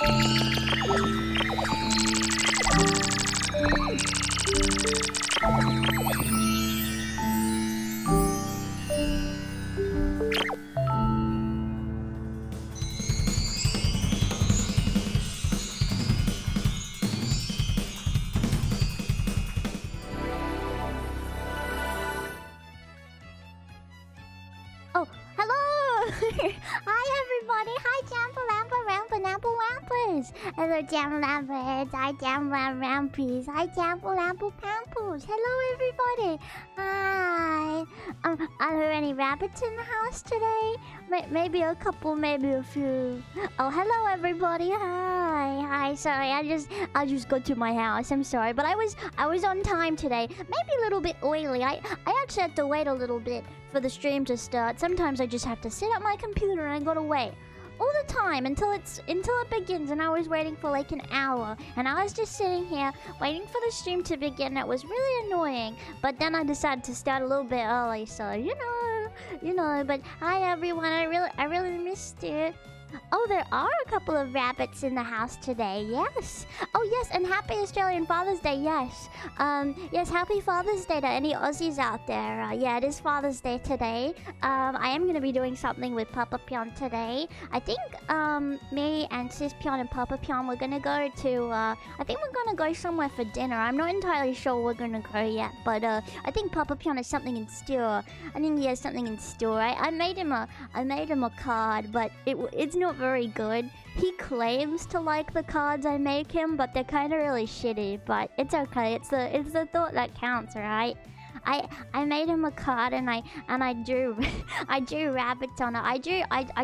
Oh, hello! Hi, everybody! Hi, Jampa-Lampa-Rampa-Nampa-Wampers! Hello, Jampa-Lampa-Heads! Hi, Jampa-Lampa-Rampies! Hi, Jampa-Lampa-Pampers! Hello, everybody! Hi! Are there any rabbits in the house today? Maybe a couple, maybe a few. Oh, hello, everybody! Hi! Hi, sorry, I just got to my house. I'm sorry, but I was on time today. Maybe a little bit oily. I actually had to wait a little bit for the stream to start. Sometimes I just have to sit at my computer and I gotta wait all the time until it begins, and I was waiting for like an hour, and I was just sitting here waiting for the stream to begin. It was really annoying, but then I decided to start a little bit early, so you know. But hi everyone, I really missed it. Oh, there are a couple of rabbits in the house today. Yes. Oh, yes. And happy Australian Father's Day. Yes. Yes. Happy Father's Day to any Aussies out there. Yeah, it is Father's Day today. I am going to be doing something with Papa Pyon today. I think me and Sis Pyon and Papa Pyon, we're going to go to... I think we're going to go somewhere for dinner. I'm not entirely sure we're going to go yet. But I think Papa Pyon has something in store. I think he has something in store. I made him a card, but it's not very good. He claims to like the cards I make him, but they're kind of really shitty. But it's okay. It's the thought that counts, right? I made him a card and I drew I drew rabbits on it. I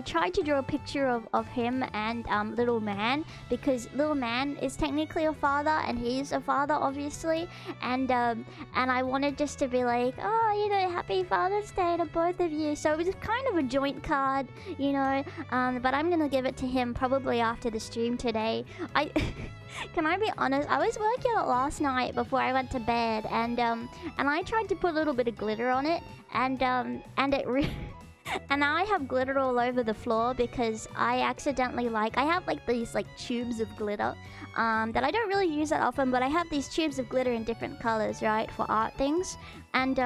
tried to draw a picture of him and Little Man, because Little Man is technically a father and he's a father obviously, and I wanted just to be like, oh, you know, happy Father's Day to both of you. So it was kind of a joint card, you know. But I'm gonna give it to him probably after the stream today. Can I be honest? I was working on it last night before I went to bed, and I tried to put a little bit of glitter on it, and it and I have glitter all over the floor because I accidentally I have like these like tubes of glitter that I don't really use that often, but I have these tubes of glitter in different colors, right, for art things. And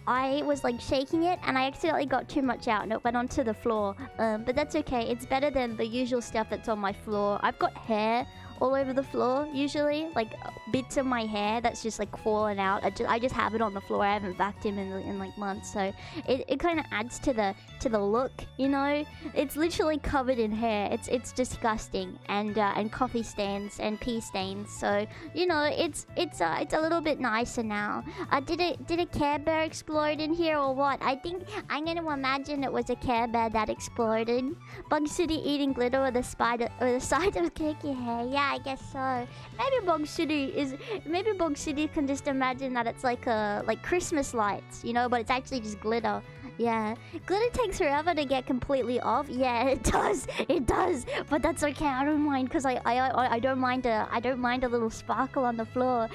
I was like shaking it and I accidentally got too much out and it went onto the floor. But that's okay. It's better than the usual stuff that's on my floor. I've got hair all over the floor usually, like bits of my hair that's just like fallen out. I just have it on the floor. I haven't vacuumed in like months, so it kind of adds to the look, you know. It's literally covered in hair. It's disgusting, and coffee stains and pee stains. So you know, it's a little bit nicer now. Did a Care Bear explode in here or what? I think I'm gonna imagine it was a Care Bear that exploded. Bug City eating glitter with a side of cakey hair. Yeah, I guess so. Maybe Bug City can just imagine that it's like Christmas lights, you know, but it's actually just glitter. Yeah, glitter takes forever to get completely off. Yeah, it does. It does. But that's okay. I don't mind, because I don't mind a little sparkle on the floor.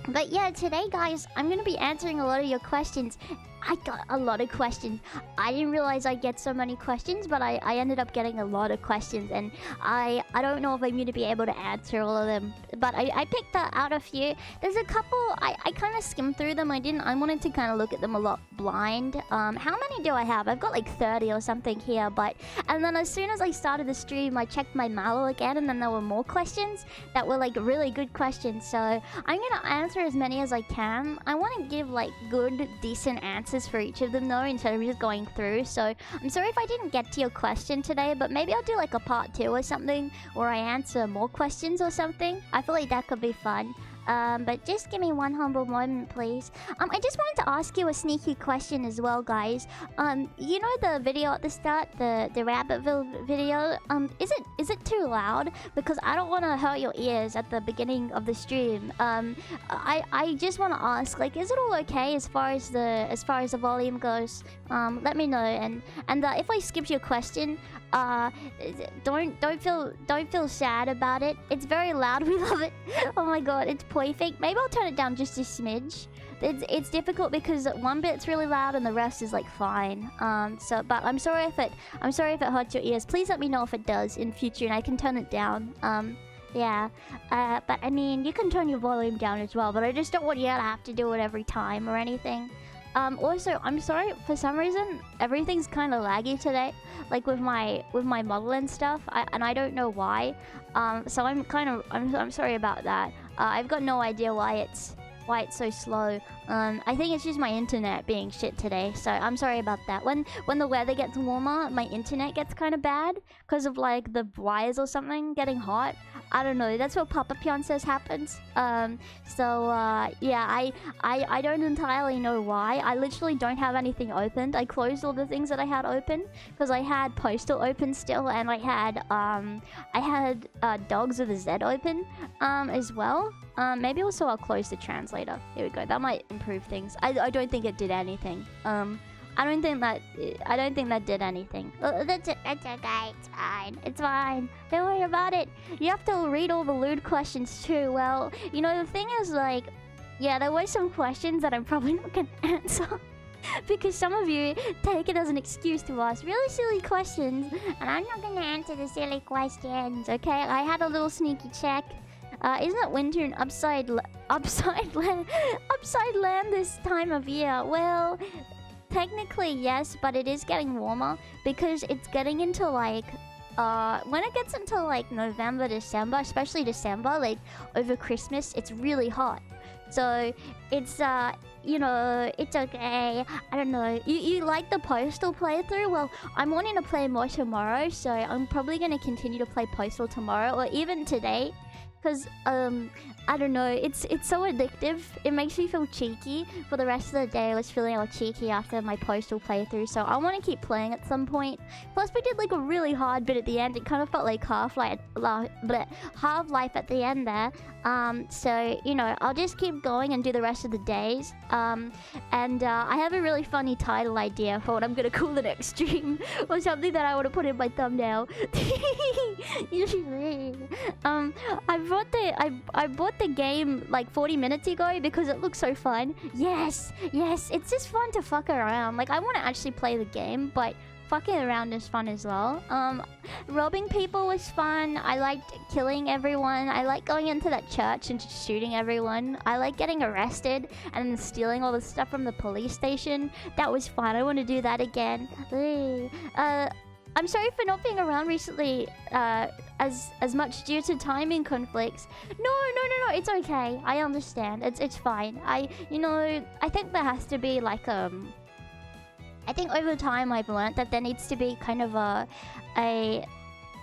But yeah, today, guys, I'm gonna be answering a lot of your questions. I got a lot of questions. I didn't realize I'd get so many questions, but I ended up getting a lot of questions, and I don't know if I'm going to be able to answer all of them. But I picked out a few. There's a couple, I kind of skimmed through them. I wanted to kind of look at them a lot blind. How many do I have? I've got like 30 or something here, and then as soon as I started the stream, I checked my mallow again, and then there were more questions that were like really good questions. So I'm going to answer as many as I can. I want to give like good, decent answers for each of them though, instead of just going through. So I'm sorry if I didn't get to your question today, but maybe I'll do like a part 2 or something where I answer more questions or something. I feel like that could be fun. But just give me one humble moment, please. I just wanted to ask you a sneaky question as well, guys. You know the video at the start, the Rabbitville video? Is it too loud? Because I don't want to hurt your ears at the beginning of the stream. I just want to ask, like, is it all okay as far as the volume goes? Let me know. And if I skipped your question, don't feel sad about it. It's very loud. We love it. Oh my god, it's perfect. Maybe I'll turn it down just a smidge. it's difficult because one bit's really loud and the rest is like fine. But I'm sorry if it hurts your ears. Please let me know if it does in future and I can turn it down. Yeah. But I mean, you can turn your volume down as well, but I just don't want you to have to do it every time or anything. Also, I'm sorry, for some reason everything's kind of laggy today, like with my model and stuff, and I don't know why. So I'm sorry about that. I've got no idea why it's so slow. I think it's just my internet being shit today, so I'm sorry about that. When the weather gets warmer, my internet gets kind of bad because of like the wires or something getting hot. I don't know. That's what Papa Pyon says happens. Yeah, I don't entirely know why. I literally don't have anything opened. I closed all the things that I had open because I had Postal open still, and I had Dogs with a Z open as well. Maybe also I'll close the translator. Here we go. That might improve things. I don't think it did anything. I don't think that did anything. That's okay. It's fine. It's fine. Don't worry about it. You have to read all the lewd questions too. Well, you know, the thing is, like, yeah, there were some questions that I'm probably not gonna answer. Because some of you take it as an excuse to ask really silly questions, and I'm not gonna answer the silly questions, okay? I had a little sneaky check. Isn't it winter in upside land this time of year? Well, technically yes, but it is getting warmer because it's getting into like when it gets into like November, December, especially December, like over Christmas, it's really hot. So it's you know, it's okay. I don't know. You like the Postal playthrough? Well, I'm wanting to play more tomorrow, so I'm probably gonna continue to play Postal tomorrow or even today. Because, I don't know, it's so addictive. It makes me feel cheeky. For the rest of the day, I was feeling all cheeky after my Postal playthrough, so I want to keep playing at some point. Plus, we did like a really hard bit at the end. It kind of felt like Half-Life at the end there. So, you know, I'll just keep going and do the rest of the days. I have a really funny title idea for what I'm gonna call the next stream, or something that I want to put in my thumbnail. I bought the game like 40 minutes ago because it looks so fun. Yes, it's just fun to fuck around. Like, I want to actually play the game, but fucking around is fun as well. Robbing people was fun. I liked killing everyone. I like going into that church and just shooting everyone. I like getting arrested and then stealing all the stuff from the police station. That was fun. I want to do that again. I'm sorry for not being around recently as much due to timing conflicts. No, it's okay. I understand. It's fine. I think there has to be like I think over time I've learned that there needs to be kind of a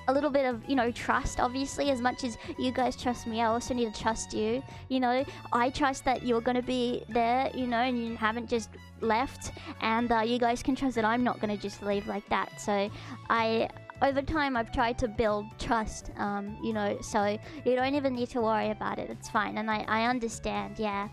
little bit of, you know, trust. Obviously, as much as you guys trust me, I also need to trust you. You know, I trust that you're gonna be there, you know, and you haven't just left, and you guys can trust that I'm not gonna just leave like that. So over time I've tried to build trust, you know, so you don't even need to worry about it. It's fine, and I understand. Yeah.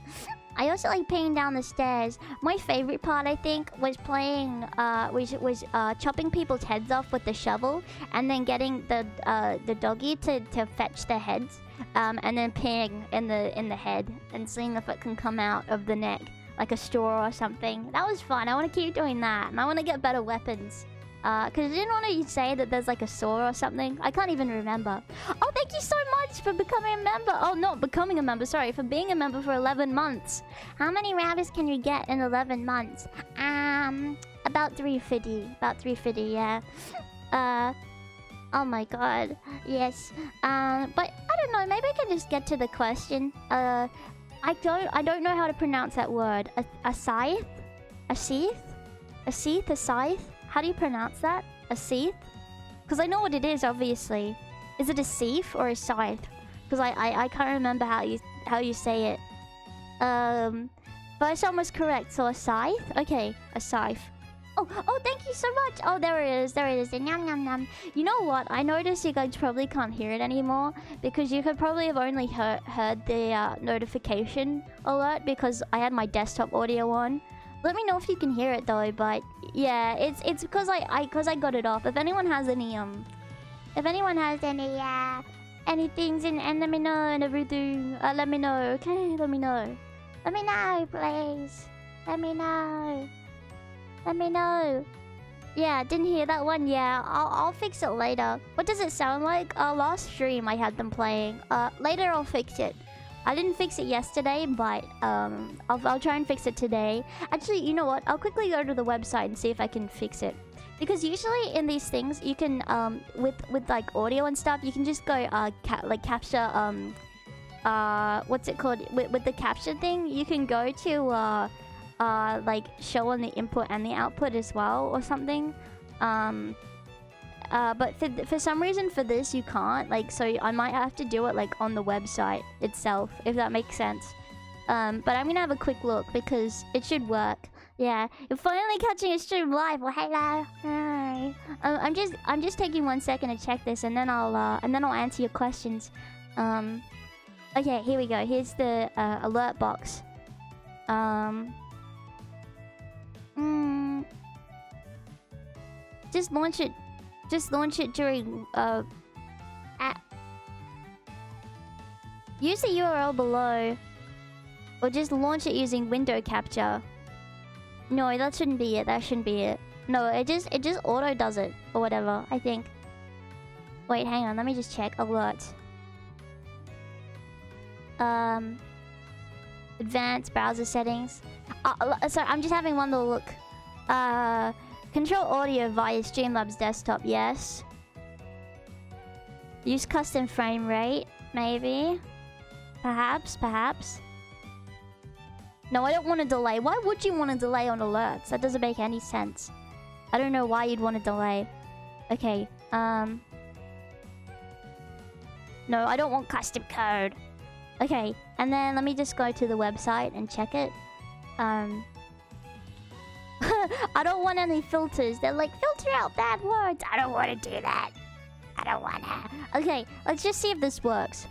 I also like peeing down the stairs. My favorite part, I think, was playing was chopping people's heads off with the shovel, and then getting the doggy to fetch their heads, and then peeing in the head and seeing if it can come out of the neck like a straw or something. That was fun. I want to keep doing that, and I want to get better weapons. Because I didn't want to say that there's like a saw or something. I can't even remember. Oh, thank you so much for becoming a member. Oh, not becoming a member, sorry. For being a member for 11 months. How many rabbits can you get in 11 months? About 350. About 350, yeah. Oh my god. Yes. But I don't know. Maybe I can just get to the question. I don't know how to pronounce that word. A scythe? A sheath? A sheath? A scythe? How do you pronounce that? A scythe? Because I know what it is, obviously. Is it a scythe or a scythe? Because I can't remember how you say it. First one was correct, so a scythe? Okay, a scythe. Oh, thank you so much. Oh, there it is. Yum, yum, yum. You know what? I noticed you guys probably can't hear it anymore because you could probably have only heard the notification alert because I had my desktop audio on. Let me know if you can hear it though, but yeah, it's because I got it off. If anyone has any anything and let me know and everything, let me know, okay? Let me know. Let me know, please. Let me know. Let me know. Yeah, didn't hear that one. Yeah, I'll fix it later. What does it sound like? Last stream I had them playing. Later I'll fix it. I didn't fix it yesterday, but I'll try and fix it today. Actually, you know what? I'll quickly go to the website and see if I can fix it. Because usually in these things, you can with like audio and stuff, you can just go like capture what's it called? With the capture thing, you can go to like show on the input and the output as well or something. But for some reason for this you can't, like, so I might have to do it like on the website itself, if that makes sense. But I'm gonna have a quick look because it should work. Yeah, you're finally catching a stream live. Well, hello. Hi. I'm just taking 1 second to check this, and then I'll answer your questions. Okay, here we go. Here's the alert box. Just launch it. Just launch it during use the URL below, or just launch it using window capture. No, that shouldn't be it. That shouldn't be it. No, it just auto does it or whatever, I think. Wait, hang on. Let me just check. Alert. Advanced browser settings. Sorry, I'm just having one little look. Control audio via Streamlabs desktop. Yes. Use custom frame rate. Maybe. Perhaps. No, I don't want to delay. Why would you want to delay on alerts? That doesn't make any sense. I don't know why you'd want to delay. Okay. No, I don't want custom code. Okay, and then let me just go to the website and check it. I don't want any filters. They're like, filter out bad words. I don't want to do that. I don't want to. Okay, let's just see if this works.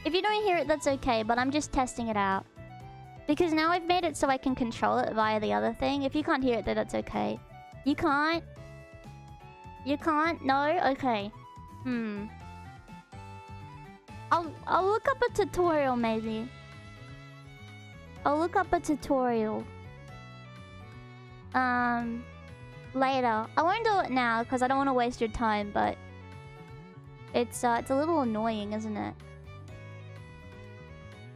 If you don't hear it, that's okay, but I'm just testing it out. Because now I've made it so I can control it via the other thing. If you can't hear it, then that's okay. You can't? You can't? No? Okay. I'll look up a tutorial, maybe. I'll look up a tutorial. Later. I won't do it now, because I don't want to waste your time, but... It's a little annoying, isn't it?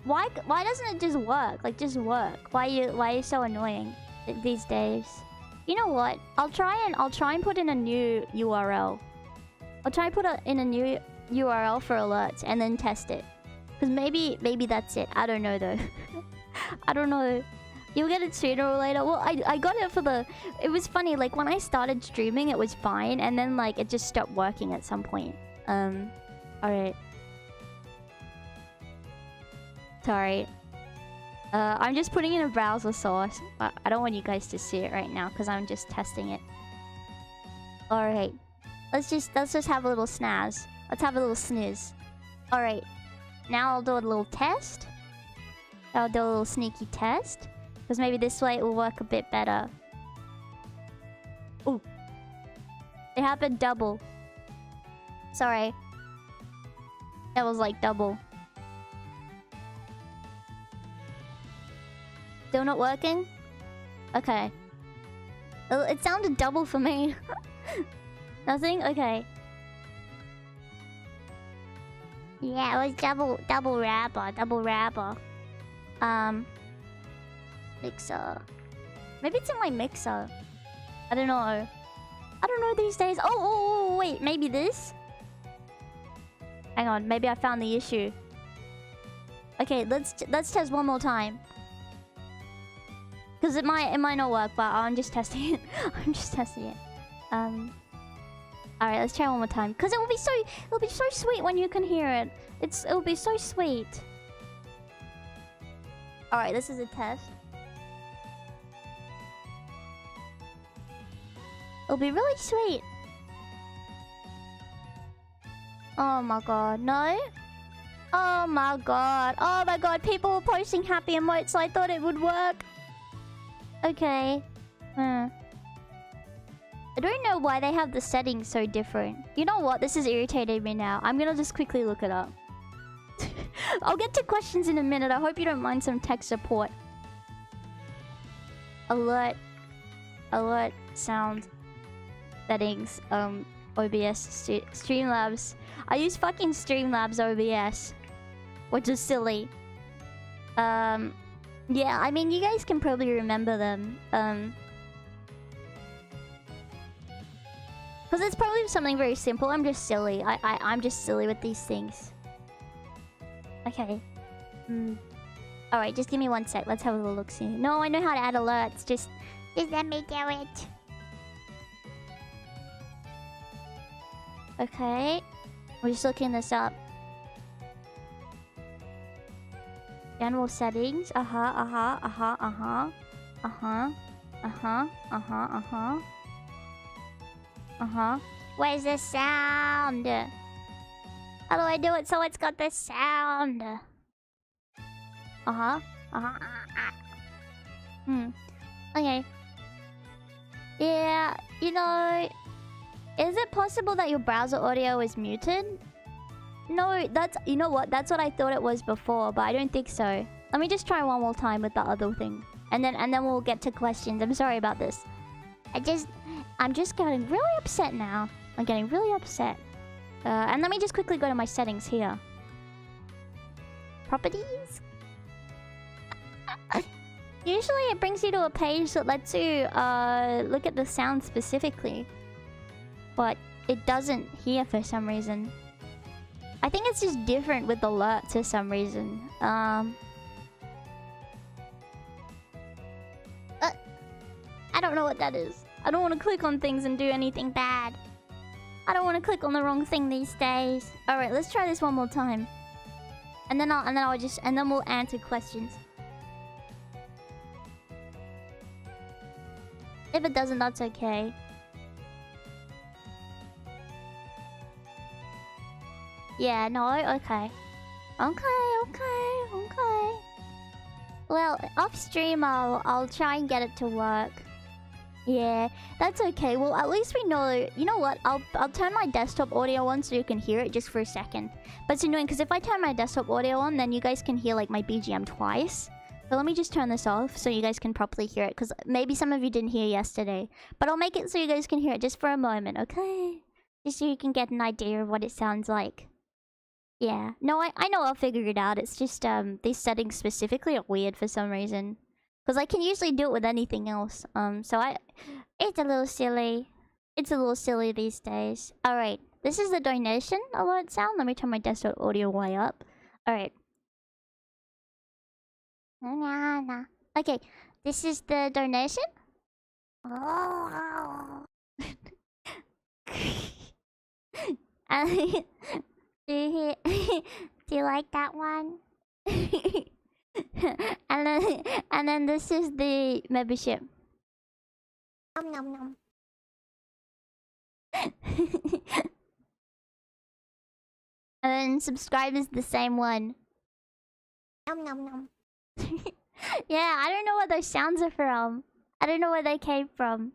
Why doesn't it just work? Like, just work. Why are you so annoying these days? You know what? I'll try and put in a new URL. I'll try and put in a new URL for alerts and then test it. Because maybe that's it. I don't know though. I don't know. You'll get it sooner or later. Well, I got it for the... It was funny, like when I started streaming it was fine, and then like it just stopped working at some point. Alright. Sorry. I'm just putting in a browser source. I don't want you guys to see it right now because I'm just testing it. Alright. Let's just have a little snaz. Let's have a little sniz. Alright. Now I'll do a little test. I'll do a little sneaky test. Because maybe this way it will work a bit better. Ooh. It happened double. Sorry. That was like double. Still not working? Okay. It sounded double for me. Nothing? Okay. Yeah, it was double rabba. Mixer. Maybe it's in my mixer. I don't know. I don't know these days. Oh, wait. Maybe this? Hang on. Maybe I found the issue. Okay, let's test one more time. Because it might not work, but I'm just testing it. I'm just testing it. Alright, let's try one more time. Because it'll be so sweet when you can hear it. It'll be so sweet. Alright, this is a test. It'll be really sweet. Oh my god, no? Oh my god. Oh my god, people were posting happy emotes, so I thought it would work. Okay. I don't know why they have the settings so different. You know what? This is irritating me now. I'm gonna just quickly look it up. I'll get to questions in a minute. I hope you don't mind some tech support. Alert. Alert. Sound. Settings. OBS. Streamlabs. I use fucking Streamlabs OBS. Which is silly. Yeah, I mean, you guys can probably remember them. Because it's probably something very simple. I'm just silly. I'm just silly with these things. Okay. Alright, just give me 1 sec. Let's have a little look-see. No, I know how to add alerts. Just let me do it. Okay. We're just looking this up. General settings. Where's the sound? How do I do it so it's got the sound? Okay. Yeah, you know... Is it possible that your browser audio is muted? No, that's... You know what? That's what I thought it was before, but I don't think so. Let me just try one more time with the other thing. And then we'll get to questions. I'm sorry about this. I'm just getting really upset now. I'm getting really upset. And let me just quickly go to my settings here. Properties? Usually it brings you to a page that lets you look at the sound specifically. But it doesn't here for some reason. I think it's just different with alerts for some reason. I don't know what that is. I don't want to click on things and do anything bad. I don't want to click on the wrong thing these days. Alright, let's try this one more time. And then we'll answer questions. If it doesn't, that's okay. Yeah, no, okay. Okay. Well, off stream I'll try and get it to work. Yeah, that's okay. Well, at least we know... You know what? I'll turn my desktop audio on so you can hear it just for a second. But it's annoying because if I turn my desktop audio on, then you guys can hear like my BGM twice. So let me just turn this off so you guys can properly hear it. Because maybe some of you didn't hear yesterday. But I'll make it so you guys can hear it just for a moment, okay? Just so you can get an idea of what it sounds like. Yeah. No, I know I'll figure it out. It's just these settings specifically are weird for some reason. Because I can usually do it with anything else. It's a little silly. It's a little silly these days. Alright. This is the donation alert sound. Let me turn my desktop audio way up. Alright. Okay. This is the donation. Do you like that one? and then this is the membership. Nom nom nom. And then subscribe is the same one. Nom nom nom. Yeah, I don't know where those sounds are from. I don't know where they came from.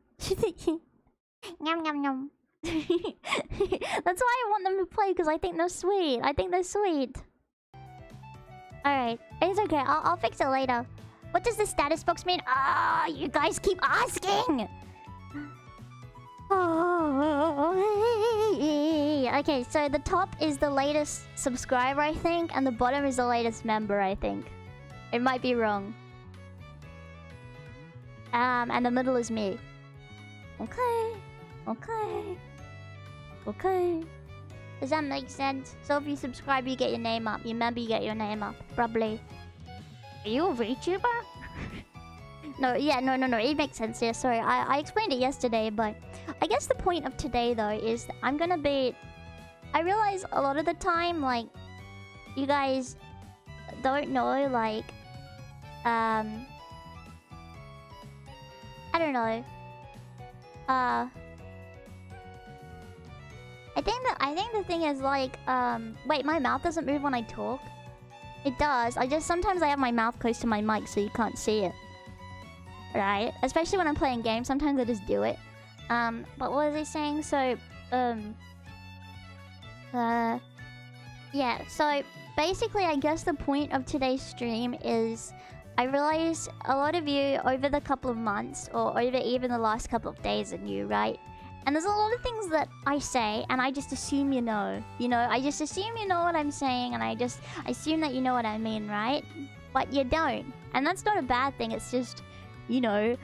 Nom nom nom. That's why I want them to play, because I think they're sweet. Alright, it's okay. I'll fix it later. What does the status box mean? Ah, you guys keep asking! Okay, so the top is the latest subscriber, I think, and the bottom is the latest member, I think. It might be wrong. And the middle is me. Okay. Does that make sense? So if you subscribe, you get your name up. You member, you get your name up. Probably. Are you a VTuber? No, it makes sense. Yeah, sorry. I explained it yesterday, but... I guess the point of today, though, is that I'm gonna be... I realize a lot of the time, like... You guys... don't know, like... I don't know. I think the thing is like, wait, my mouth doesn't move when I talk? It does. Sometimes I have my mouth close to my mic so you can't see it. Right? Especially when I'm playing games, sometimes I just do it. But what was I saying? So, yeah, so basically, I guess the point of today's stream is I realize a lot of you over the couple of months or over even the last couple of days are new, right? And there's a lot of things that I say and I just assume you know. You know, I just assume you know what I'm saying and I just assume that you know what I mean, right? But you don't. And that's not a bad thing, it's just, you know,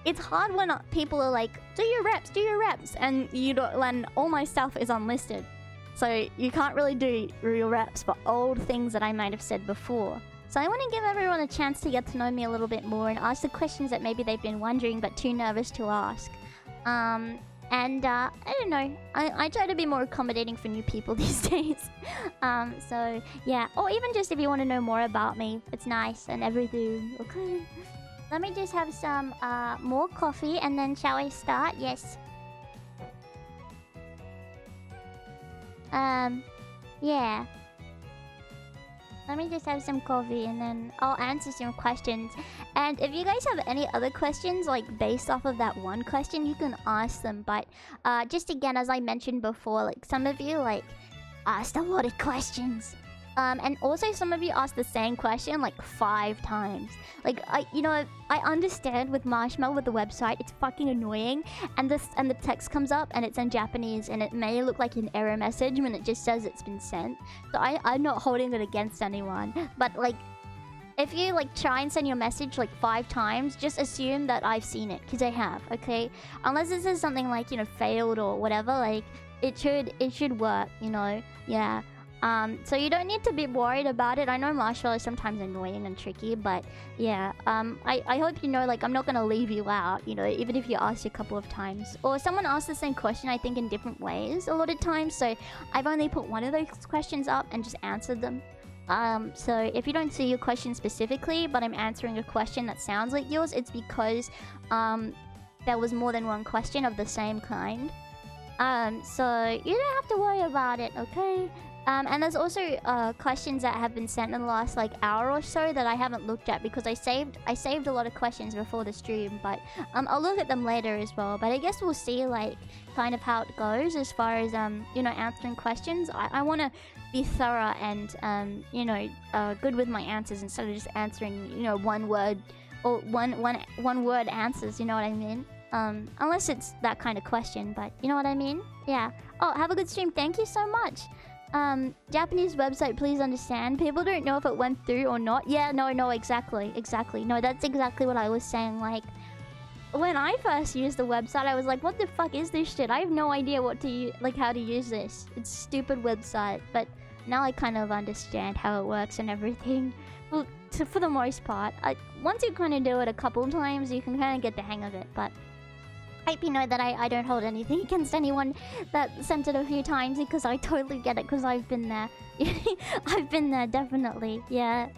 it's hard when people are like, do your reps, and you don't, and all my stuff is unlisted. So you can't really do real reps for old things that I might have said before. So I want to give everyone a chance to get to know me a little bit more and ask the questions that maybe they've been wondering but too nervous to ask. I don't know. I try to be more accommodating for new people these days. So yeah. Or even just if you want to know more about me, it's nice and everything. Okay. Let me just have some more coffee and then shall I start? Yes. Yeah. Let me just have some coffee and then I'll answer some questions. And if you guys have any other questions, like based off of that one question, you can ask them. But just again, as I mentioned before, like some of you like asked a lot of questions. And also some of you asked the same question like 5 times. Like I understand with Marshmallow with the website, it's fucking annoying, and the text comes up and it's in Japanese and it may look like an error message when it just says it's been sent. So I'm not holding it against anyone, but like if you like try and send your message like 5 times, just assume that I've seen it, because I have, okay? Unless this is something like, you know, failed or whatever, like it should work, you know? Yeah. So you don't need to be worried about it. I know Marshmallow is sometimes annoying and tricky, but yeah, I hope you know, like, I'm not gonna leave you out, you know, even if you ask a couple of times. Or someone asked the same question, I think, in different ways a lot of times, so I've only put one of those questions up and just answered them. So if you don't see your question specifically, but I'm answering a question that sounds like yours, it's because, there was more than one question of the same kind. So you don't have to worry about it, okay? And there's also questions that have been sent in the last like hour or so that I haven't looked at because I saved a lot of questions before the stream, but I'll look at them later as well. But I guess we'll see like kind of how it goes as far as you know, answering questions. I want to be thorough and you know, good with my answers instead of just answering, you know, one word or one word answers, you know what I mean? Unless it's that kind of question, but you know what I mean? Yeah. Oh, have a good stream. Thank you so much. Japanese website, please understand. People don't know if it went through or not. Yeah, no, exactly. No, that's exactly what I was saying. Like, when I first used the website, I was like, what the fuck is this shit? I have no idea what to like how to use this. It's a stupid website. But now I kind of understand how it works and everything. Well, for the most part. Once you kind of do it a couple times, you can kind of get the hang of it. But I hope you know that I don't hold anything against anyone that sent it a few times, because I totally get it, because I've been there. I've been there, definitely. Yeah.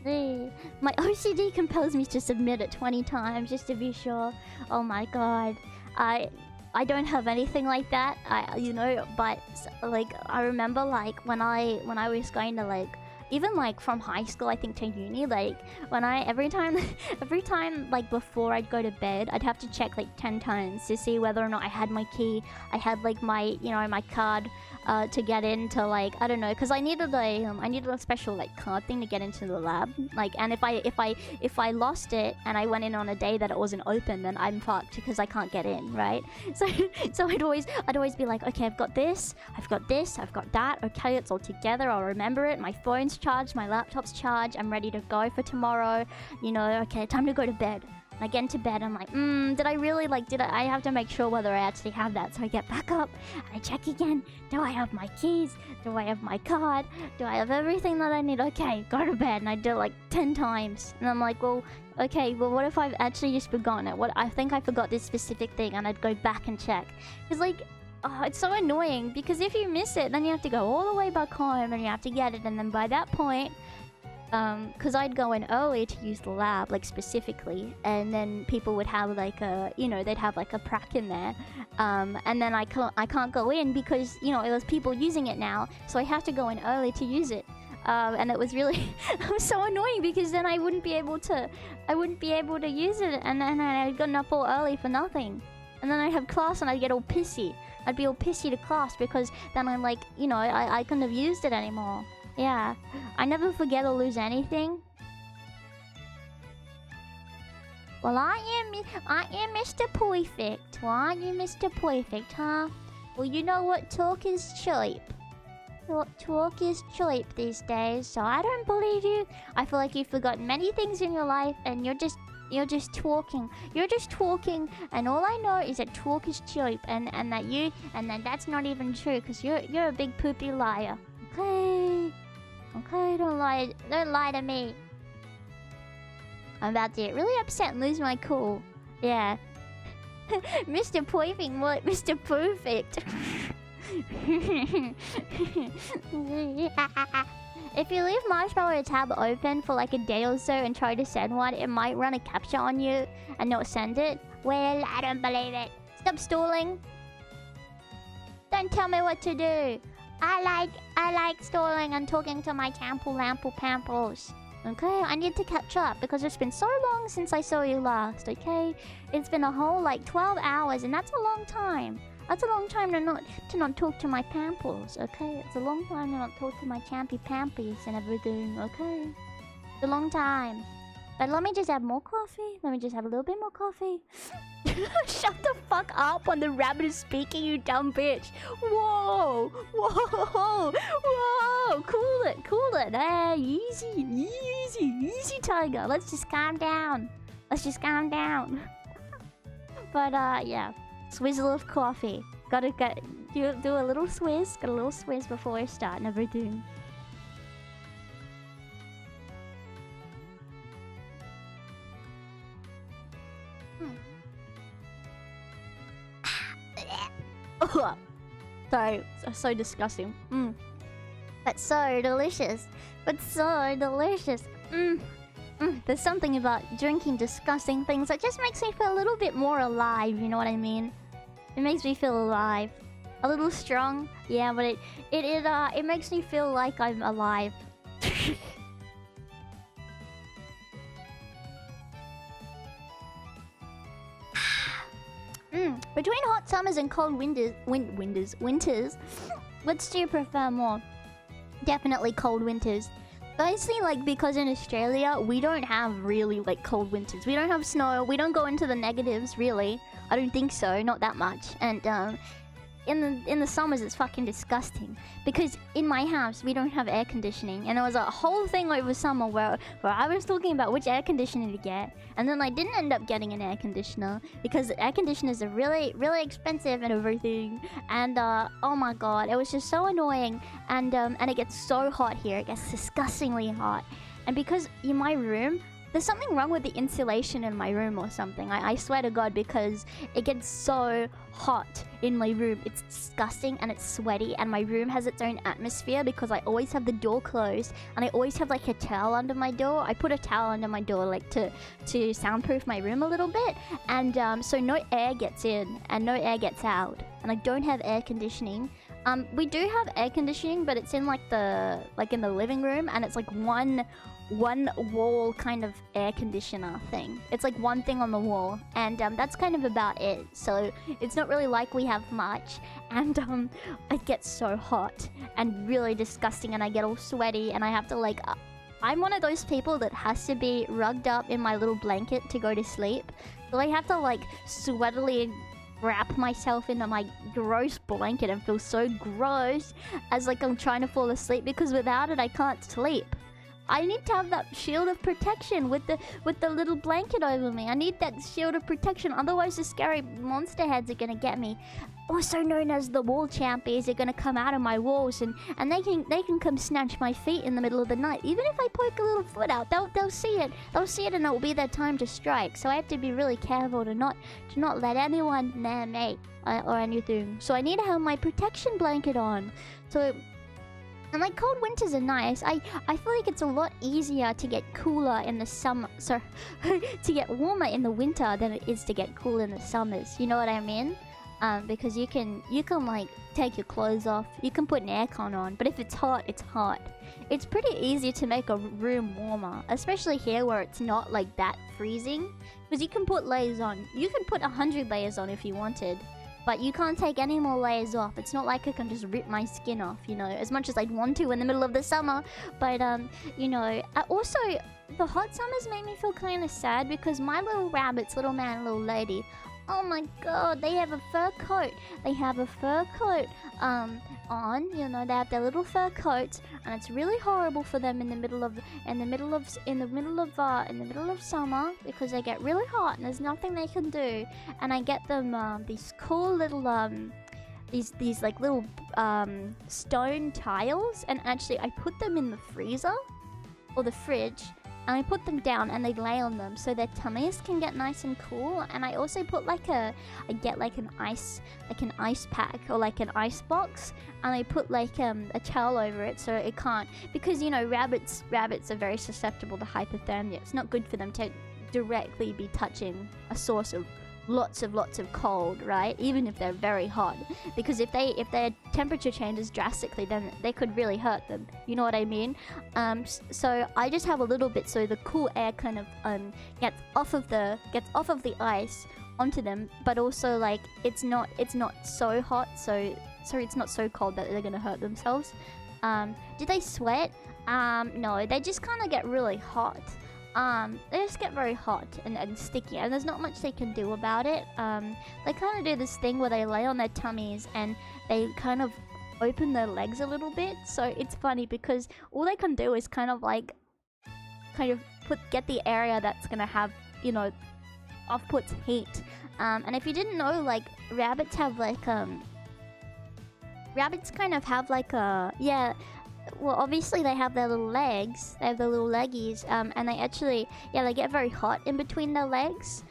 My OCD compels me to submit it 20 times just to be sure. Oh my god. I don't have anything like that. You know, but like I remember like when I was going to like, even like from high school I think to uni, like when every time like before I'd go to bed, I'd have to check like 10 times to see whether or not I had my key, I had like my, you know, my card to get into, like, I don't know, because I needed a special like card thing to get into the lab, like, and if I lost it and I went in on a day that it wasn't open, then I'm fucked because I can't get in, right? So I'd always be like, okay, I've got this, I've got that, okay, it's all together, I'll remember it, my phone's charged, my laptop's charged, I'm ready to go for tomorrow, you know, okay, time to go to bed. And I get into bed, I'm like, did I really, like, I have to make sure whether I actually have that. So I get back up, and I check again. Do I have my keys? Do I have my card? Do I have everything that I need? Okay, go to bed. And I do it like 10 times. And I'm like, well, okay, well, what if I've actually just forgotten it? I think I forgot this specific thing, and I'd go back and check. Because, like, oh, it's so annoying, because if you miss it, then you have to go all the way back home, and you have to get it, and then by that point... because I'd go in early to use the lab, like, specifically, and then people would have, like, a, you know, they'd have, like, a prac in there, and then I can't go in because, you know, there's people using it now, so I have to go in early to use it, and it was really, it was so annoying, because then I wouldn't be able to use it, and then I'd gotten up all early for nothing, and then I'd have class and I'd get all pissy. I'd be all pissy to class, because then I'm like, you know, I couldn't have used it anymore. Yeah, I never forget or lose anything. Well, aren't you Mr. Perfect? Well, aren't you Mr. Perfect, huh? Well, you know what? Talk is cheap. Talk is cheap these days, so I don't believe you. I feel like you've forgotten many things in your life, and you're just talking. You're just talking, and all I know is that talk is cheap, and that's not even true, because you're a big poopy liar. Okay, don't lie to me. I'm about to get really upset and lose my cool. Yeah. Mr. Perfect, what? Mr. Perfect. If you leave Marshmallow tab open for like a day or so and try to send one, it might run a captcha on you and not send it. Well, I don't believe it. Stop stalling. Don't tell me what to do. I like stalling and talking to my Lample Pamples. Okay, I need to catch up because it's been so long since I saw you last, okay? It's been a whole like 12 hours and that's a long time. That's a long time to not talk to my Pamples, okay? It's a long time to not talk to my Champy Pampies and everything, okay? It's a long time. But let me just have more coffee. Let me just have a little bit more coffee. Shut the fuck up when the rabbit is speaking, you dumb bitch. Whoa! Whoa! Whoa! Cool it. Hey, easy, tiger. Let's just calm down. But, yeah. Swizzle of coffee. Gotta do a little swizz. Got a little swizz before I start and everything. Sorry, so disgusting. That's so delicious. There's something about drinking disgusting things that just makes me feel a little bit more alive, you know what I mean? It makes me feel alive. A little strong, yeah, but it makes me feel like I'm alive. Between hot summers and cold winters, which do you prefer more? Definitely cold winters. Mostly, like, because in Australia, we don't have really, like, cold winters. We don't have snow. We don't go into the negatives, really. I don't think so. Not that much. And, in the summers, it's fucking disgusting. Because in my house, we don't have air conditioning. And there was a whole thing over summer where I was talking about which air conditioner to get. And then I didn't end up getting an air conditioner. Because air conditioners are really, really expensive and everything. And, oh my god, it was just so annoying. And it gets so hot here. It gets disgustingly hot. And because in my room, there's something wrong with the insulation in my room or something. I swear to god, because it gets so hot in my room. It's disgusting and it's sweaty, and my room has its own atmosphere because I always have the door closed and I always have like a towel under my door. I put a towel under my door like to soundproof my room a little bit, and so no air gets in and no air gets out, and I don't have air conditioning. We do have air conditioning, but it's in in the living room, and it's like one wall kind of air conditioner thing. It's like one thing on the wall, and that's kind of about it. So it's not really like we have much, and it gets so hot and really disgusting, and I get all sweaty, and I have to like I'm one of those people that has to be rugged up in my little blanket to go to sleep. So I have to like sweatily wrap myself into my gross blanket and feel so gross as like I'm trying to fall asleep, because without it I can't sleep. I need to have that shield of protection with the little blanket over me. I need that shield of protection, otherwise the scary monster heads are gonna get me. Also known as the wall champions are gonna come out of my walls, and they can come snatch my feet in the middle of the night. Even if I poke a little foot out, they'll see it. They'll see it, and it will be their time to strike. So I have to be really careful to not let anyone near me or anything. So I need to have my protection blanket on. So. And like cold winters are nice. I feel like it's a lot easier to get cooler in the summer, to get warmer in the winter than it is to get cool in the summers. You know what I mean? Because you can like take your clothes off. You can put an aircon on, but if it's hot, it's hot. It's pretty easy to make a room warmer, especially here where it's not like that freezing. Because you can put layers on. You can put 100 layers on if you wanted. But you can't take any more layers off. It's not like I can just rip my skin off, you know, as much as I'd want to in the middle of the summer. But, you know, also, the hot summers made me feel kind of sad because my little rabbits, little man, little lady, oh my god, they have a fur coat. They have a fur coat on, you know, they have their little fur coats, and it's really horrible for them in the middle of summer because they get really hot and there's nothing they can do. And I get them these cool little these like little stone tiles, and actually I put them in the freezer or the fridge. And I put them down and they lay on them so their tummies can get nice and cool. And I also put like I get like an ice pack or like an ice box, and I put like a towel over it so it can't, because you know rabbits are very susceptible to hypothermia. It's not good for them to directly be touching a source of lots of cold, right? Even if they're very hot, because if their temperature changes drastically, then they could really hurt them, you know what I mean? So I just have a little bit so the cool air kind of gets off of the ice onto them, but also like it's not so hot, so it's not so cold that they're gonna hurt themselves. Do they sweat? No, they just kind of get really hot. They just get very hot and sticky, and there's not much they can do about it. They kind of do this thing where they lay on their tummies and they kind of open their legs a little bit. So it's funny because all they can do is kind of get the area that's gonna have, you know, off-puts heat. And if you didn't know, like rabbits have like rabbits kind of have like a well, obviously they have their little legs, they have their little leggies, and they actually, they get very hot in between their legs.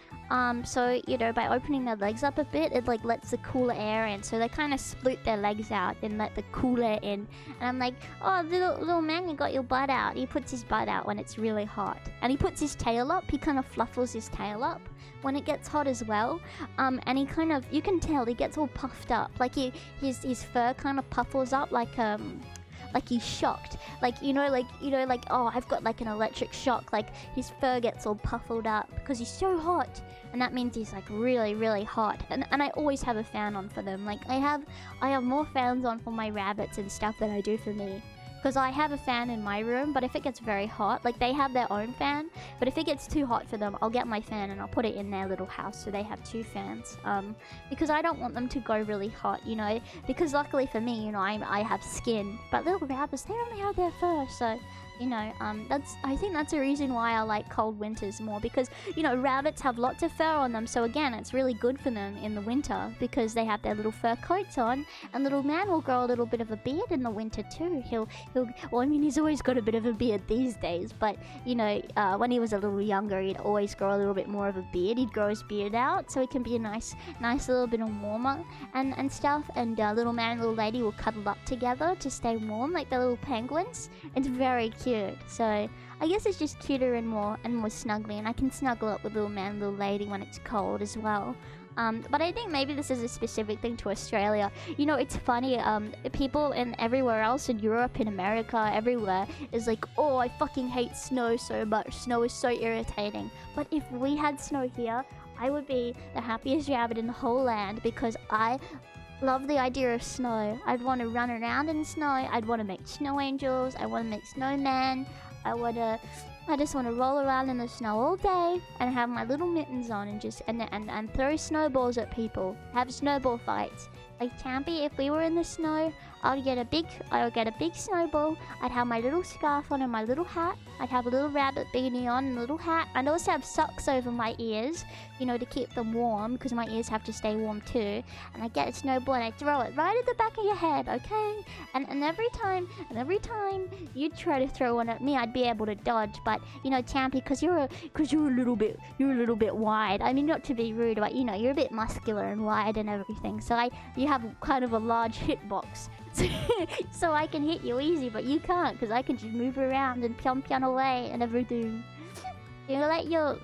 So, you know, by opening their legs up a bit, it like lets the cooler air in. So they kind of split their legs out and let the cooler in. And I'm like, oh, little man, you got your butt out. He puts his butt out when it's really hot. And he puts his tail up. He kind of fluffles his tail up when it gets hot as well. And he kind of, you can tell he gets all puffed up. Like his fur kind of puffles up like he's shocked, like oh, I've got like an electric shock. Like his fur gets all puffled up because he's so hot, and that means he's like really hot. And I always have a fan on for them. Like I have more fans on for my rabbits and stuff than I do for me, because I have a fan in my room, but if it gets very hot, like they have their own fan, but if it gets too hot for them, I'll get my fan and I'll put it in their little house so they have two fans. Because I don't want them to go really hot, you know, because luckily for me, you know, I have skin, but little rabbits, they only have their fur, so you know, I think that's a reason why I like cold winters more, because, you know, rabbits have lots of fur on them, so again, it's really good for them in the winter because they have their little fur coats on, and little man will grow a little bit of a beard in the winter too. Well, I mean, he's always got a bit of a beard these days, but, you know, when he was a little younger, he'd always grow a little bit more of a beard. He'd grow his beard out so he can be a nice little bit of warmer and stuff, and little man and little lady will cuddle up together to stay warm like the little penguins. It's very cute. So I guess it's just cuter and more snuggly, and I can snuggle up with little man, little lady when it's cold as well. But I think maybe this is a specific thing to Australia. You know, it's funny, people in everywhere else in Europe, in America, everywhere is like, oh, I fucking hate snow so much. Snow is so irritating. But if we had snow here, I would be the happiest rabbit in the whole land, because I love the idea of snow. I'd want to run around in snow. I'd want to make snow angels. I want to make snowmen. I just want to roll around in the snow all day and have my little mittens on and just and throw snowballs at people. Have snowball fights. Like Champy, if we were in the snow, I would get a big snowball. I'd have my little scarf on and my little hat. I'd have a little rabbit beanie on and a little hat. I'd also have socks over my ears, you know, to keep them warm, because my ears have to stay warm too. And I'd get a snowball and I'd throw it right at the back of your head, okay? And every time you'd try to throw one at me, I'd be able to dodge. But you know, Champy, because you're a little bit wide. I mean, not to be rude, but you know, you're a bit muscular and wide and everything. So you have kind of a large hitbox. So I can hit you easy, but you can't, because I can just move around and pion away and everything. You let your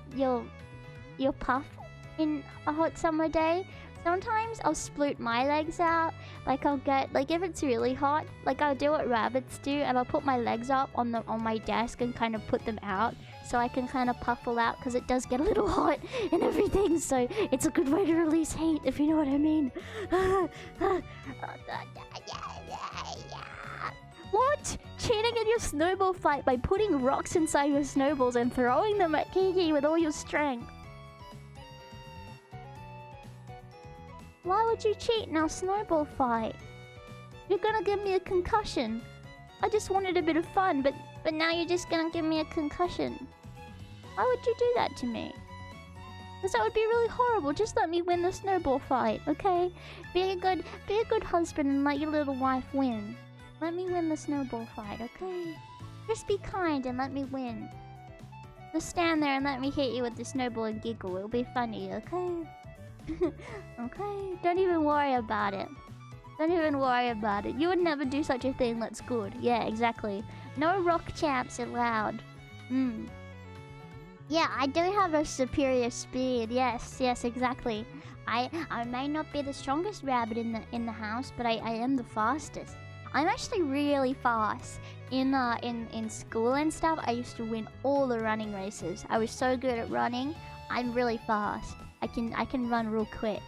puff in a hot summer day. Sometimes I'll split my legs out. Like I'll get, like if it's really hot, like I'll do what rabbits do, and I'll put my legs up on my desk and kind of put them out so I can kind of puffle out because it does get a little hot and everything. So it's a good way to release heat, if you know what I mean. What? Cheating in your snowball fight by putting rocks inside your snowballs and throwing them at Kiki with all your strength. Why would you cheat in our snowball fight? You're gonna give me a concussion. I just wanted a bit of fun, but now you're just gonna give me a concussion. Why would you do that to me? Because that would be really horrible. Just let me win the snowball fight, okay? Be a good husband and let your little wife win. Let me win the snowball fight, okay? Just be kind and let me win. Just stand there and let me hit you with the snowball and giggle. It'll be funny, okay? Okay? Don't even worry about it. Don't even worry about it. You would never do such a thing. That's good. Yeah, exactly. No rock champs allowed. Yeah, I do have a superior speed. Yes, exactly. I may not be the strongest rabbit in the house, but I am the fastest. I'm actually really fast. In school and stuff, I used to win all the running races. I was so good at running. I'm really fast. I can run real quick.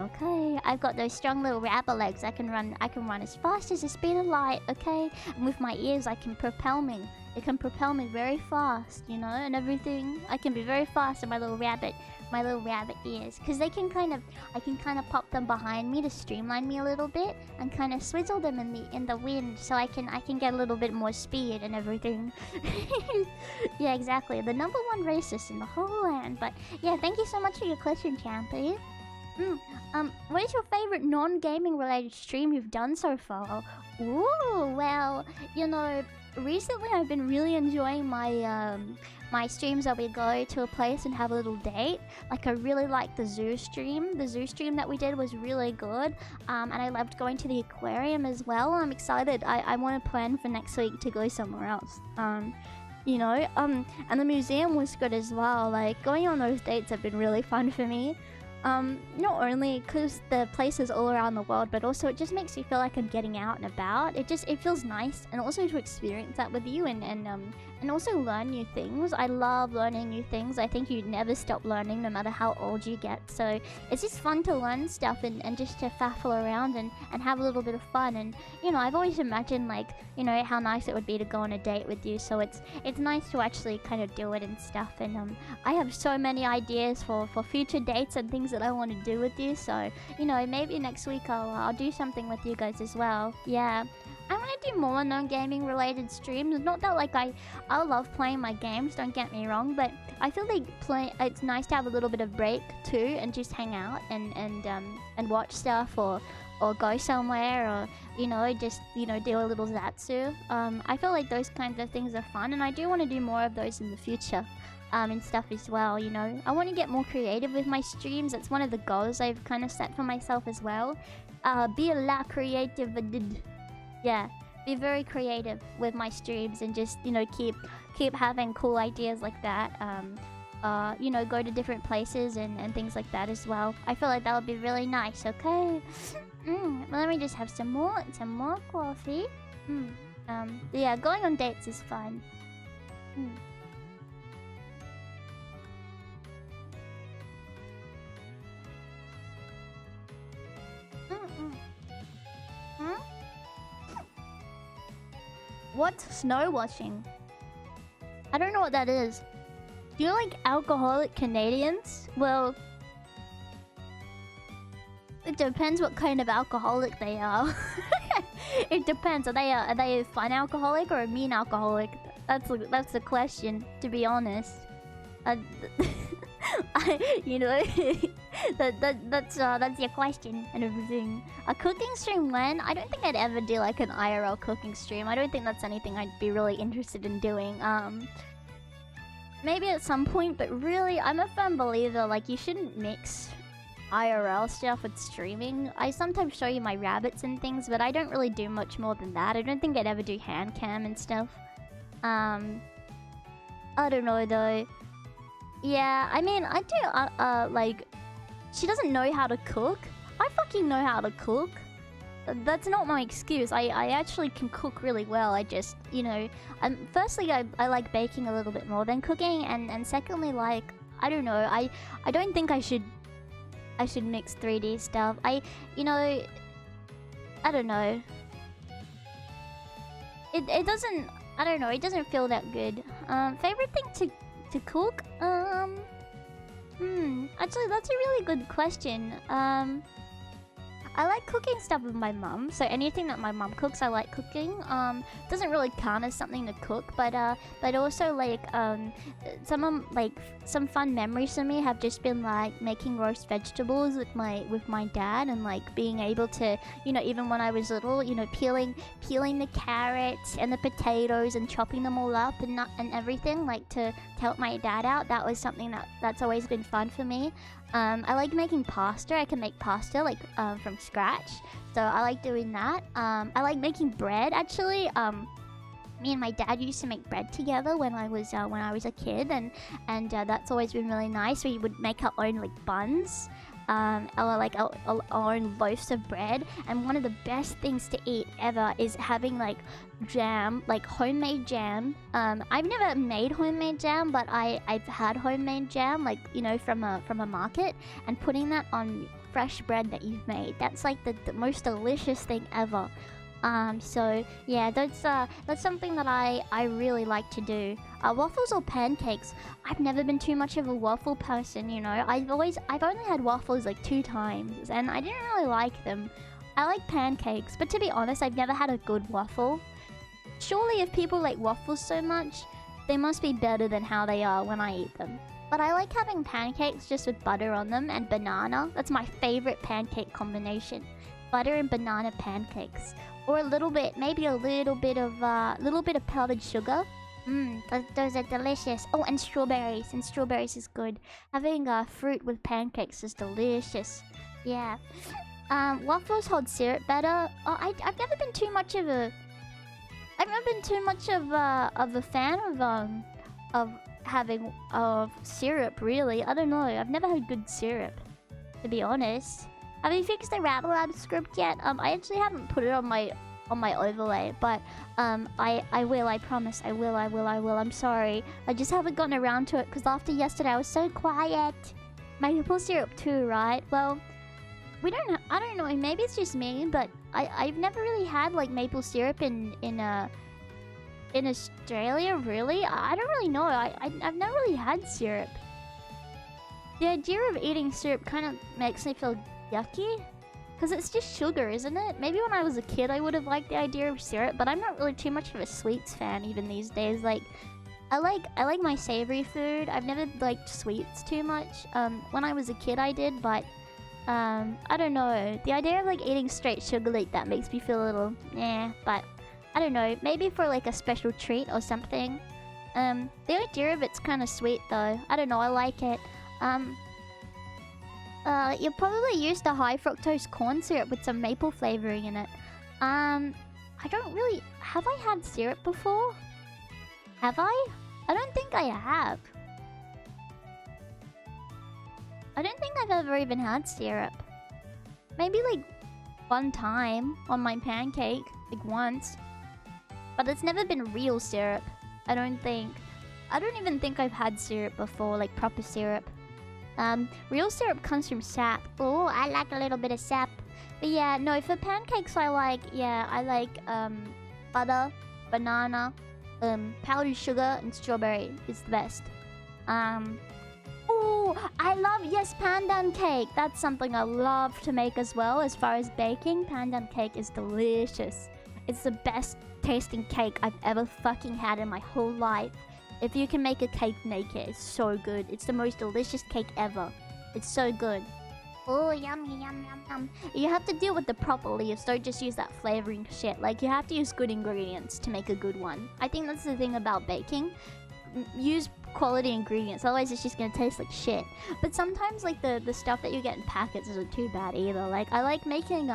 Okay, I've got those strong little rabbit legs. I can run as fast as the speed of light, okay? And with my ears I can propel me. It can propel me very fast, you know, and everything. I can be very fast in my little rabbit ears. Cause I can kind of pop them behind me to streamline me a little bit and kind of swizzle them in the wind so I can get a little bit more speed and everything. Yeah, exactly. The #1 racist in the whole land. But yeah, thank you so much for your question, Champy. What is your favorite non-gaming related stream you've done so far? Ooh, well, you know, recently I've been really enjoying my my streams that we go to a place and have a little date. Like, I really liked the zoo stream. The zoo stream that we did was really good. And I loved going to the aquarium as well. I'm excited. I want to plan for next week to go somewhere else. You know, and the museum was good as well. Like, going on those dates have been really fun for me. Not only because the place is all around the world, but also it just makes me feel like I'm getting out and about. It feels nice, and also to experience that with you and also learn new things. I love learning new things. I think you'd never stop learning no matter how old you get. So it's just fun to learn stuff and just to faffle around and have a little bit of fun. And you know, I've always imagined, like, you know, how nice it would be to go on a date with you. So it's nice to actually kind of do it and stuff. And I have so many ideas for future dates and things that I want to do with you. So, you know, maybe next week I'll do something with you guys as well. Yeah, I want to do more non-gaming related streams. Not that, like, I love playing my games, don't get me wrong, but I feel like it's nice to have a little bit of break too and just hang out and watch stuff or go somewhere, or, you know, just, you know, do a little zatsu. I feel like those kinds of things are fun, and I do want to do more of those in the future. And stuff as well, you know. I want to get more creative with my streams. That's one of the goals I've kind of set for myself as well. Be a lot creative. Yeah, be very creative with my streams and just, you know, keep having cool ideas like that. You know, go to different places and things like that as well. I feel like that would be really nice, okay? Well, let me just have some more coffee. Yeah, going on dates is fun. What's snow washing? I don't know what that is. Do you like alcoholic Canadians? Well, it depends what kind of alcoholic they are. It depends. Are they a fun alcoholic or a mean alcoholic? That's the question, to be honest. You know, that's your question and everything. A cooking stream when? I don't think I'd ever do like an IRL cooking stream. I don't think that's anything I'd be really interested in doing. Maybe at some point, but really, I'm a firm believer, like, you shouldn't mix IRL stuff with streaming. I sometimes show you my rabbits and things, but I don't really do much more than that. I don't think I'd ever do hand cam and stuff. I don't know though. Yeah, I mean, I do, like, she doesn't know how to cook. I fucking know how to cook. that's not my excuse. I actually can cook really well. I just, you know, firstly I like baking a little bit more than cooking, and secondly, like, I don't know, I don't think I should mix 3D stuff. You know, I don't know. It doesn't, I don't know, it doesn't feel that good. Favorite thing to cook? Actually, that's a really good question. I like cooking stuff with my mum, so anything that my mum cooks, I like cooking. Doesn't really count as something to cook, but also like some fun memories for me have just been like making roast vegetables with my dad, and like being able to, you know, even when I was little, you know, peeling the carrots and the potatoes and chopping them all up and everything, like to help my dad out. That was something that's always been fun for me. I like making pasta. I can make pasta like from scratch, so I like doing that. I like making bread actually. Me and my dad used to make bread together when I was a kid, and that's always been really nice. We would make our own like buns, or like our own loaves of bread. And one of the best things to eat ever is having like jam, like homemade jam. I've never made homemade jam, but I've had homemade jam, like, you know, from a market, and putting that on fresh bread that you've made. That's like the most delicious thing ever. So yeah, that's something that I really like to do. Waffles or pancakes? I've never been too much of a waffle person, you know. I've only had waffles like 2 times, and I didn't really like them. I like pancakes, but to be honest, I've never had a good waffle. Surely if people like waffles so much, they must be better than how they are when I eat them. But I like having pancakes just with butter on them and banana. That's my favorite pancake combination. Butter and banana pancakes. Or a little bit, maybe a little bit of powdered sugar. Those are delicious. Oh, and strawberries. And strawberries is good. Having fruit with pancakes is delicious. Yeah. Waffles hold syrup better. Oh, I've never been too much of a fan of having syrup, really. I don't know. I've never had good syrup, to be honest. Have you fixed the Rabbitville script yet? I actually haven't put it on my overlay, but I will. I promise. I will. I'm sorry. I just haven't gotten around to it because after yesterday I was so quiet. Maple syrup too, right? Well, I don't know. Maybe it's just me, but I've never really had like maple syrup in Australia. Really, I don't really know. I've never really had syrup. The idea of eating syrup kind of makes me feel yucky, because it's just sugar, isn't it? Maybe when I was a kid I would have liked the idea of syrup, but I'm not really too much of a sweets fan even these days. Like, I like my savory food. I've never liked sweets too much. When I was a kid I did, but I don't know. The idea of like eating straight sugar like that makes me feel a little but I don't know. Maybe for like a special treat or something. The idea of it's kind of sweet though. I don't know. I like it. You're probably used to high fructose corn syrup with some maple flavoring in it. I don't really... Have I had syrup before? Have I? I don't think I have. I don't think I've ever even had syrup. Maybe like one time on my pancake, like once. But it's never been real syrup, I don't think. I don't even think I've had syrup before, like proper syrup. Real syrup comes from sap. Oh, I like a little bit of sap. But yeah, no, for pancakes I like butter, banana, powdered sugar, and strawberry is the best. Oh, I love, yes, pandan cake. That's something I love to make as well. As far as baking, pandan cake is delicious. It's the best tasting cake I've ever fucking had in my whole life. If you can make a cake, make it. It's so good. It's the most delicious cake ever. It's so good. Oh, yummy, yum, yum, yum. You have to deal with the proper leaves. Don't just use that flavoring shit. Like, you have to use good ingredients to make a good one. I think that's the thing about baking. Use quality ingredients. Otherwise, it's just gonna taste like shit. But sometimes, like, the stuff that you get in packets isn't too bad either. Like, I like making,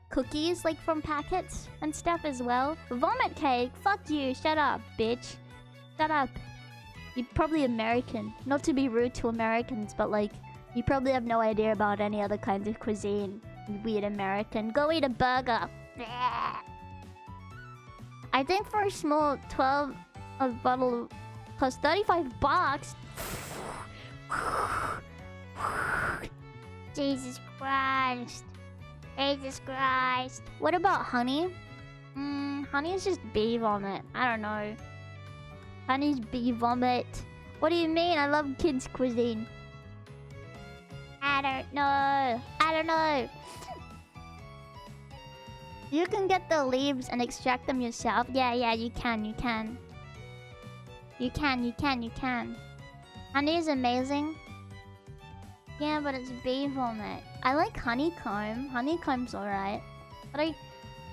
cookies, like, from packets and stuff as well. Vomit cake? Fuck you. Shut up, bitch. Shut up. You're probably American. Not to be rude to Americans, but like, you probably have no idea about any other kinds of cuisine. Weird American. Go eat a burger. I think for a small 12 a bottle costs $35. Jesus Christ. Jesus Christ. What about honey? Honey is just bee vomit. I don't know. Honey's bee vomit. What do you mean? I love kids' cuisine. I don't know. I don't know. You can get the leaves and extract them yourself. Yeah, you can. You can. Honey is amazing. Yeah, but it's bee vomit. I like honeycomb. Honeycomb's alright. But I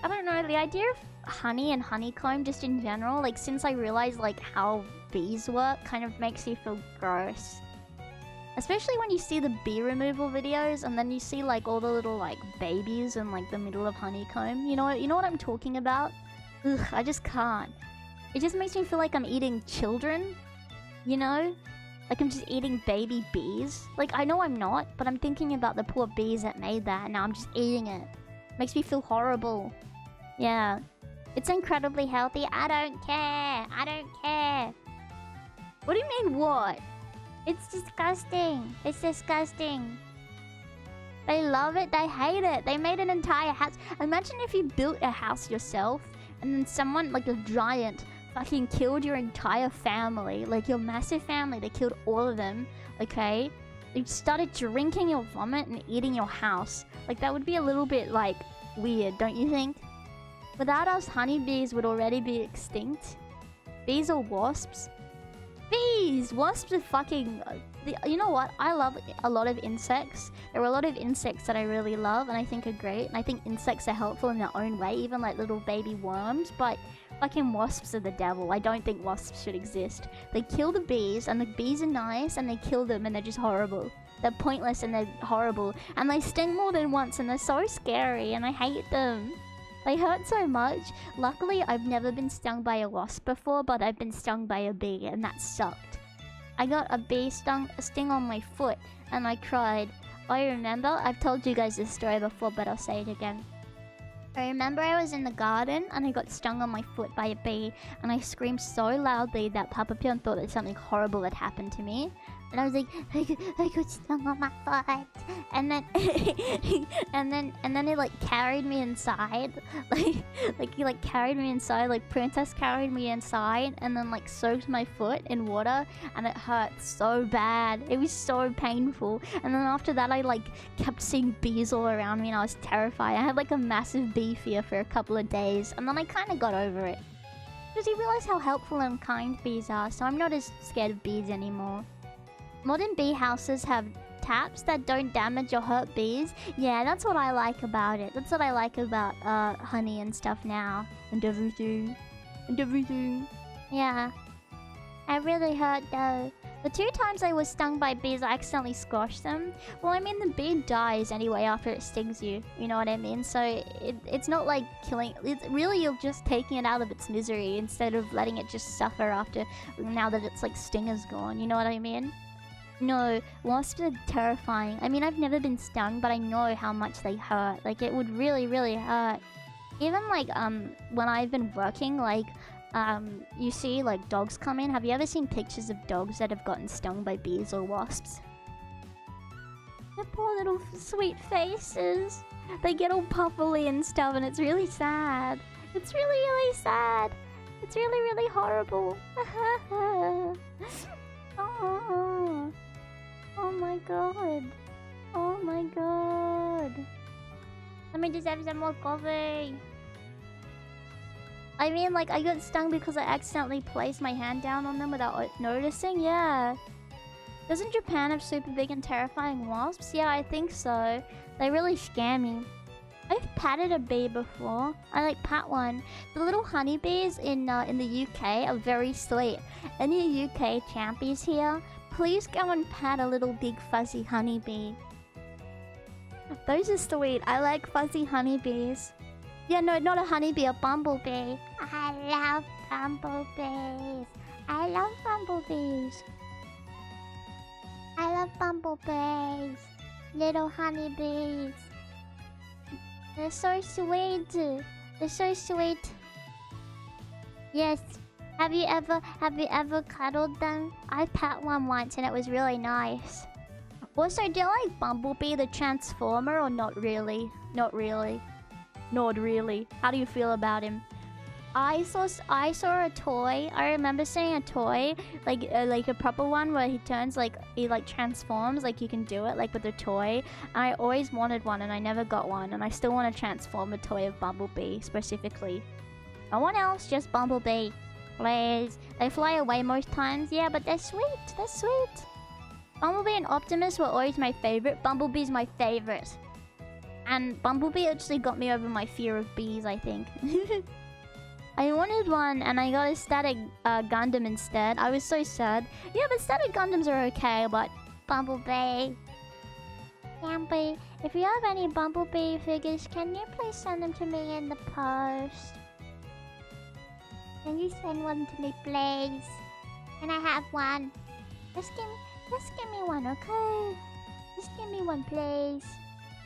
don't know, the idea of honey and honeycomb just in general, like since I realized like how bees work, kind of makes you feel gross. Especially when you see the bee removal videos and then you see like all the little like babies in like the middle of honeycomb. You know what I'm talking about? Ugh, I just can't. It just makes me feel like I'm eating children, you know? Like I'm just eating baby bees. Like I know I'm not, but I'm thinking about the poor bees that made that and now I'm just eating it. Makes me feel horrible. Yeah. It's incredibly healthy. I don't care. I don't care. What do you mean what? It's disgusting. It's disgusting. They love it. They hate it. They made an entire house. Imagine if you built a house yourself and then someone, like a giant, fucking killed your entire family. Like your massive family. They killed all of them. Okay? They started drinking your vomit and eating your house. Like that would be a little bit like weird, don't you think? Without us, honeybees would already be extinct. Bees or wasps? Bees! Wasps are fucking... you know what? I love a lot of insects. There are a lot of insects that I really love and I think are great. And I think insects are helpful in their own way, even like little baby worms. But fucking wasps are the devil. I don't think wasps should exist. They kill the bees and the bees are nice and they kill them and they're just horrible. They're pointless and they're horrible. And they sting more than once and they're so scary and I hate them. They hurt so much. Luckily, I've never been stung by a wasp before, but I've been stung by a bee, and that sucked. I got a bee sting on my foot, and I cried. I remember, I've told you guys this story before, but I'll say it again. I remember I was in the garden, and I got stung on my foot by a bee, and I screamed so loudly that Papa Pyon thought that something horrible had happened to me. And I was like, I got stung on my foot, and then, and then he like carried me inside, like he like carried me inside, like Princess carried me inside, and then like soaked my foot in water, and it hurt so bad. It was so painful. And then after that, I like kept seeing bees all around me, and I was terrified. I had like a massive bee fear for a couple of days, and then I kind of got over it. Because you realize how helpful and kind bees are, so I'm not as scared of bees anymore. Modern bee houses have taps that don't damage or hurt bees. Yeah, that's what I like about it. That's what I like about honey and stuff now. And everything. And everything. Yeah. I really hurt though. The 2 times I was stung by bees, I accidentally squashed them. Well, I mean, the bee dies anyway after it stings you. You know what I mean? So it's not like killing... It's really, you're just taking it out of its misery instead of letting it just suffer after... Now that its like stinger's gone. You know what I mean? No, wasps are terrifying. I mean, I've never been stung, but I know how much they hurt. Like, it would really, really hurt. Even, like, when I've been working, like, you see, like, dogs come in. Have you ever seen pictures of dogs that have gotten stung by bees or wasps? Their poor little sweet faces. They get all puffly and stuff, and it's really sad. It's really, really sad. It's really, really horrible. Oh. Oh my god. Oh my god. Let me just have some more coffee. I mean, like, I got stung because I accidentally placed my hand down on them without noticing. Yeah. Doesn't Japan have super big and terrifying wasps? Yeah, I think so. They really scare me. I've patted a bee before. I like pat one. The little honeybees in the UK are very sweet. Any UK champies here? Please go and pat a little big fuzzy honeybee. Those are sweet. I like fuzzy honeybees. Yeah, no, not a honeybee, a bumblebee. I love bumblebees. I love bumblebees. I love bumblebees. Little honeybees. They're so sweet. They're so sweet. Yes. Have you ever cuddled them? I pet one once and it was really nice. Also, do you like Bumblebee the Transformer or not really? Not really. Not really. How do you feel about him? I saw a toy. I remember seeing a toy, like a proper one where he turns he transforms, like you can do it like with a toy. And I always wanted one and I never got one, and I still want to transform a toy of Bumblebee specifically. No one else, just Bumblebee. Please. They fly away most times, yeah, but they're sweet. They're sweet. Bumblebee and Optimus were always my favorite. Bumblebee's my favorite. And Bumblebee actually got me over my fear of bees, I think. I wanted one and I got a static Gundam instead. I was so sad. Yeah, but static Gundams are okay, but Bumblebee. Campy, if you have any Bumblebee figures, can you please send them to me in the post? Can you send one to me, please? Can I have one? Just give me one, okay? Just give me one, please.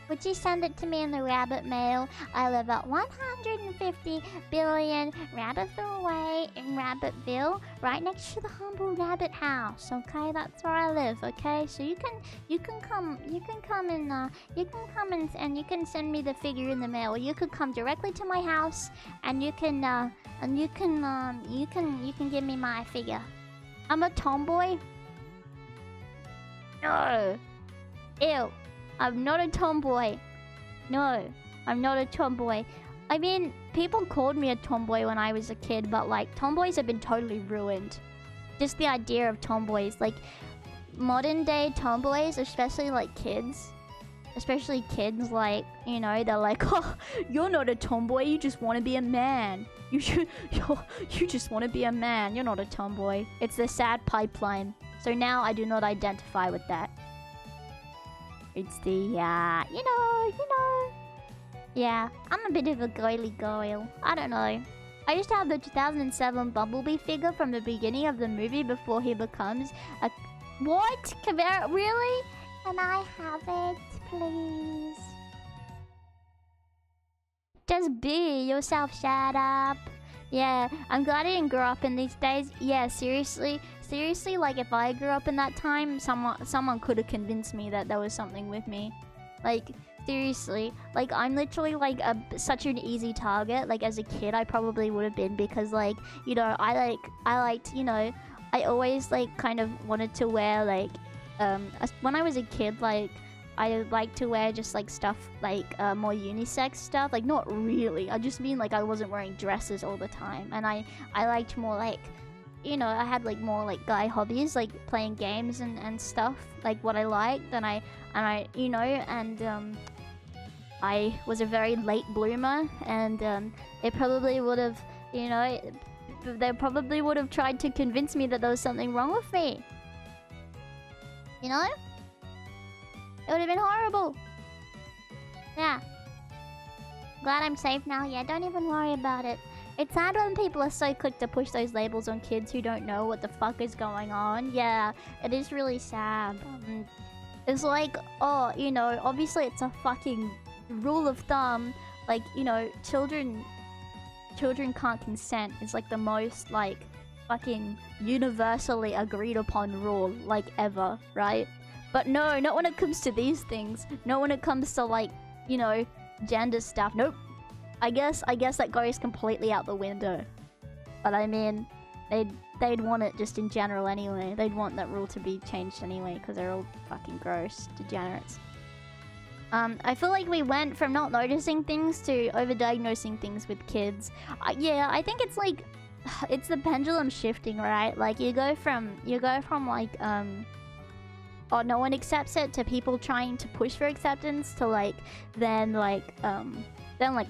Would you send it to me in the rabbit mail? I live at 150 billion Rabbitville Way in Rabbitville, right next to the humble rabbit house. Okay, that's where I live. Okay, so you can come and you can send me the figure in the mail. Or you could come directly to my house, and you can give me my figure. I'm a tomboy. No. Ew. I'm not a tomboy. No, I'm not a tomboy. I mean, people called me a tomboy when I was a kid, but like, tomboys have been totally ruined. Just the idea of tomboys, like, modern day tomboys, especially like kids. Especially kids, like, you know, they're like, oh, you're not a tomboy, you just want to be a man. You just want to be a man, you're not a tomboy. It's the sad pipeline. So now I do not identify with that. It's the, you know. Yeah, I'm a bit of a girly girl. I don't know. I used to have the 2007 Bumblebee figure from the beginning of the movie before he becomes a... What? Really? Can I have it, please? Just be yourself, shut up. Yeah, I'm glad I didn't grow up in these days. Yeah, seriously, like if I grew up in that time, someone could have convinced me that there was something with me. Like, seriously, like I'm literally like such an easy target. Like as a kid, I probably would have been, because like, you know, I liked, you know, I always like kind of wanted to wear like, when I was a kid, like I like to wear just like stuff like more unisex stuff. Like not really, I just mean like I wasn't wearing dresses all the time, and I liked more like, you know, I had like more like guy hobbies, like playing games and stuff, like what I liked, and I you know, and I was a very late bloomer, and it probably would have, you know, they probably would have tried to convince me that there was something wrong with me, you know. It would have been horrible. Yeah. Glad I'm safe now. Yeah, don't even worry about it. It's sad when people are so quick to push those labels on kids who don't know what the fuck is going on. Yeah, it is really sad. It's like, oh, you know, obviously it's a fucking rule of thumb. Like, you know, children can't consent. It's like the most, like, fucking universally agreed upon rule, like, ever, right? But no, not when it comes to these things. Not when it comes to, like, you know, gender stuff. Nope. I guess that goes completely out the window. But I mean, they'd want it just in general anyway. They'd want that rule to be changed anyway, because they're all fucking gross degenerates. I feel like we went from not noticing things to overdiagnosing things with kids. Yeah, I think it's like, it's the pendulum shifting, right? Like you go from like, oh, no one accepts it, to people trying to push for acceptance, to like then like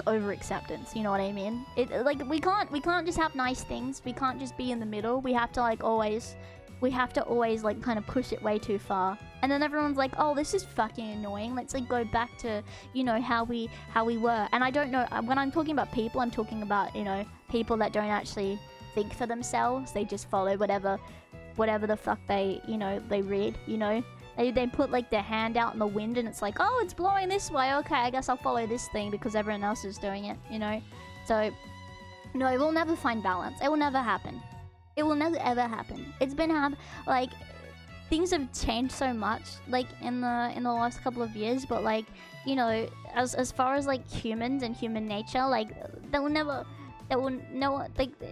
over acceptance. You know what I mean? It like we can't just have nice things. We can't just be in the middle. We have to always like kind of push it way too far. And then everyone's like, oh, this is fucking annoying. Let's like go back to, you know, how we were. And I don't know, when I'm talking about people, I'm talking about, you know, people that don't actually think for themselves. They just follow whatever the fuck they, you know, they read, you know. They put like their hand out in the wind and it's like, oh, it's blowing this way. Okay, I guess I'll follow this thing because everyone else is doing it, you know? So, no, it will never find balance. It will never happen. It will never ever happen. It's been like, things have changed so much, like in the last couple of years. But like, you know, as far as like humans and human nature, like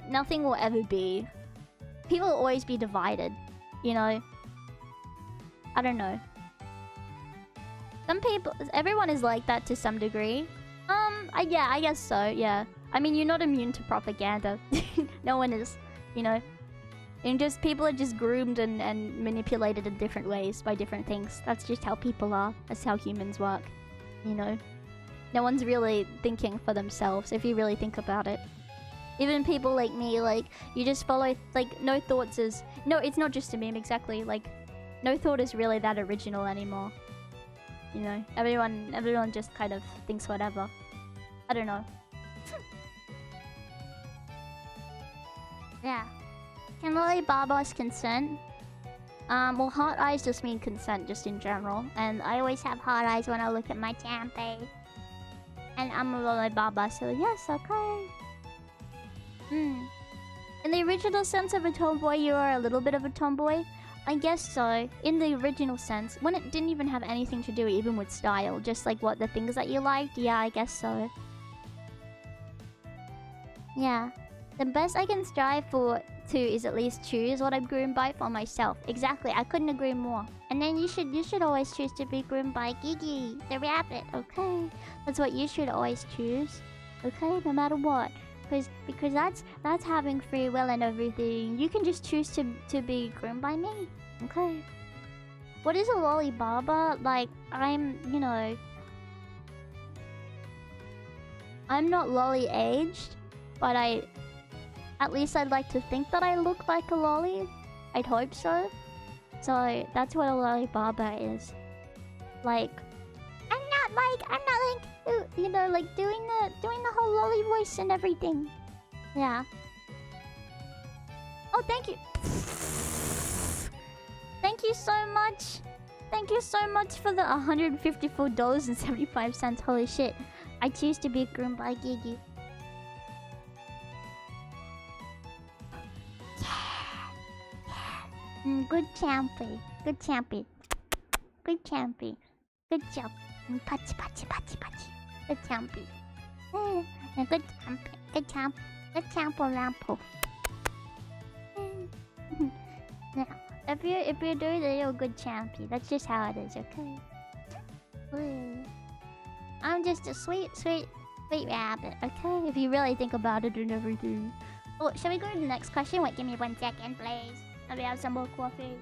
nothing will ever be. People will always be divided, you know. I don't know. Some people, everyone is like that to some degree. Yeah, I guess so. Yeah. I mean, you're not immune to propaganda. No one is, you know. And just people are just groomed and manipulated in different ways by different things. That's just how people are. That's how humans work, you know. No one's really thinking for themselves if you really think about it. Even people like me, like, you just follow, like, no thoughts is... No, it's not just a meme, exactly. Like, no thought is really that original anymore. You know, everyone just kind of thinks whatever. I don't know. Yeah. Can lolly babas consent? Well, hot eyes just mean consent, just in general. And I always have hot eyes when I look at my champy. And I'm a lolly baba, so yes, okay. In the original sense of a tomboy, you are a little bit of a tomboy. I guess so. In the original sense, when it didn't even have anything to do even with style, just like what the things that you liked. Yeah, I guess so. Yeah. The best I can strive to is at least choose what I'm groomed by for myself. Exactly, I couldn't agree more. And then you should always choose to be groomed by Gigi, the rabbit, okay? That's what you should always choose. Okay, no matter what. Because that's having free will and everything. You can just choose to be groomed by me. Okay. What is a lolly baba? Like, I'm, you know, I'm not lolly aged, but at least I'd like to think that I look like a lolly. I'd hope so. So that's what a lolly baba is. Like, I'm not like, you know, like doing the whole lolly voice and everything. Yeah. Oh, thank you. Thank you so much. Thank you so much for the $154.75. Holy shit. I choose to be groomed by Gigi. Good champy. Good champy. Good champy. Good job. Patchy, patchy, patchy, patchy. Good champy. Good champy. Good champ. Good champo lampo. Now, if you're doing it, you're a good champy. That's just how it is, okay? I'm just a sweet rabbit, okay? If you really think about it and everything. Oh, shall we go to the next question? Wait, give me 1 second, please. Let me have some more coffee.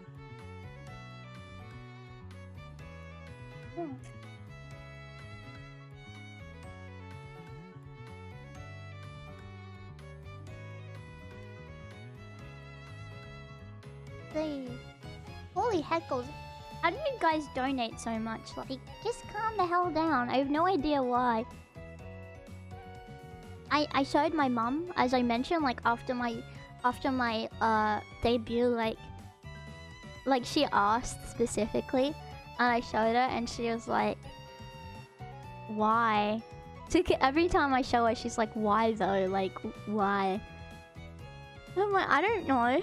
Please. Holy heckles. How do you guys donate so much? Like, just calm the hell down. I have no idea why. I showed my mom, as I mentioned, like after my debut, like she asked specifically, and I showed her, and she was like, "Why?" Every time I show her, she's like, "Why though? Like, why?" I'm like, I don't know.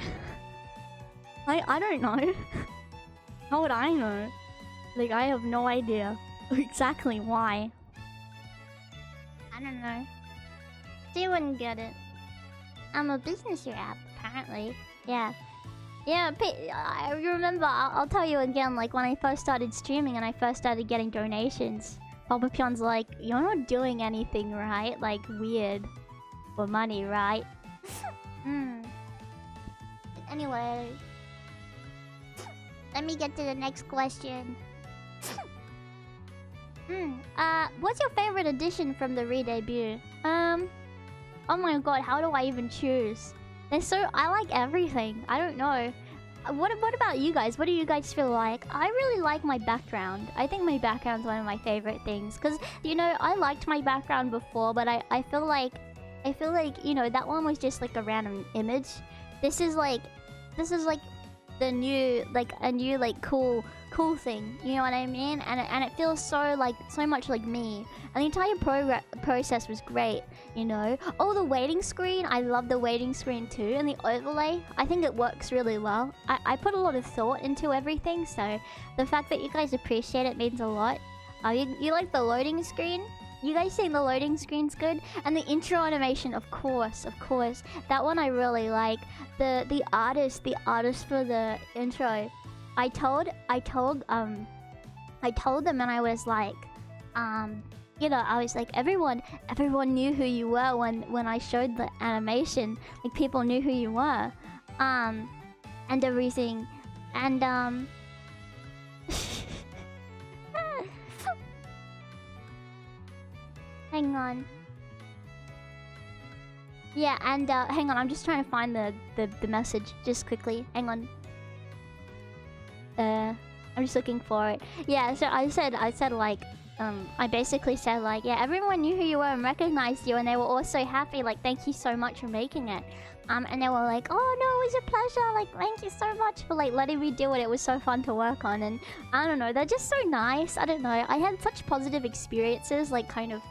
I don't know. How would I know? Like, I have no idea exactly why. I don't know. She wouldn't get it. I'm a business rep, apparently. Yeah. Yeah, I remember, I'll tell you again, like, when I first started streaming and I first started getting donations, Papa Pyon's like, "You're not doing anything, right? Like, weird. For money, right?" Anyway. Let me get to the next question. What's your favorite edition from the re-debut? Oh my god, how do I even choose? I like everything. I don't know. What about you guys? What do you guys feel like? I really like my background. I think my background's one of my favorite things. Cause, you know, I liked my background before, but I feel like, you know, that one was just like a random image. This is like the new cool thing. You know what I mean? And it feels so much like me. And the entire process was great. You know. Oh, the waiting screen. I love the waiting screen too, and the overlay. I think it works really well. I put a lot of thought into everything, so the fact that you guys appreciate it means a lot. You like the loading screen? You guys think the loading screen's good? And the intro animation, of course. That one I really like. The artist for the intro. I told them, and I was like, you know, I was like, everyone knew who you were when I showed the animation. Like, people knew who you were, and everything, and hang on. Yeah, and hang on, I'm just trying to find the message just quickly. Hang on. I'm just looking for it. Yeah, so I said like, I basically said like, yeah, everyone knew who you were and recognized you, and they were all so happy, like, thank you so much for making it. And they were like, oh no, it was a pleasure, like, thank you so much for like letting me do it. It was so fun to work on. And I don't know, they're just so nice. I don't know, I had such positive experiences, like kind of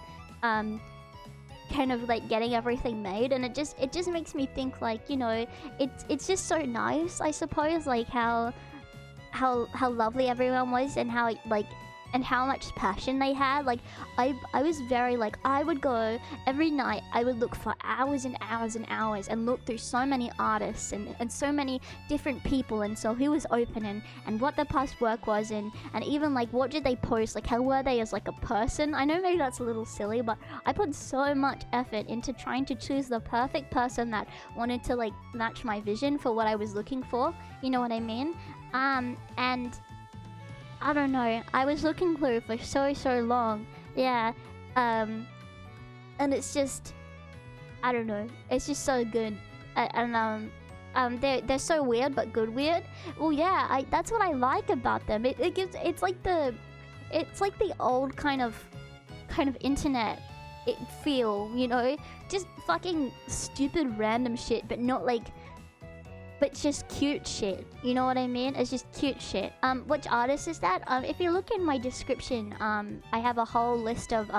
like getting everything made, and it just makes me think, like, you know, it's just so nice, I suppose, like how lovely everyone was, and how like, and how much passion they had. Like, I was very like, I would go every night, I would look for hours and hours and hours and look through so many artists and so many different people, and so who was open and what their past work was, and even like what did they post, like how were they as like a person. I know maybe that's a little silly, but I put so much effort into trying to choose the perfect person that wanted to like match my vision for what I was looking for, you know what I mean? And I don't know, I was looking through for so long. Yeah. And it's just, I don't know, it's just so good. They're so weird but good weird. Well, yeah, that's what I like about them. It's like the old kind of internet feel, you know? Just fucking stupid random shit, but not like, but just cute shit, you know what I mean? It's just cute shit. Which artist is that? If you look in my description, I have a whole list of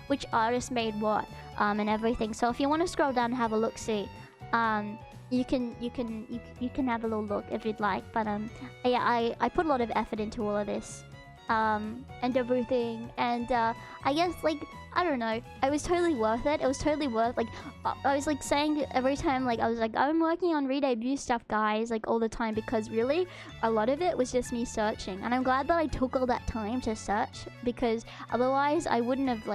which artist made what, and everything. So if you want to scroll down and have a look, see, you can have a little look if you'd like. But yeah, I put a lot of effort into all of this, and everything, and I guess, like, I don't know, it was totally worth it. It was totally worth, like, I was like saying every time, like, I was like, I'm working on re-debut stuff, guys, like all the time, because really a lot of it was just me searching, and I'm glad that I took all that time to search, because otherwise I wouldn't have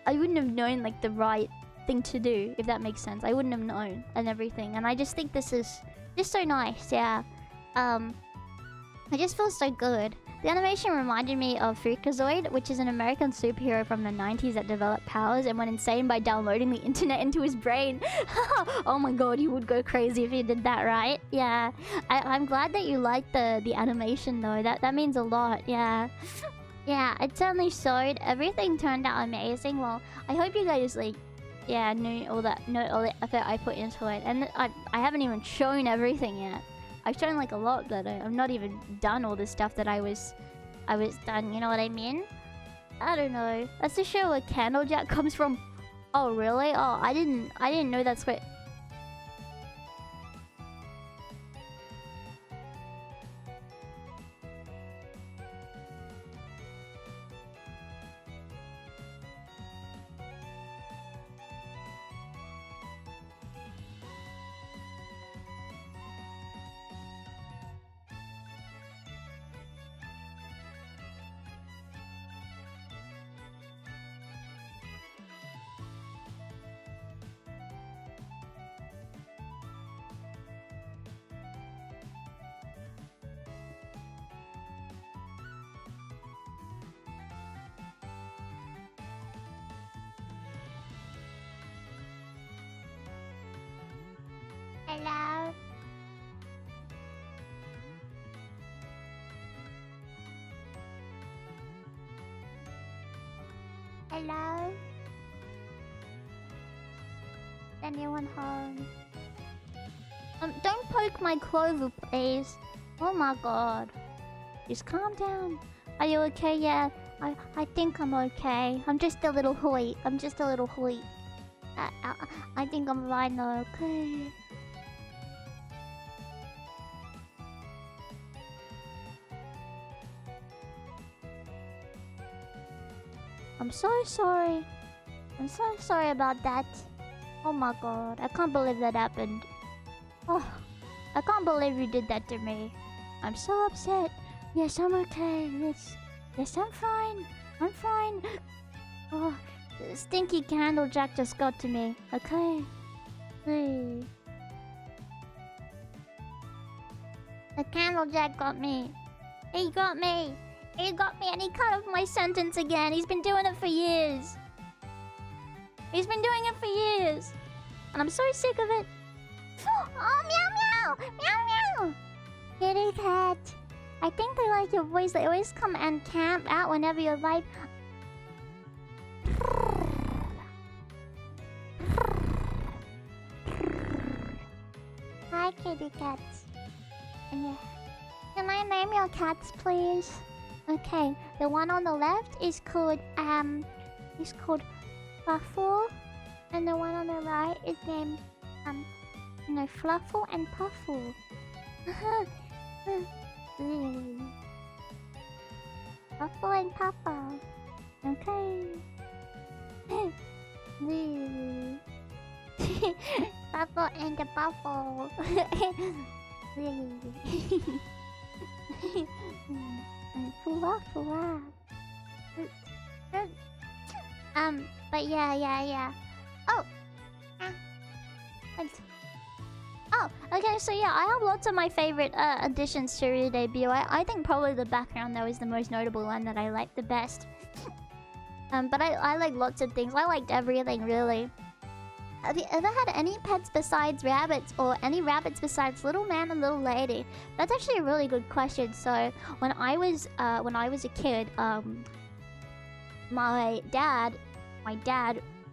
known like the right thing to do, if that makes sense. I wouldn't have known and everything, and I just think this is just so nice. Yeah, it just feels so good. The animation reminded me of Freakazoid, which is an American superhero from the 90s that developed powers and went insane by downloading the internet into his brain. Oh my god, you would go crazy if you did that, right? Yeah. I'm glad that you liked the animation though. That means a lot, yeah. Yeah, it certainly showed. Everything turned out amazing. Well, I hope you guys, like, yeah, know all the effort I put into it. And I haven't even shown everything yet. I've shown like a lot, but I've not even done all the stuff that I was done, you know what I mean? I don't know. That's the show where Candlejack comes from. Oh really? Oh, I didn't know that's where. Hello. Hello. Anyone home? Don't poke my clover, please. Oh my god. Just calm down. Are you okay? Yeah, I think I'm okay. I'm just a little hoy. I think I'm fine though, okay? I'm so sorry. I'm so sorry about that. Oh my god, I can't believe that happened. Oh, I can't believe you did that to me. I'm so upset. Yes, I'm okay. Yes, I'm fine. I'm fine. Oh, the stinky candle jack just got to me. Okay. Hey. The candle jack got me. He got me. He got me and he cut off my sentence again. He's been doing it for years. And I'm so sick of it. Oh, meow meow! Meow meow! Kitty cat. I think they like your voice. They always come and camp out whenever you're live. Hi, kitty cats. Yeah. Can I name your cats, please? Okay, the one on the left is called Fluffle, and the one on the right is named Fluffle and Puffle. Puffle and Papa. Okay. Puffle and the Puffle. But yeah. Oh! Oh, okay, so yeah, I have lots of my favorite additions to the debut. I think probably the background though is the most notable one that I like the best. But I like lots of things. I liked everything, really. Have you ever had any pets besides rabbits, or any rabbits besides little man and little lady? That's actually a really good question. So when I was a kid, my dad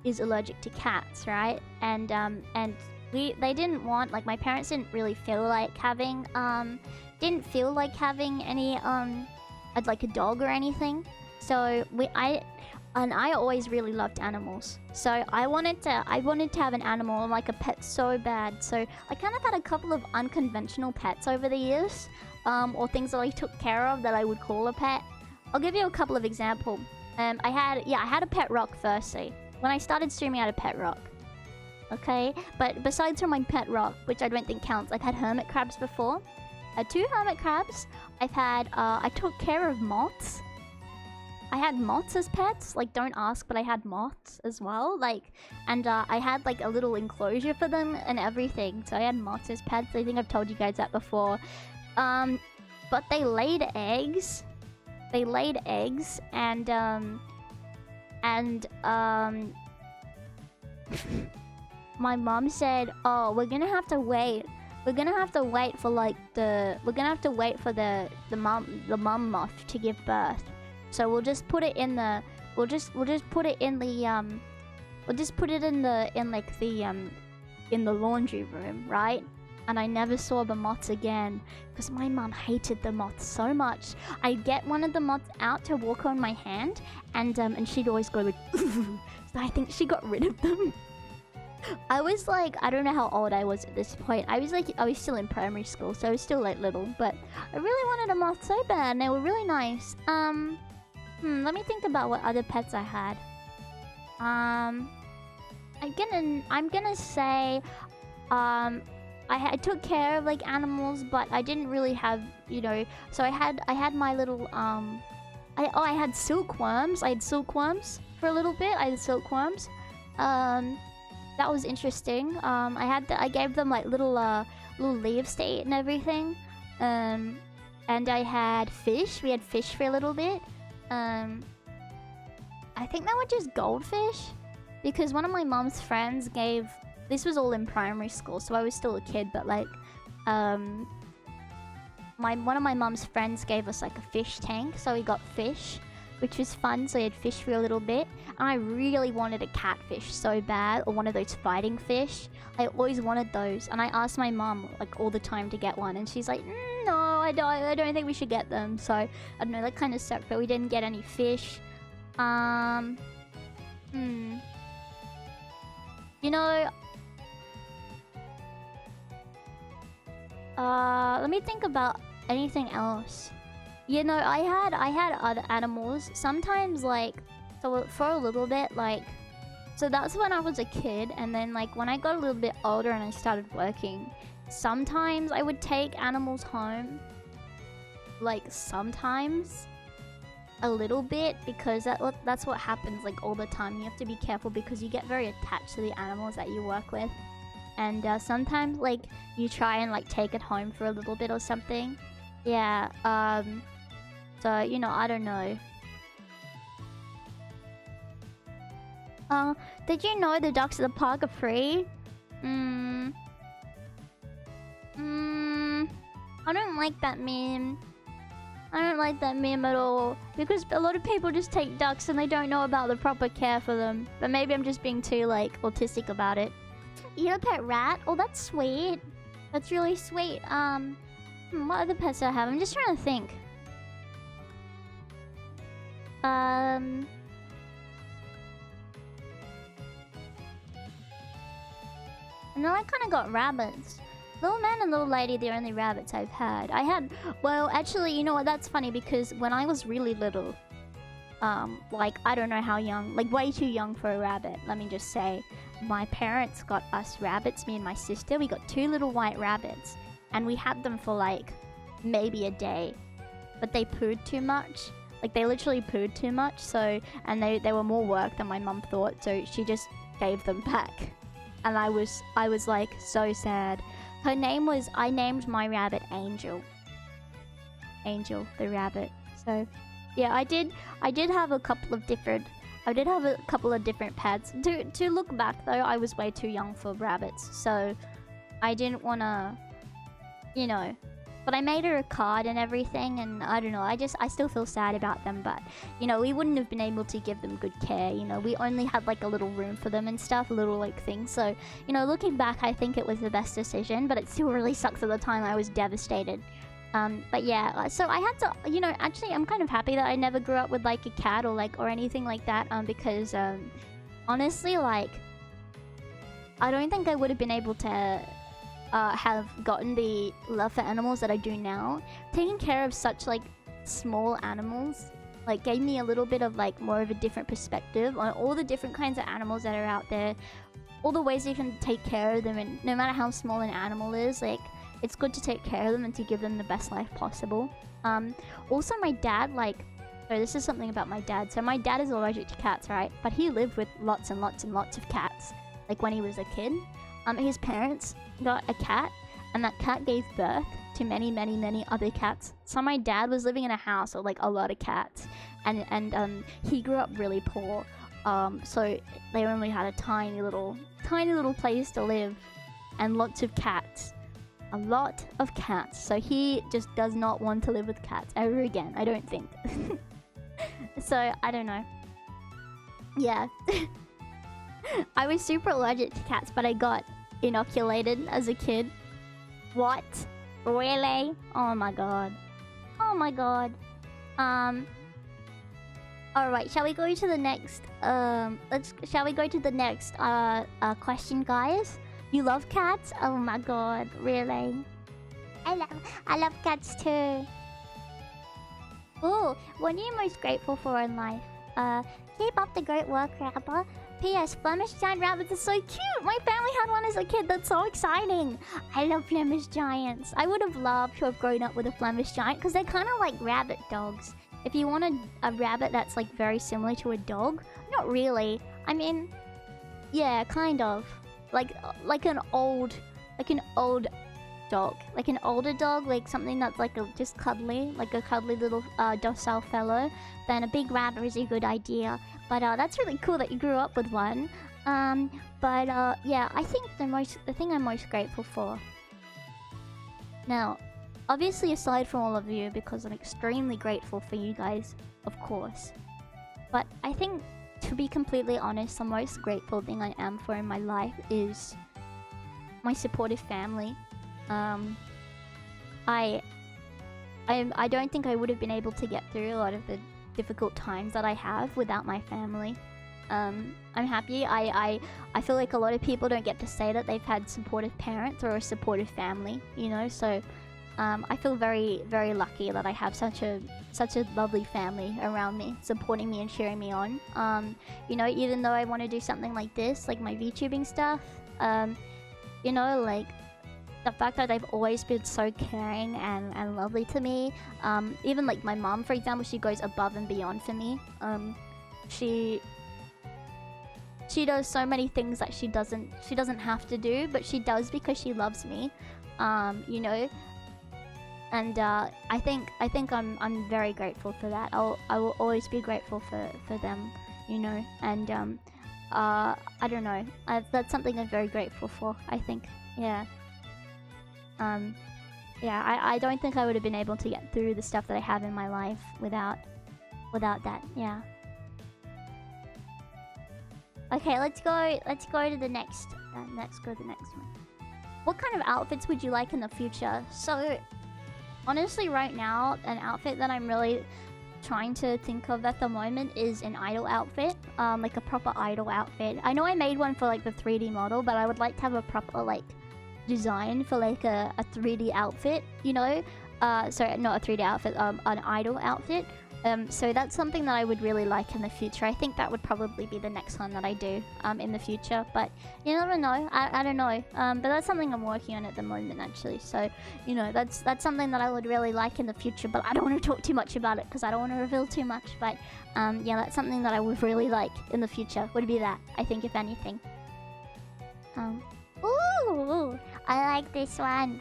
is allergic to cats, right? And they didn't want, like, my parents didn't really feel like having any like a dog or anything. So I always really loved animals. So I wanted to have an animal, like a pet, so bad. So I kind of had a couple of unconventional pets over the years, or things that I took care of that I would call a pet. I'll give you a couple of examples. I had a pet rock firstly. When I started streaming, I had a pet rock. Okay, but besides from my pet rock, which I don't think counts, I've had hermit crabs before. I had 2 hermit crabs. I took care of moths. I had moths as pets. Like, don't ask, but I had moths as well. Like, and I had like a little enclosure for them and everything. So I had moths as pets. I think I've told you guys that before. But they laid eggs. And my mom said, "Oh, we're gonna have to wait. We're gonna have to wait for the mum moth to give birth. So we'll just put it in the laundry room, right?" And I never saw the moths again because my mum hated the moths so much. I'd get one of the moths out to walk on my hand, and she'd always go like, so I think she got rid of them. I was like, I don't know how old I was at this point. I was still in primary school, so I was still like little, but I really wanted a moth so bad, and they were really nice. Let me think about what other pets I had. I'm gonna say, I took care of like animals, but I didn't really have, so I had my little I had silkworms. I had silkworms for a little bit. That was interesting. I gave them like little leaves to eat and everything. And I had fish. We had fish for a little bit. I think they were just goldfish, because one of my mom's friends gave. This was all in primary school, so I was still a kid. But like, one of my mom's friends gave us like a fish tank, so we got fish. which was fun. So I had fish for a little bit, and I really wanted a catfish so bad, or one of those fighting fish. I always wanted those, and I asked my mum like all the time to get one, and she's like, no, I don't think we should get them. So I don't know, that kind of sucked, but we didn't get any fish. You know, let me think about anything else. You know, I had other animals. Sometimes, like, so for a little bit, like, so that's when I was a kid, and then like when I got a little bit older and I started working, sometimes I would take animals home. Like sometimes, a little bit, because that's what happens like all the time. You have to be careful because you get very attached to the animals that you work with, and sometimes like you try and like take it home for a little bit or something. Yeah. So you know, I don't know. Did you know the ducks at the park are free? I don't like that meme. I don't like that meme at all, because a lot of people just take ducks and they don't know about the proper care for them. But maybe I'm just being too like autistic about it. You have a pet rat? Oh, that's sweet. That's really sweet. What other pets do I have? I'm just trying to think. And then I kind of got rabbits. Little man and little lady, the only rabbits I've had. Well, actually, you know what? That's funny, because when I was really little, like, I don't know how young, like, way too young for a rabbit, let me just say, my parents got us rabbits, me and my sister. We got 2 little white rabbits, and we had them for, like, maybe a day. But they pooed too much. Like, they literally pooed too much, so, and they were more work than my mum thought, so she just gave them back. And I was like, so sad. Her name was, I named my rabbit Angel. Angel, the rabbit. So, yeah, I did have a couple of different pets. To look back though, I was way too young for rabbits, so I didn't wanna, you know. But I made her a card and everything, and I don't know, I still feel sad about them, but, you know, we wouldn't have been able to give them good care, you know. We only had, like, a little room for them and stuff, a little, like, thing. So, you know, looking back, I think it was the best decision, but it still really sucks at the time. I was devastated. But yeah, so I had to, you know, actually, I'm kind of happy that I never grew up with, like, a cat or anything like that, because, honestly, like, I don't think I would have been able to have gotten the love for animals that I do now. Taking care of such like small animals like gave me a little bit of like more of a different perspective on all the different kinds of animals that are out there, all the ways you can take care of them, and no matter how small an animal is, like it's good to take care of them and to give them the best life possible. Also my dad, like, so this is something about my dad. So my dad is allergic to cats, right? But he lived with lots and lots and lots of cats, like when he was a kid. His parents got a cat, and that cat gave birth to many, many, many other cats. So my dad was living in a house with like a lot of cats, and he grew up really poor. So they only had a tiny little place to live, and lots of cats, a lot of cats. So he just does not want to live with cats ever again, I don't think. So I don't know. Yeah. I was super allergic to cats, but I got inoculated as a kid. What? Really? Oh my god. Oh my god. Alright, shall we go to the next question, guys? You love cats? Oh my god, really? I love cats too. Oh, what are you most grateful for in life? Keep up the great work, Rabba. P.S. Flemish giant rabbits are so cute! My family had one as a kid, that's so exciting! I love Flemish giants. I would have loved to have grown up with a Flemish giant, because they're kind of like rabbit dogs. If you want a rabbit that's like very similar to a dog, not really. I mean, yeah, kind of. Like an old dog. Like an older dog, like something that's like just cuddly, like a cuddly little docile fellow. Then a big rabbit is a good idea. But that's really cool that you grew up with one. Yeah, I think the thing I'm most grateful for. Now, obviously aside from all of you, because I'm extremely grateful for you guys, of course. But I think, to be completely honest, the most grateful thing I am for in my life is my supportive family. I don't think I would have been able to get through a lot of the difficult times that I have without my family. I'm happy. I feel like a lot of people don't get to say that they've had supportive parents or a supportive family, you know. So I feel very, very lucky that I have such a lovely family around me, supporting me and cheering me on. You know, even though I want to do something like this, like my VTubing stuff, you know, like the fact that they've always been so caring and lovely to me. Even like my mom, for example, she goes above and beyond for me. She does so many things that she doesn't have to do, but she does because she loves me. You know. And I think I'm very grateful for that. I will always be grateful for them, you know. And I don't know. That's something I'm very grateful for. I think, yeah. Yeah. I don't think I would have been able to get through the stuff that I have in my life without that. Yeah. Okay, let's go to the next. Let's go to the next one. What kind of outfits would you like in the future? So, honestly, right now, an outfit that I'm really trying to think of at the moment is an idol outfit. Like a proper idol outfit. I know I made one for like the 3D model, but I would like to have a proper like design for like a 3D outfit, you know? Sorry, not a 3D outfit, an idol outfit. So that's something that I would really like in the future. I think that would probably be the next one that I do in the future. But you never know. I don't know. But that's something I'm working on at the moment, actually. So, you know, that's something that I would really like in the future. But I don't want to talk too much about it because I don't want to reveal too much. But yeah, that's something that I would really like in the future. Would be that, I think, if anything. Ooh, I like this one.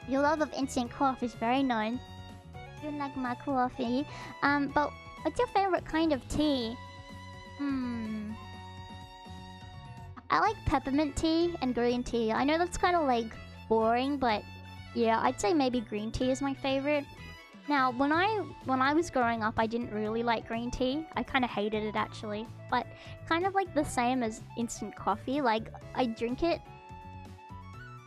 Your love of instant coffee is very known. You like my coffee. But what's your favorite kind of tea? I like peppermint tea and green tea. I know that's kind of like boring, but yeah, I'd say maybe green tea is my favorite. Now, when I was growing up, I didn't really like green tea. I kind of hated it actually, but kind of like the same as instant coffee. Like I drink it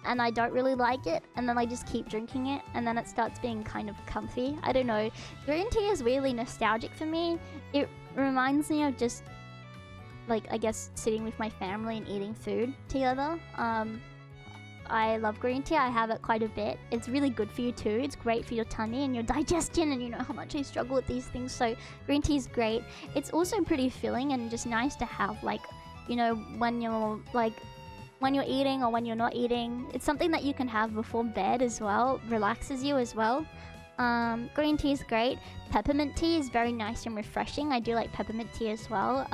and I don't really like it, and then I just keep drinking it, and then it starts being kind of comfy. I don't know. Green tea is really nostalgic for me. It reminds me of just, like, I guess, sitting with my family and eating food together. I love green tea. I have it quite a bit. It's really good for you too. It's great for your tummy and your digestion, and you know how much I struggle with these things, so green tea is great. It's also pretty filling and just nice to have, like, you know, when you're eating or when you're not eating. It's something that you can have before bed as well. Relaxes you as well. Green tea is great. Peppermint tea is very nice and refreshing. I do like peppermint tea as well.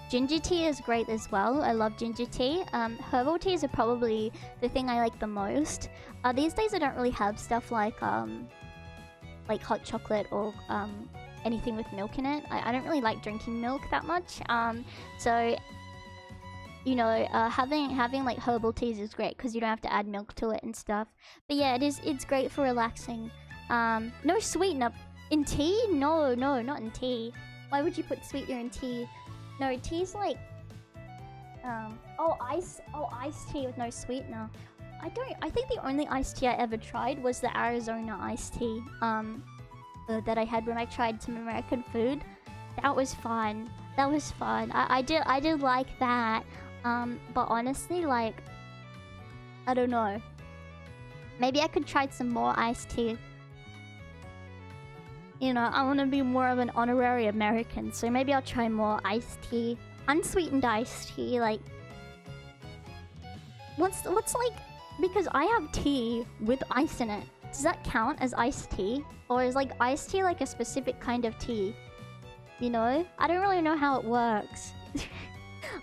Ginger tea is great as well. I love ginger tea. Herbal teas are probably the thing I like the most. These days I don't really have stuff like hot chocolate or anything with milk in it. I don't really like drinking milk that much. So, you know, having like herbal teas is great because you don't have to add milk to it and stuff. But yeah, it's great for relaxing. No sweetener in tea? No, not in tea. Why would you put sweetener in tea? No, tea's like iced tea with no sweetener. I think the only iced tea I ever tried was the Arizona iced tea that I had when I tried some American food. That was fun. I did like that. But honestly, like, I don't know. Maybe I could try some more iced tea. You know, I want to be more of an honorary American, so maybe I'll try more iced tea. Unsweetened iced tea, like... What's like... Because I have tea with ice in it. Does that count as iced tea? Or is like iced tea like a specific kind of tea? You know? I don't really know how it works.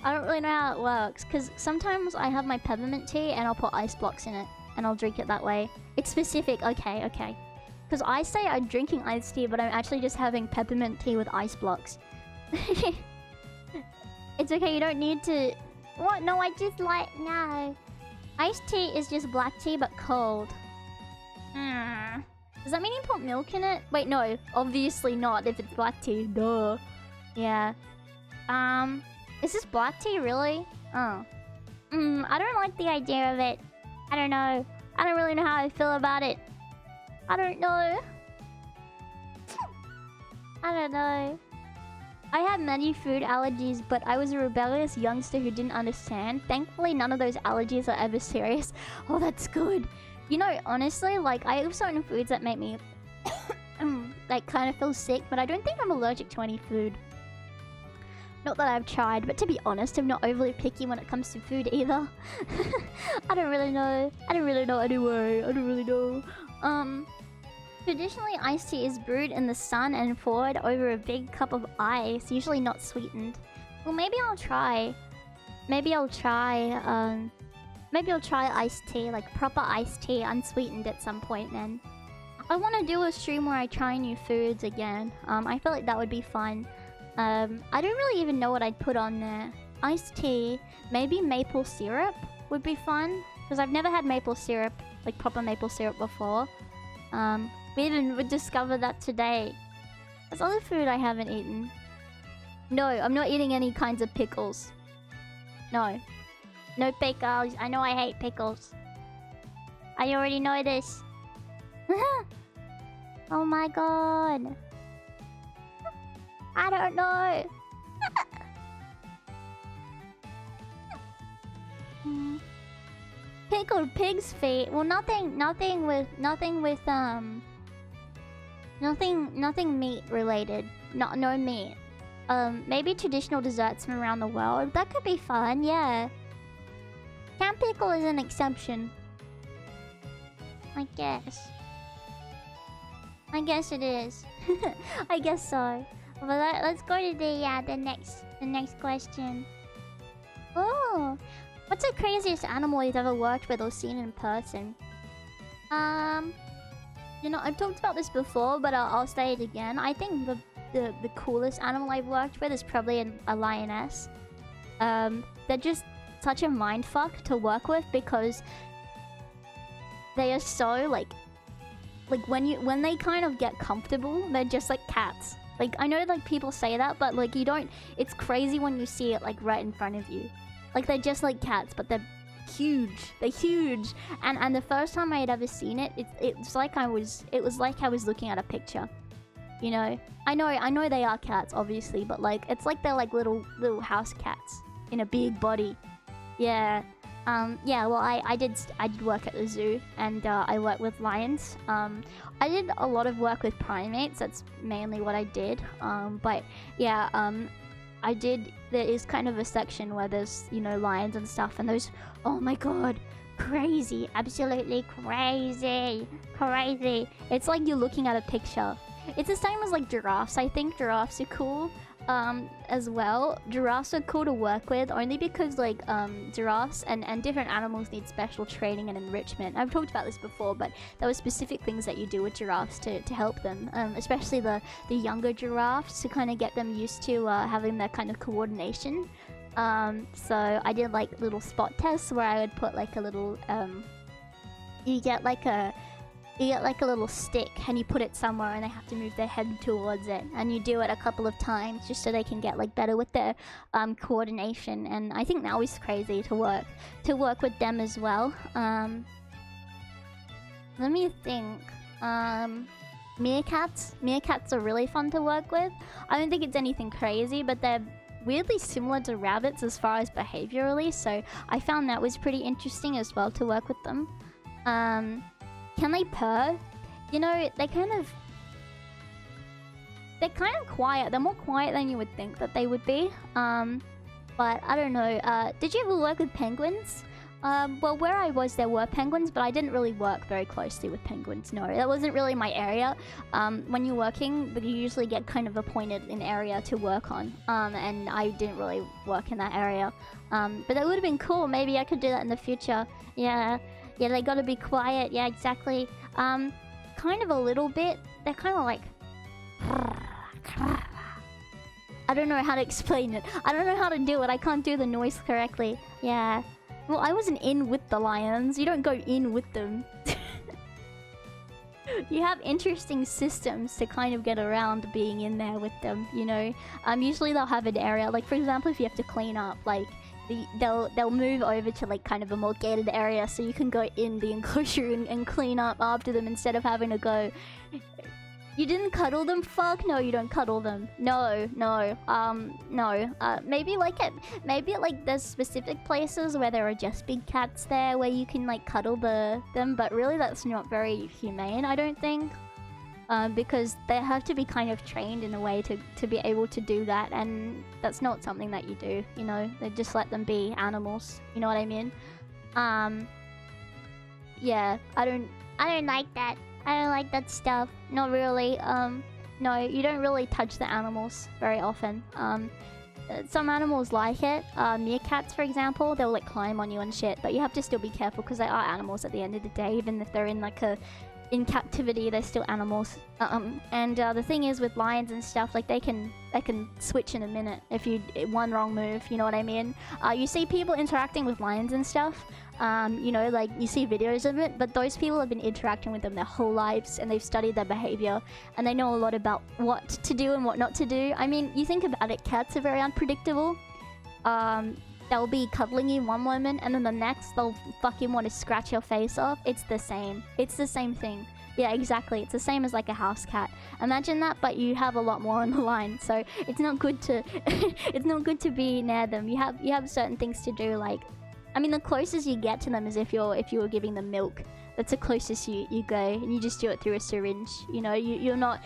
I don't really know how it works, because sometimes I have my peppermint tea and I'll put ice blocks in it and I'll drink it that way. It's specific, okay. Because I say I'm drinking iced tea, but I'm actually just having peppermint tea with ice blocks. It's okay, you don't need to... What? No, I just like... No. Iced tea is just black tea, but cold. Does that mean you put milk in it? Wait, no. Obviously not if it's black tea. Duh. Yeah. Is this black tea really? Oh. I don't like the idea of it. I don't know. I don't really know how I feel about it. I don't know. I don't know. I had many food allergies, but I was a rebellious youngster who didn't understand. Thankfully, none of those allergies are ever serious. Oh, that's good. You know, honestly, like, I have certain foods that make me like, kind of feel sick, but I don't think I'm allergic to any food. Not that I've tried, but to be honest, I'm not overly picky when it comes to food either. I don't really know. I don't really know anyway. I don't really know. Traditionally, iced tea is brewed in the sun and poured over a big cup of ice, usually not sweetened. Well, maybe I'll try. Maybe I'll try iced tea, like proper iced tea, unsweetened at some point then. I want to do a stream where I try new foods again. I feel like that would be fun. I don't really even know what I'd put on there. Iced tea, maybe maple syrup would be fun. Because I've never had maple syrup, like proper maple syrup before. We didn't discover that today. There's other food I haven't eaten. No, I'm not eating any kinds of pickles. No. No pickles. I know I hate pickles. I already know this. Oh my god. I don't know. Pickled pig's feet. Well, nothing meat related. No meat. Maybe traditional desserts from around the world. That could be fun, yeah. Camp pickle is an exception. I guess. I guess it is. I guess so. But let's go to the next question. Oh, what's the craziest animal you've ever worked with or seen in person? You know, I've talked about this before, but I'll say it again. I think the coolest animal I've worked with is probably a lioness. They're just such a mindfuck to work with because they are so like when they kind of get comfortable, they're just like cats. Like, I know like people say that, but like you don't. It's crazy when you see it like right in front of you. Like they're just like cats, but they're huge. They're huge. And the first time I had ever seen it, it was like I was looking at a picture. You know? I know they are cats, obviously, but like it's like they're like little house cats in a big body. Yeah. Yeah, well, I did work at the zoo, and I worked with lions. I did a lot of work with primates. That's mainly what I did. But yeah, I did. There is kind of a section where there's, you know, lions and stuff, and those. Oh my god, crazy! Absolutely crazy, crazy! It's like you're looking at a picture. It's the same as like giraffes. I think giraffes are cool. As well. Giraffes are cool to work with only because like giraffes and different animals need special training and enrichment. I've talked about this before, but there were specific things that you do with giraffes to help them, especially the younger giraffes, to kind of get them used to having that kind of coordination. So I did like little spot tests where I would put like a little you get like a little stick and you put it somewhere and they have to move their head towards it, and you do it a couple of times just so they can get like better with their coordination. And I think that was crazy to work with them as well. Let me think. Meerkats are really fun to work with. I don't think it's anything crazy, but they're weirdly similar to rabbits as far as behaviorally, so I found that was pretty interesting as well to work with them. Can they purr? You know, they're kind of quiet. They're more quiet than you would think that they would be. But I don't know. Did you ever work with penguins? Well, where I was, there were penguins, but I didn't really work very closely with penguins. No, that wasn't really my area. When you're working, you usually get kind of appointed an area to work on. And I didn't really work in that area. But that would have been cool. Maybe I could do that in the future. Yeah. Yeah, they gotta be quiet. Yeah, exactly. Kind of a little bit. They're kind of like... I don't know how to explain it. I don't know how to do it. I can't do the noise correctly. Yeah. Well, I wasn't in with the lions. You don't go in with them. you have interesting systems to kind of get around being in there with them, you know. Usually they'll have an area, like for example, if you have to clean up, like they'll move over to like kind of a more gated area, so you can go in the enclosure and clean up after them instead of having to go. You didn't cuddle them? Fuck no, you don't cuddle them. No. Maybe like there's specific places where there are just big cats there where you can like cuddle them, but really that's not very humane, I don't think. Because they have to be kind of trained in a way to be able to do that, and that's not something that you do, you know. They just let them be animals, you know what I mean? Yeah, I don't like that. I don't like that stuff. Not really. No, you don't really touch the animals very often. Some animals like it. Meerkats, for example, they'll like climb on you and shit, but you have to still be careful because they are animals at the end of the day. Even if they're in like in captivity, they're still animals. And the thing is with lions and stuff, like they can switch in a minute if you one wrong move, you know what I mean? You see people interacting with lions and stuff, you know, like you see videos of it, but those people have been interacting with them their whole lives and they've studied their behavior and they know a lot about what to do and what not to do. I mean, you think about it, cats are very unpredictable. They'll be cuddling you one moment and then the next they'll fucking want to scratch your face off. It's the same. It's the same thing. Yeah, exactly. It's the same as like a house cat. Imagine that, but you have a lot more on the line. So it's not good to it's not good to be near them. You have certain things to do, like, I mean, the closest you get to them is if you were giving them milk. That's the closest you go, and you just do it through a syringe. You know, you're not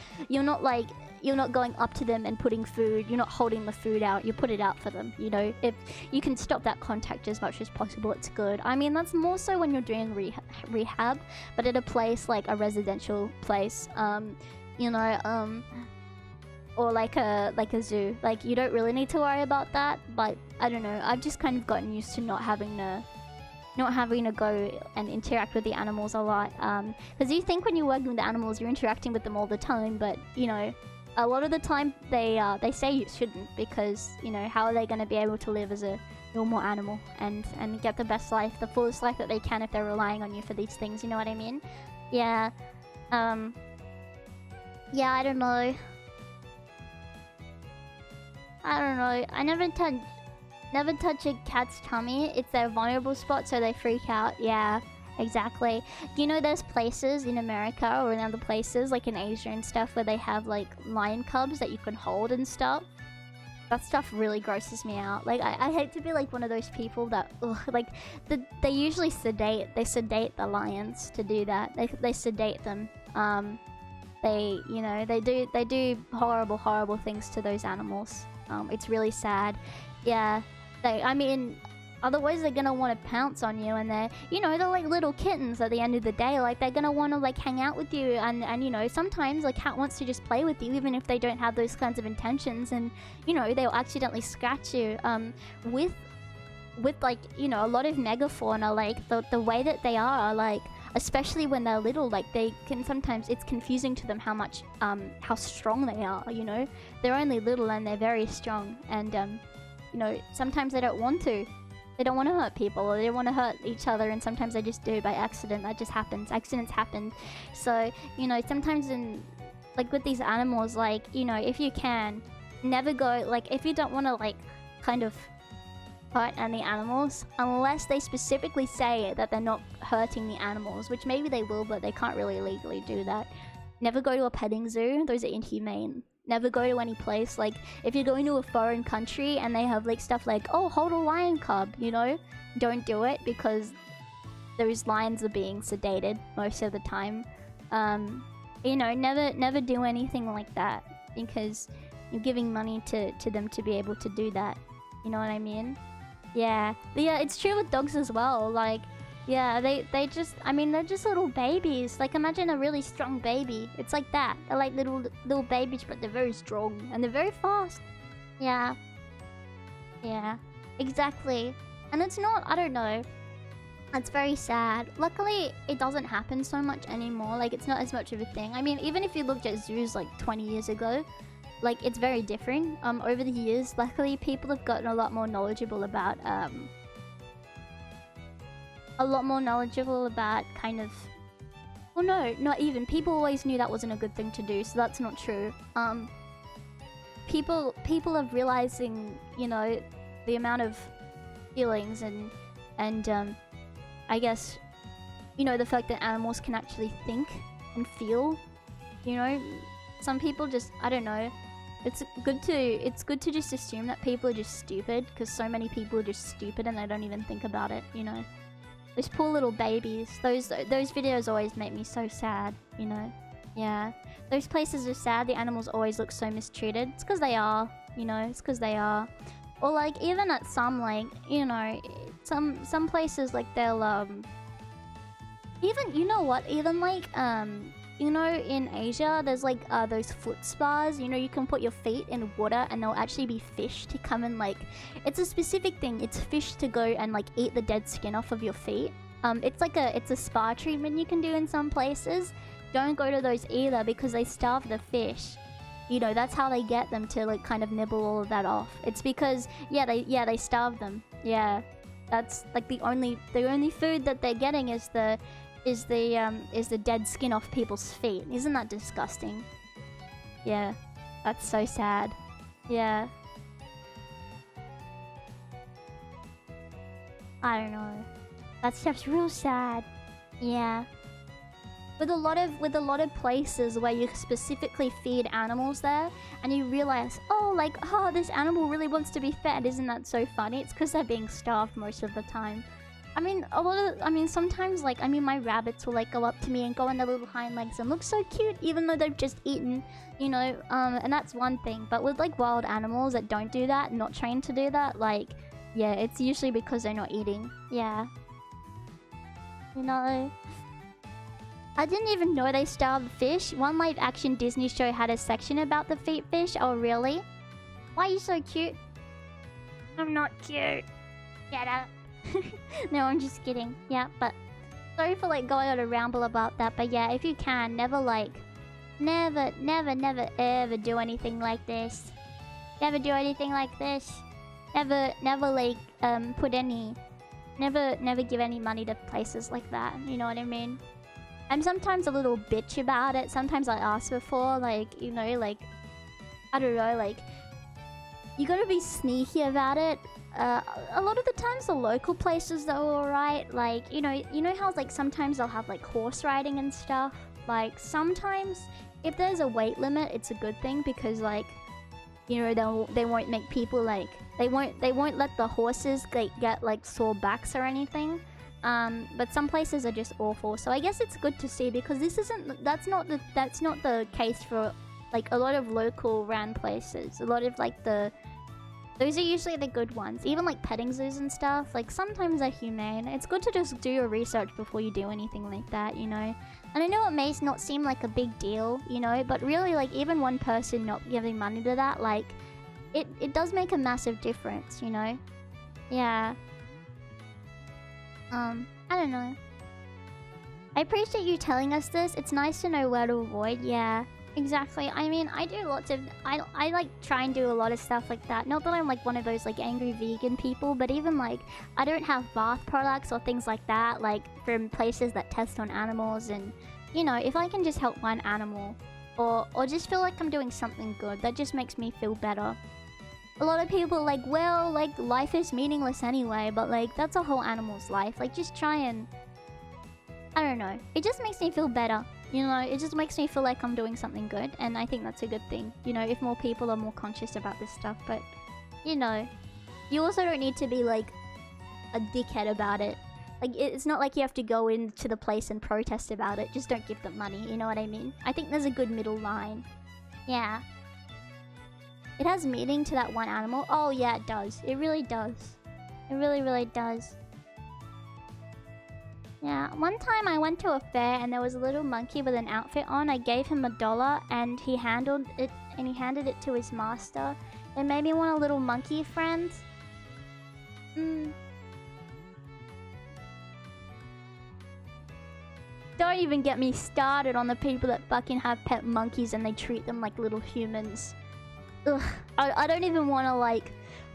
going up to them and putting food. You're not holding the food out. You put it out for them. You know, if you can stop that contact as much as possible, it's good. I mean, that's more so when you're doing rehab, but at a place like a residential place, you know, or like a zoo. Like, you don't really need to worry about that. But I don't know. I've just kind of gotten used to not having to go and interact with the animals a lot. Because you think when you're working with the animals, you're interacting with them all the time, but you know, a lot of the time they say you shouldn't, because you know, how are they going to be able to live as a normal animal and get the best life, the fullest life that they can if they're relying on you for these things, you know what I mean? Yeah. Yeah, I don't know. I never touch a cat's tummy. It's their vulnerable spot, so they freak out. Yeah, exactly. You know, there's places in America or in other places, like in Asia and stuff, where they have like lion cubs that you can hold and stuff. That stuff really grosses me out. Like, I hate to be like one of those people that, ugh, like, they usually sedate the lions to do that. They sedate them. You know, they do horrible things to those animals. It's really sad. Yeah. I mean, otherwise they're gonna want to pounce on you, and they're like little kittens at the end of the day. Like, they're gonna want to like hang out with you, and you know, sometimes a cat wants to just play with you even if they don't have those kinds of intentions, and you know, they'll accidentally scratch you. With like, you know, a lot of megafauna, like the way that they are, like, especially when they're little, like they can sometimes, it's confusing to them how strong they are, you know. They're only little and they're very strong, and you know, sometimes they don't want to hurt people, or they don't want to hurt each other, and sometimes they just do by accident. That just happens. Accidents happen. So, you know, sometimes like with these animals, like, you know, if you can, never go, like, if you don't want to like kind of hurt any animals, unless they specifically say that they're not hurting the animals, which maybe they will, but they can't really legally do that. Never go to a petting zoo. Those are inhumane. Never go to any place, like, if you're going to a foreign country and they have like stuff like, oh, hold a lion cub, you know, don't do it, because those lions are being sedated most of the time. You know, never do anything like that, because you're giving money to them to be able to do that, you know what I mean? Yeah, it's true with dogs as well. Like, yeah, they just, I mean, they're just little babies. Like, imagine a really strong baby. It's like that. They're like little babies, but they're very strong and they're very fast. Yeah, exactly. And it's not, I don't know, it's very sad. Luckily, it doesn't happen so much anymore. Like, it's not as much of a thing. I mean, even if you looked at zoos like 20 years ago, like, it's very different. Over the years, luckily, people have gotten a lot more knowledgeable about kind of Well, no, not even. People always knew that wasn't a good thing to do, so that's not true. People are realizing, you know, the amount of feelings and I guess, you know, the fact that animals can actually think and feel. You know, some people just, I don't know. It's good to just assume that people are just stupid, because so many people are just stupid and they don't even think about it, you know. Those poor little babies. Those videos always make me so sad, you know. Yeah. Those places are sad. The animals always look so mistreated. It's because they are, you know. It's because they are. Or like even at some like, you know, some places like they'll even, you know what? Even like you know, in Asia, there's like those foot spas. You know, you can put your feet in water and there'll actually be fish to come and like... It's a specific thing. It's fish to go and like eat the dead skin off of your feet. It's a spa treatment you can do in some places. Don't go to those either because they starve the fish. You know, that's how they get them to like kind of nibble all of that off. It's because, they starve them. Yeah. That's like the only food that they're getting is the dead skin off people's feet. Isn't that disgusting? Yeah. That's so sad. Yeah. I don't know. That stuff's real sad. Yeah. With a lot of places where you specifically feed animals there, and you realize, oh, this animal really wants to be fed. Isn't that so funny? It's because they're being starved most of the time. I mean, sometimes, like, my rabbits will, like, go up to me and go on their little hind legs and look so cute, even though they've just eaten, you know, and that's one thing. But with, like, wild animals that don't do that, not trained to do that, like, yeah, it's usually because they're not eating. Yeah. You know? I didn't even know they starved fish. One live-action Disney show had a section about the feet fish. Oh, really? Why are you so cute? I'm not cute. Get up. No, I'm just kidding. Yeah, but sorry for like going on a ramble about that. But yeah, if you can, never ever do anything like this. Never do anything like this. Never like never give any money to places like that. You know what I mean? I'm sometimes a little bitch about it. Sometimes I ask before, like, you know, like, I don't know, like, you gotta be sneaky about it. A lot of the times the local places though are alright. Like, you know how like sometimes they'll have like horse riding and stuff. Like sometimes if there's a weight limit, it's a good thing because like, you know, they won't make people like they won't let the horses get like sore backs or anything. But some places are just awful. So I guess it's good to see because that's not the case for like a lot of local ran places. A lot of like those are usually the good ones. Even like petting zoos and stuff, like sometimes they're humane. It's good to just do your research before you do anything like that, you know? And I know it may not seem like a big deal, you know, but really like even one person not giving money to that, like it does make a massive difference, you know? Yeah. I don't know. I appreciate you telling us this. It's nice to know where to avoid. Yeah, exactly. I mean, I do lots of... I like try and do a lot of stuff like that. Not that I'm like one of those like angry vegan people, but even like I don't have bath products or things like that, like from places that test on animals. And you know, if I can just help one animal or just feel like I'm doing something good, that just makes me feel better. A lot of people are like, well, like, life is meaningless anyway, but, like, that's a whole animal's life. Like, just try and... I don't know. It just makes me feel better. You know, it just makes me feel like I'm doing something good, and I think that's a good thing. You know, if more people are more conscious about this stuff, but, you know, you also don't need to be, like, a dickhead about it. Like, it's not like you have to go into the place and protest about it. Just don't give them money, you know what I mean? I think there's a good middle line. Yeah. It has meaning to that one animal. Oh yeah, it does. It really does. It really, really does. Yeah, one time I went to a fair and there was a little monkey with an outfit on. I gave him $1 and he handled it and he handed it to his master. It made me want a little monkey friend. Don't even get me started on the people that fucking have pet monkeys and they treat them like little humans. Ugh, I don't even want to like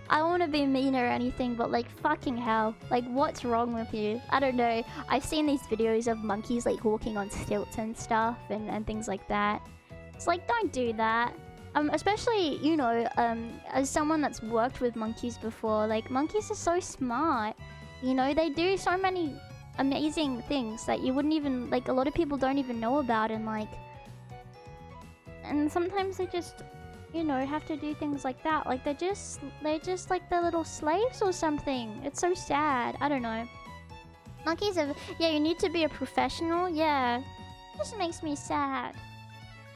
I don't want to be mean or anything, but like fucking hell, like what's wrong with you? I don't know. I've seen these videos of monkeys like walking on stilts and stuff and things like that. It's like, don't do that. Especially, you know, as someone that's worked with monkeys before, like monkeys are so smart. You know, they do so many amazing things that you wouldn't even, like, a lot of people don't even know about, and like, and sometimes they just, you know, have to do things like that. Like they're just like the little slaves or something. It's so sad. I don't know. Monkeys are, yeah, you need to be a professional. Yeah, it just makes me sad.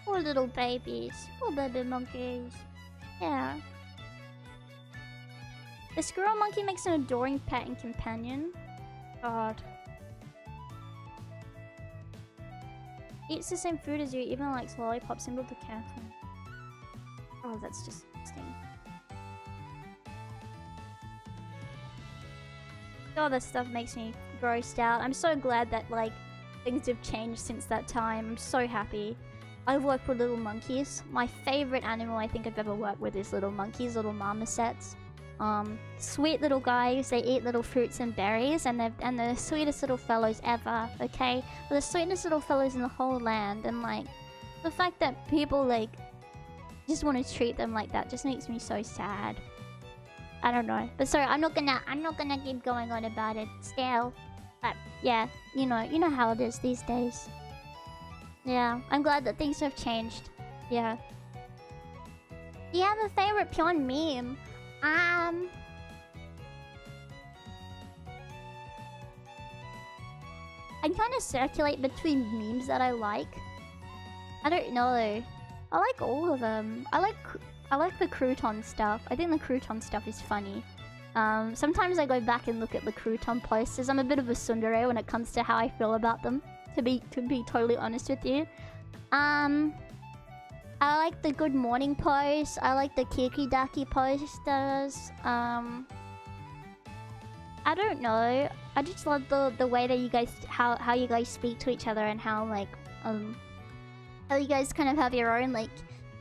Poor little babies. Poor baby monkeys. Yeah. The squirrel monkey makes an adoring pet and companion. God. Eats the same food as you, even likes lollipops, symbol to careful. Oh, that's just disgusting. All this stuff makes me grossed out. I'm so glad that, like, things have changed since that time. I'm so happy. I've worked with little monkeys. My favorite animal I think I've ever worked with is little monkeys, little marmosets. Sweet little guys. They eat little fruits and berries, and they're the sweetest little fellows ever. Okay, they're the sweetest little fellows in the whole land, and like the fact that people like just want to treat them like that just makes me so sad. I don't know, but sorry, I'm not gonna keep going on about it still. But yeah, you know how it is these days. Yeah, I'm glad that things have changed. Yeah. Do you have a favorite Pyon meme? I kind of circulate between memes that I like. I don't know. I like all of them. I like the crouton stuff. I think the crouton stuff is funny. Sometimes I go back and look at the crouton posters. I'm a bit of a tsundere when it comes to how I feel about them. To be totally honest with you. I like the good morning posts. I like the kiki-daki posters. I don't know. I just love the way that you guys how you guys speak to each other, and how like how you guys kind of have your own, like,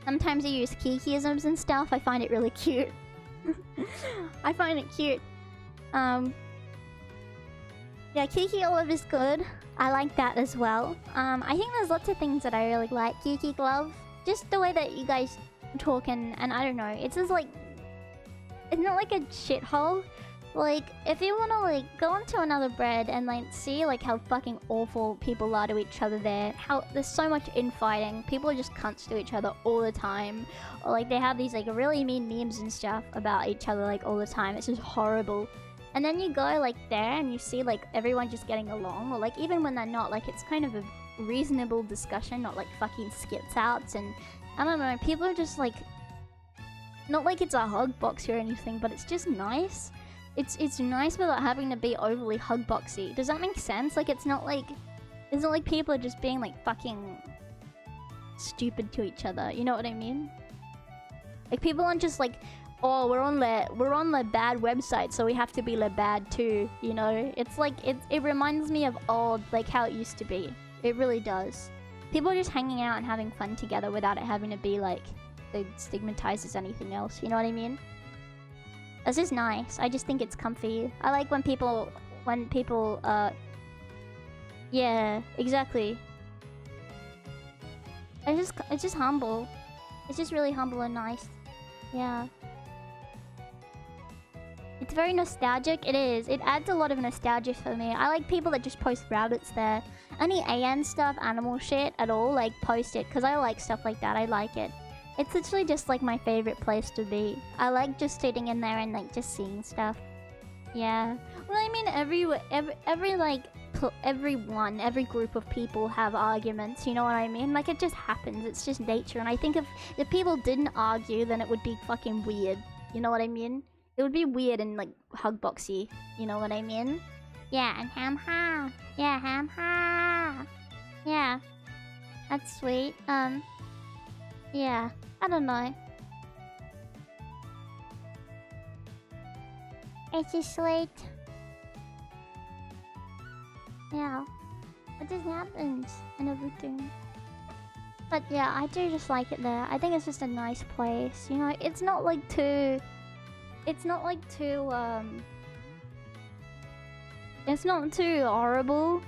sometimes you use kikiisms and stuff. I find it really cute. I find it cute. Yeah, Kiki Olive is good. I like that as well. I think there's lots of things that I really like. Kiki Glove. Just the way that you guys talk, and I don't know. It's just like, it's not like a shithole. Like, if you wanna like go onto another bread and like see like how fucking awful people are to each other there, how there's so much infighting, people are just cunts to each other all the time, or like they have these like really mean memes and stuff about each other like all the time. It's just horrible. And then you go like there and you see like everyone just getting along, or like even when they're not, like it's kind of a reasonable discussion, not like fucking skits outs. And I don't know, people are just like, not like it's a hug box or anything, but it's just nice. It's nice without having to be overly hug boxy. Does that make sense? Like it's not like people are just being like fucking stupid to each other. You know what I mean? Like people aren't just like, oh, we're on the bad website, so we have to be the bad too. You know? It's like it reminds me of old, like how it used to be. It really does. People are just hanging out and having fun together without it having to be like it stigmatizes anything else. You know what I mean? This is nice. I just think it's comfy. I like when people yeah, exactly. It's just humble. It's just really humble and nice. Yeah. It's very nostalgic. It is. It adds a lot of nostalgia for me. I like people that just post rabbits there. Any AN stuff, animal shit at all, like post it, because I like stuff like that. I like it. It's literally just like my favorite place to be. I like just sitting in there and like just seeing stuff. Yeah. Well, I mean, every group of people have arguments. You know what I mean? Like it just happens. It's just nature. And I think if people didn't argue, then it would be fucking weird. You know what I mean? It would be weird and like hug boxy. You know what I mean? Yeah, and ham ha. Yeah, ham ha. Yeah. That's sweet. Yeah. I don't know. It's just sweet. Yeah. It just happens and everything. But yeah, I do just like it there. I think it's just a nice place. You know, it's not like too... it's not like too it's not too horrible.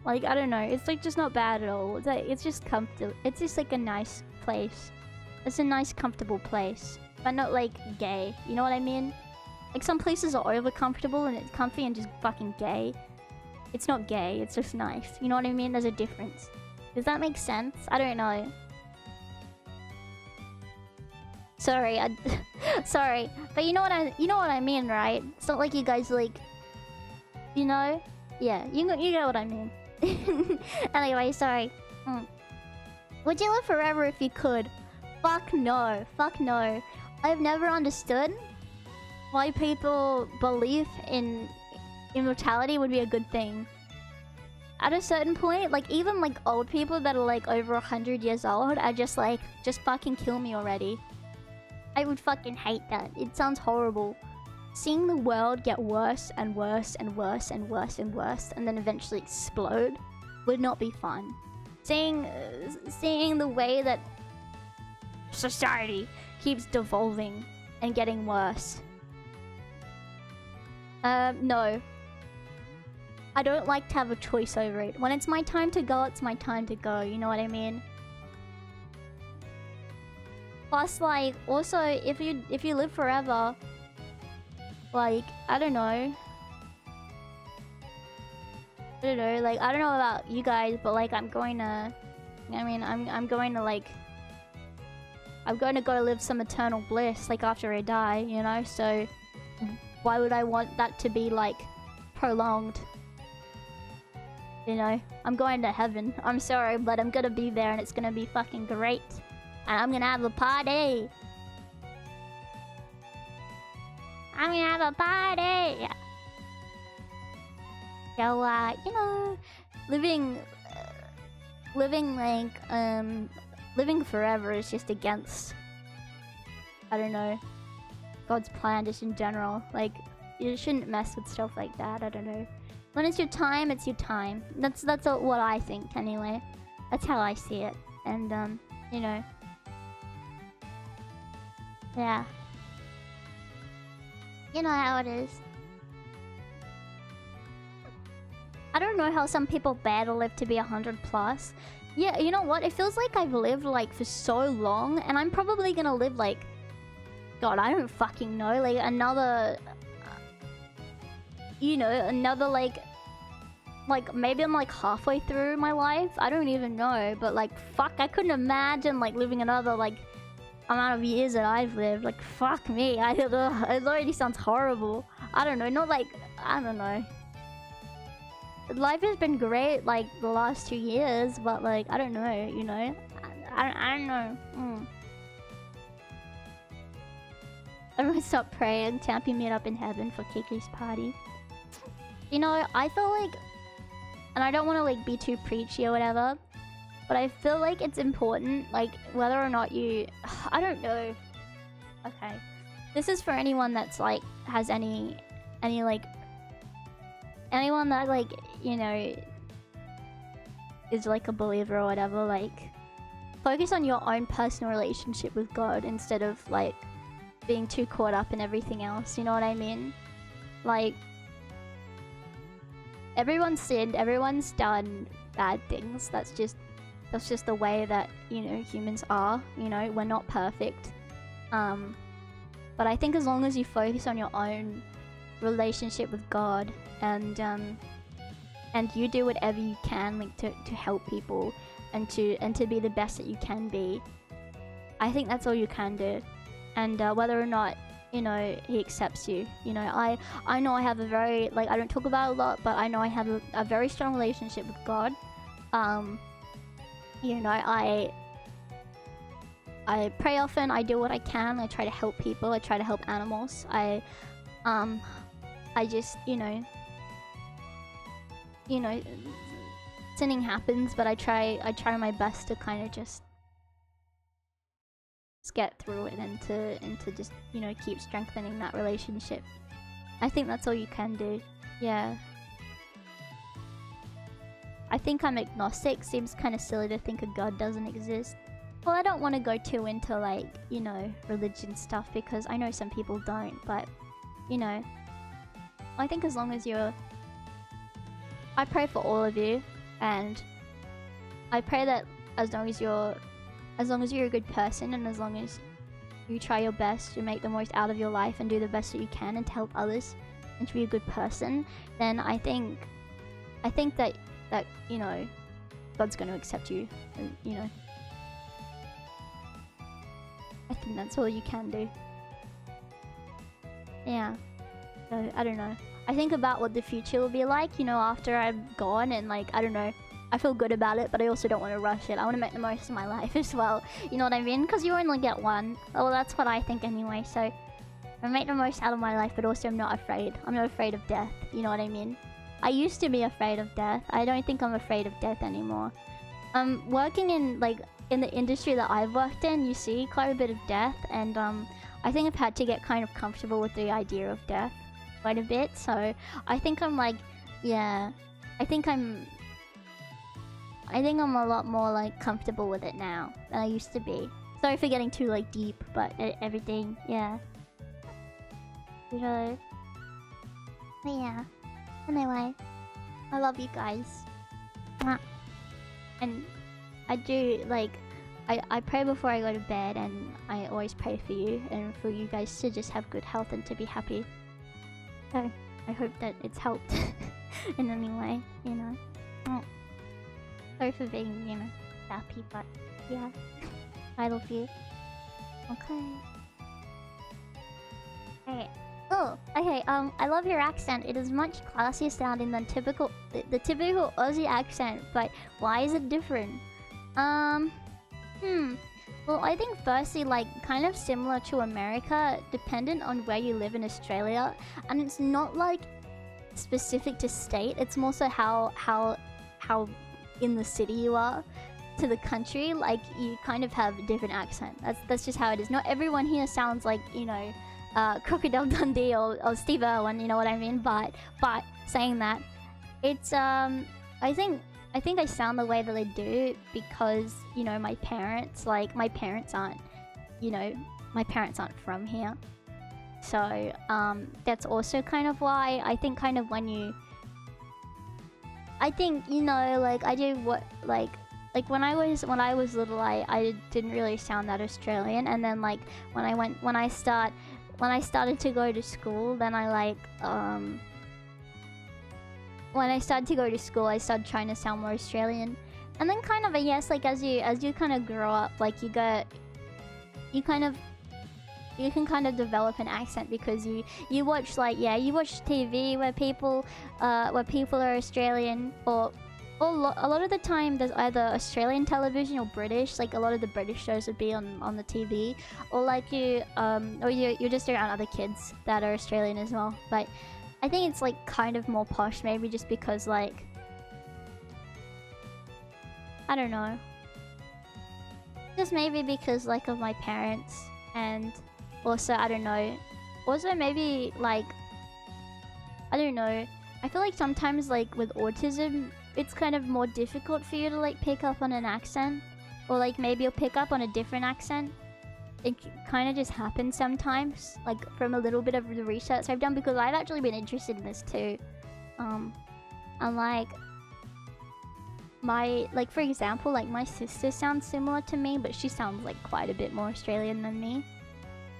Like, I don't know, it's like just not bad at all. It's like, it's just comfortable. It's just like a nice place. It's a nice comfortable place, but not like gay, you know what I mean? Like, some places are over comfortable and it's comfy and just fucking gay. It's not gay, it's just nice, you know what I mean? There's a difference. Does that make sense? I don't know. Sorry, sorry, but you know what I mean, right? It's not like you guys like, you know? Yeah, you know what I mean. Anyway, sorry. Would you live forever if you could? Fuck no. Fuck no. I've never understood why people believe in immortality would be a good thing. At a certain point, like, even like old people that are like over 100 years old are just like, just fucking kill me already. I would fucking hate that. It sounds horrible. Seeing the world get worse and worse and worse and worse and worse and then eventually explode would not be fun. Seeing the way that society keeps devolving and getting worse. No. I don't like to have a choice over it. When it's my time to go, it's my time to go, you know what I mean? Plus, like, also, if you live forever, like, I don't know, like, I don't know about you guys, but like, I'm going to go live some eternal bliss, like, after I die, you know? So, why would I want that to be, like, prolonged? You know? I'm going to heaven. I'm sorry, but I'm gonna be there and it's gonna be fucking great. And I'm gonna have a party! I'm gonna have a party! So, you know, living forever is just against, I don't know, God's plan just in general. Like, you shouldn't mess with stuff like that, I don't know. When it's your time, it's your time. That's what I think, anyway. That's how I see it. And, you know. Yeah. You know how it is. I don't know how some people bear to live to be 100 plus. Yeah, you know what? It feels like I've lived, like, for so long. And I'm probably gonna live, like... God, I don't fucking know. Like, another... you know, another, like, maybe I'm, like, halfway through my life. I don't even know. But, like, fuck, I couldn't imagine, like, living another, like... amount of years that I've lived. Like, fuck me. It already sounds horrible. I don't know, not like, I don't know. Life has been great, like, the last 2 years, but, like, I don't know, you know? I don't know. Everyone stop praying. Champion meet up in heaven for Kiki's party. You know, I feel like, and I don't want to, like, be too preachy or whatever, but I feel like it's important, like, whether or not you... I don't know. Okay. This is for anyone that's, like, has any, like... anyone that, like, you know... is, like, a believer or whatever, like... focus on your own personal relationship with God instead of, like, being too caught up in everything else, you know what I mean? Like... everyone's sinned, everyone's done bad things, that's just the way that, you know, humans are, you know, we're not perfect. But I think as long as you focus on your own relationship with God and you do whatever you can, like, to help people and to be the best that you can be, I think that's all you can do. And whether or not, you know, he accepts you, you know, I know I have a very, like, I don't talk about it a lot, but I know I have a very strong relationship with God. You know, I pray often, I do what I can, I try to help people, I try to help animals, I just, you know, sinning happens, but I try my best to kind of just get through it and to just, you know, keep strengthening that relationship. I think that's all you can do. Yeah. I think I'm agnostic. Seems kind of silly to think a god doesn't exist. Well, I don't want to go too into, like, you know, religion stuff because I know some people don't, but, you know, I think as long as you're... I pray for all of you, and I pray that as long as you're a good person and as long as you try your best to make the most out of your life and do the best that you can and to help others and to be a good person, then I think that you know, God's going to accept you, and, you know, I think that's all you can do. Yeah. So, I don't know. I think about what the future will be like, you know, after I'm gone, and, like, I don't know. I feel good about it, but I also don't want to rush it. I want to make the most of my life as well. You know what I mean? Because you only get one. Well, that's what I think anyway. So, I make the most out of my life, but also I'm not afraid. I'm not afraid of death. You know what I mean? I used to be afraid of death. I don't think I'm afraid of death anymore. Working in, like, in the industry that I've worked in, you see quite a bit of death, and I think I've had to get kind of comfortable with the idea of death quite a bit. So I think I'm like, yeah, I think I'm a lot more like comfortable with it now than I used to be. Sorry for getting too like deep, but everything, yeah. You know, but yeah. Anyway, I love you guys. And I do, like, I pray before I go to bed, and I always pray for you and for you guys to just have good health and to be happy. So, I hope that it's helped in any way, you know. Sorry for being, you know, sappy, but yeah. I love you. Okay. Alright. Oh, okay, I love your accent. It is much classier sounding than the typical Aussie accent, but why is it different? Well, I think firstly, like, kind of similar to America, dependent on where you live in Australia, and it's not, like, specific to state, it's more so how in the city you are to the country, like, you kind of have a different accent. That's just how it is. Not everyone here sounds like, you know, Crocodile Dundee or Steve Irwin, you know what I mean? But saying that, it's I think I sound the way that I do because, you know, my parents aren't, you know, my parents aren't from here. So, that's also kind of why I think kind of when you... I think, you know, like, I do what, like when I was little, I didn't really sound that Australian, and then, like, when I started to go to school, then when I started to go to school, I started trying to sound more Australian. And then kind of, I guess, like, as you kind of grow up, like, you can kind of develop an accent because you watch, like, yeah, you watch TV where people are Australian, or a lot of the time there's either Australian television or British. Like, a lot of the British shows would be on the TV, or like you're just around other kids that are Australian as well. But I think it's, like, kind of more posh, maybe just because, like, I don't know, just maybe because, like, of my parents, and also, I don't know, also maybe, like, I don't know, I feel like sometimes, like, with autism, it's kind of more difficult for you to, like, pick up on an accent, or, like, maybe you'll pick up on a different accent. It kind of just happens sometimes, like, from a little bit of the research I've done, because I've actually been interested in this too. And, like, for example, like, my sister sounds similar to me, but she sounds, like, quite a bit more Australian than me.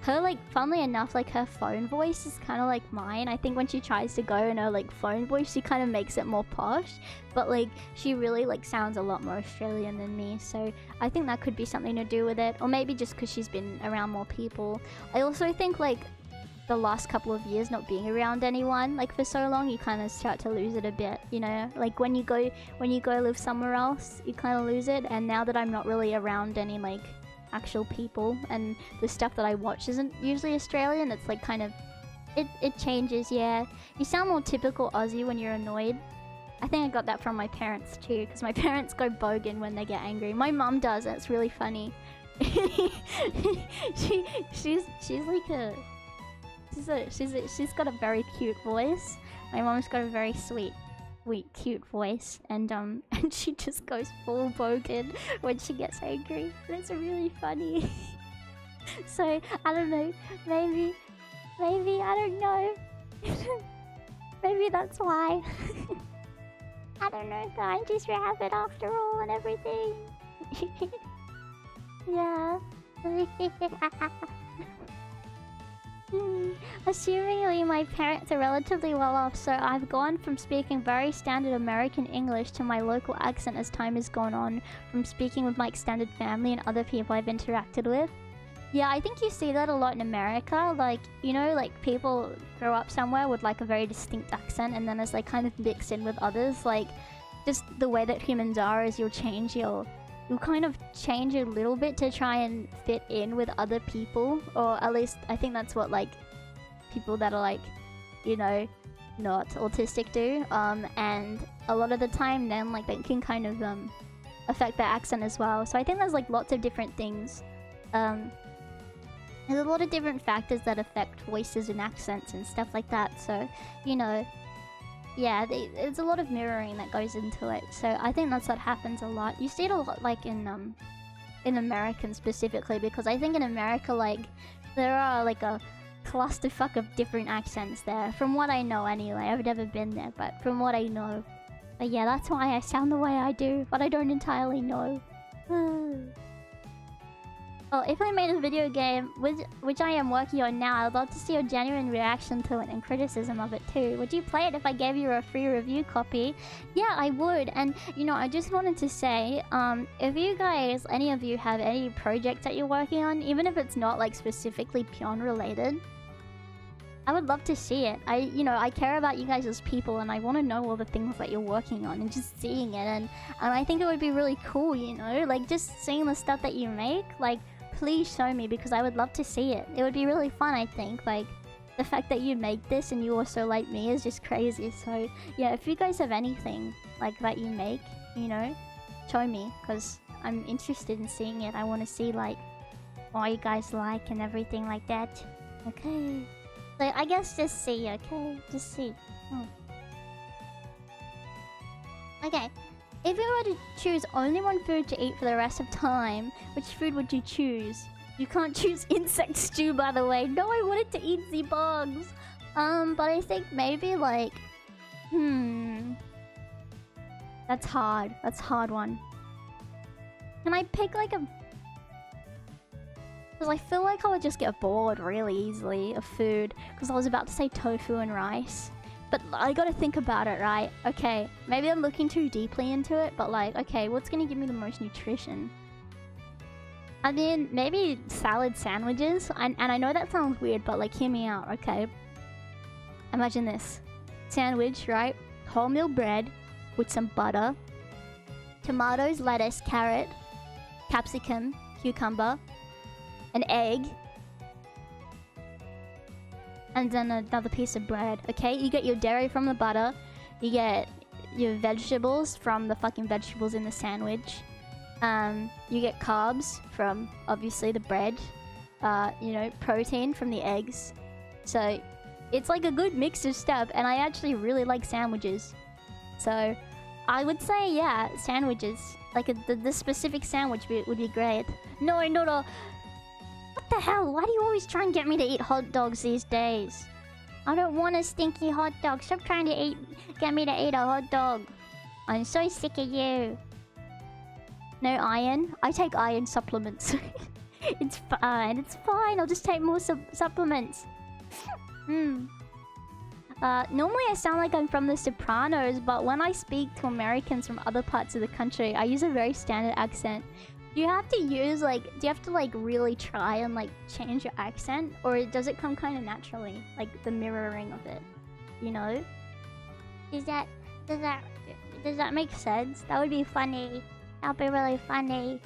Her, like, funnily enough, like, her phone voice is kind of like mine. I think when she tries to go in her, like, phone voice, she kind of makes it more posh. But, like, she really, like, sounds a lot more Australian than me. So I think that could be something to do with it. Or maybe just because she's been around more people. I also think, like, the last couple of years not being around anyone, like, for so long, you kind of start to lose it a bit, you know? Like, when you go live somewhere else, you kind of lose it. And now that I'm not really around any, like, actual people, and the stuff that I watch isn't usually Australian, it's, like, kind of, it changes, yeah. You sound more typical Aussie when you're annoyed. I think I got that from my parents too, because my parents go bogan when they get angry. My mum does, and it's really funny. She's got a very cute voice. My mom's got a very sweet sweet, cute voice, and and she just goes full bogan when she gets angry. And it's really funny. So I don't know, maybe I don't know. Maybe that's why. I don't know, guys. Just rabbit after all and everything. Yeah. Assumingly, my parents are relatively well off, so I've gone from speaking very standard American English to my local accent as time has gone on, from speaking with my extended family and other people I've interacted with. Yeah, I think you see that a lot in America. Like, you know, like people grow up somewhere with like a very distinct accent, and then as they kind of mix in with others, like just the way that humans are is you'll kind of change a little bit to try and fit in with other people, or at least I think that's what like people that are like, you know, not autistic do. And a lot of the time then like they can kind of affect their accent as well. So I think there's like lots of different things. There's a lot of different factors that affect voices and accents and stuff like that. So, you know, yeah, there's a lot of mirroring that goes into it. So I think that's what happens a lot. You see it a lot like in American specifically, because I think in America like there are like a clusterfuck of different accents there. From what I know anyway. I've never been there, but from what I know. But yeah, that's why I sound the way I do, but I don't entirely know. Oh, if I made a video game, which I am working on now, I'd love to see your genuine reaction to it and criticism of it too. Would you play it if I gave you a free review copy? Yeah, I would. And, you know, I just wanted to say, if you guys, any of you have any projects that you're working on, even if it's not, like, specifically Pyon related, I would love to see it. I care about you guys as people, and I want to know all the things that you're working on and just seeing it. And I think it would be really cool, you know? Like, just seeing the stuff that you make, like, please show me, because I would love to see it. It would be really fun, I think. Like, the fact that you make this and you also like me is just crazy. So, yeah, if you guys have anything, like, that you make, you know, show me, because I'm interested in seeing it. I want to see, like, what you guys like and everything like that. Okay. So, I guess just see, okay? Just see. Okay. If you were to choose only one food to eat for the rest of time, which food would you choose? You can't choose insect stew, by the way. No, I wanted to eat the bugs. But I think maybe like... That's hard. That's a hard one. Can I pick like a... Because I feel like I would just get bored really easily of food. Because I was about to say tofu and rice. But I gotta think about it, right? Okay, maybe I'm looking too deeply into it, but like, okay, what's gonna give me the most nutrition? I mean, maybe salad sandwiches. And I know that sounds weird, but like, hear me out, okay? Imagine this. Sandwich, right? Wholemeal bread with some butter, tomatoes, lettuce, carrot, capsicum, cucumber, an egg, and then another piece of bread. Okay, you get your dairy from the butter, you get your vegetables from the fucking vegetables in the sandwich, you get carbs from obviously the bread, you know, protein from the eggs. So it's like a good mix of stuff, and I actually really like sandwiches. So I would say, yeah, sandwiches. Like the specific sandwich would be great. No, not a... What the hell? Why do you always try and get me to eat hot dogs these days? I don't want a stinky hot dog. Stop trying to get me to eat a hot dog. I'm so sick of you. No iron? I take iron supplements. It's fine. It's fine. I'll just take more supplements. Normally I sound like I'm from The Sopranos, but when I speak to Americans from other parts of the country, I use a very standard accent. Do you have to use, like, do you have to, like, really try and, like, change your accent? Or does it come kind of naturally? Like, the mirroring of it, you know? Does that make sense? That would be funny. That would be really funny.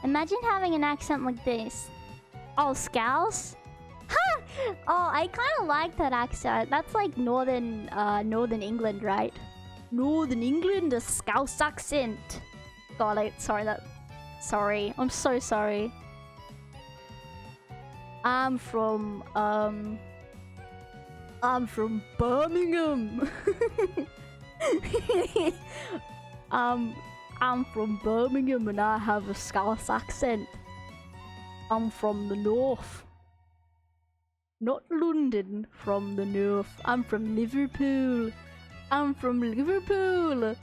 Imagine having an accent like this. Oh, Scouse? Ha! Oh, I kind of like that accent. That's, like, Northern England, right? Northern England, a Scouse accent. God, sorry. I'm so sorry. I'm from, I'm from Birmingham. I'm from Birmingham and I have a Scouse accent. I'm from the north. Not London, from the north. I'm from Liverpool. I'm from Liverpool.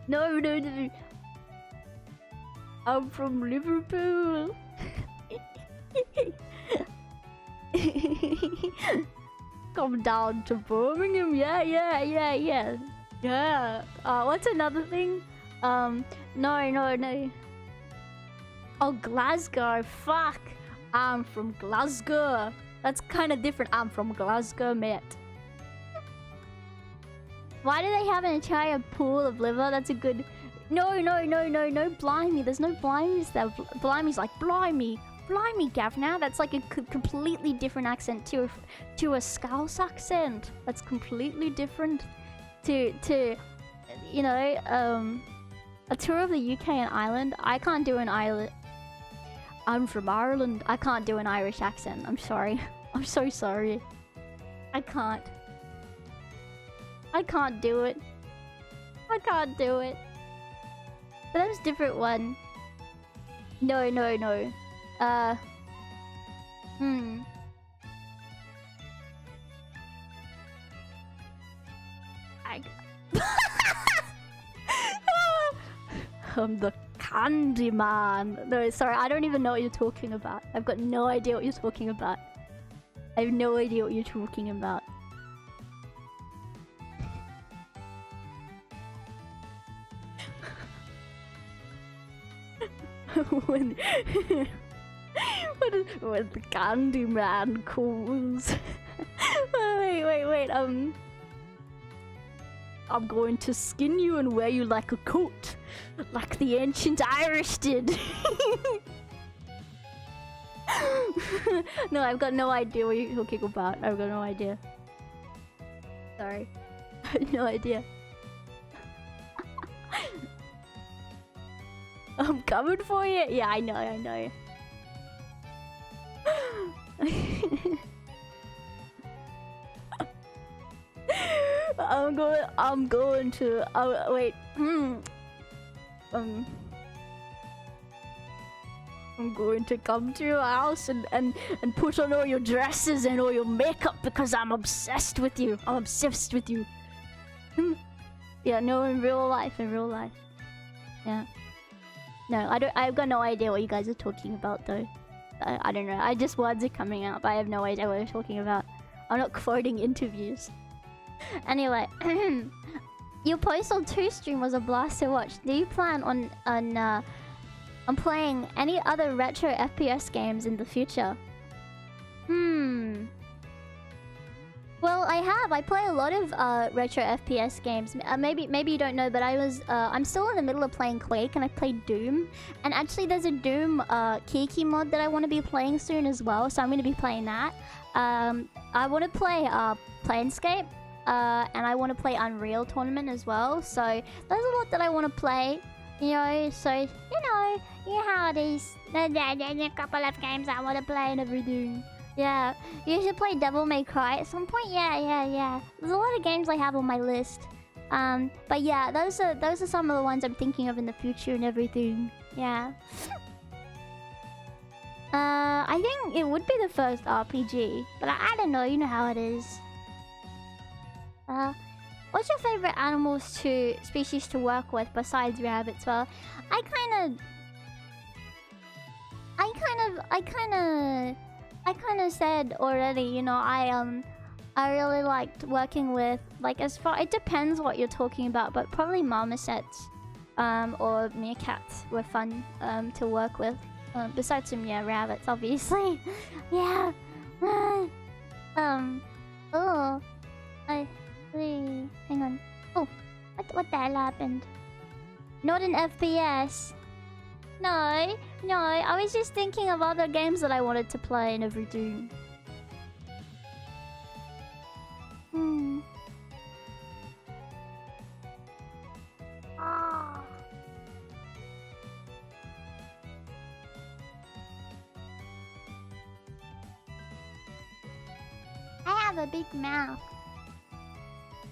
No, no, no. I'm from Liverpool. Come down to Birmingham. Yeah. What's another thing? No. Oh, Glasgow. Fuck. I'm from Glasgow. That's kind of different. I'm from Glasgow, mate. Why do they have an entire pool of liver? That's a good... No, blimey. There's no blimies there. Blimey's like, blimey, Gavna. That's like a completely different accent to a Scouse accent. That's completely different to you know, a tour of the UK and Ireland. I can't do an Ireland... I'm from Ireland. I can't do an Irish accent. I'm sorry. I'm so sorry. I can't do it. But that was a different one. No. I'm the candy man. No, sorry, I don't even know what you're talking about. I've got no idea what you're talking about. I have no idea what you're talking about. when the candy man calls. wait. I'm going to skin you and wear you like a coat, like the ancient Irish did. No, I've got no idea what you're talking about. I've got no idea. Sorry. I have no idea. I'm coming for you. Yeah, I know. I'm going to. Oh wait. I'm going to come to your house and put on all your dresses and all your makeup because I'm obsessed with you. I'm obsessed with you. Yeah, no, in real life. Yeah. No, I've got no idea what you guys are talking about though. I don't know. Just words are coming out, but I have no idea what you're talking about. I'm not quoting interviews. Anyway, your Postal 2 stream was a blast to watch. Do you plan on playing any other retro FPS games in the future? Well, I play a lot of retro FPS games. Maybe you don't know, but I'm still in the middle of playing Quake, and I played Doom. And actually, there's a Doom Kiki mod that I want to be playing soon as well, so I'm going to be playing that. I want to play Planescape, and I want to play Unreal Tournament as well. So there's a lot that I want to play, you know. So you know how it is. There's a couple of games I want to play and everything. Yeah, you should play Devil May Cry at some point. Yeah. There's a lot of games I have on my list. But yeah, those are some of the ones I'm thinking of in the future and everything. Yeah. I think it would be the first RPG, but I don't know. You know how it is. What's your favorite species to work with besides rabbits? Well, I kind of said already, you know, I really liked working with, like, it depends what you're talking about, but probably marmosets or meerkats were fun to work with, besides some rabbits obviously. Yeah. Hang on. Oh, what the hell happened? Not an FPS. No, I was just thinking of other games that I wanted to play and everything. have a big mouth.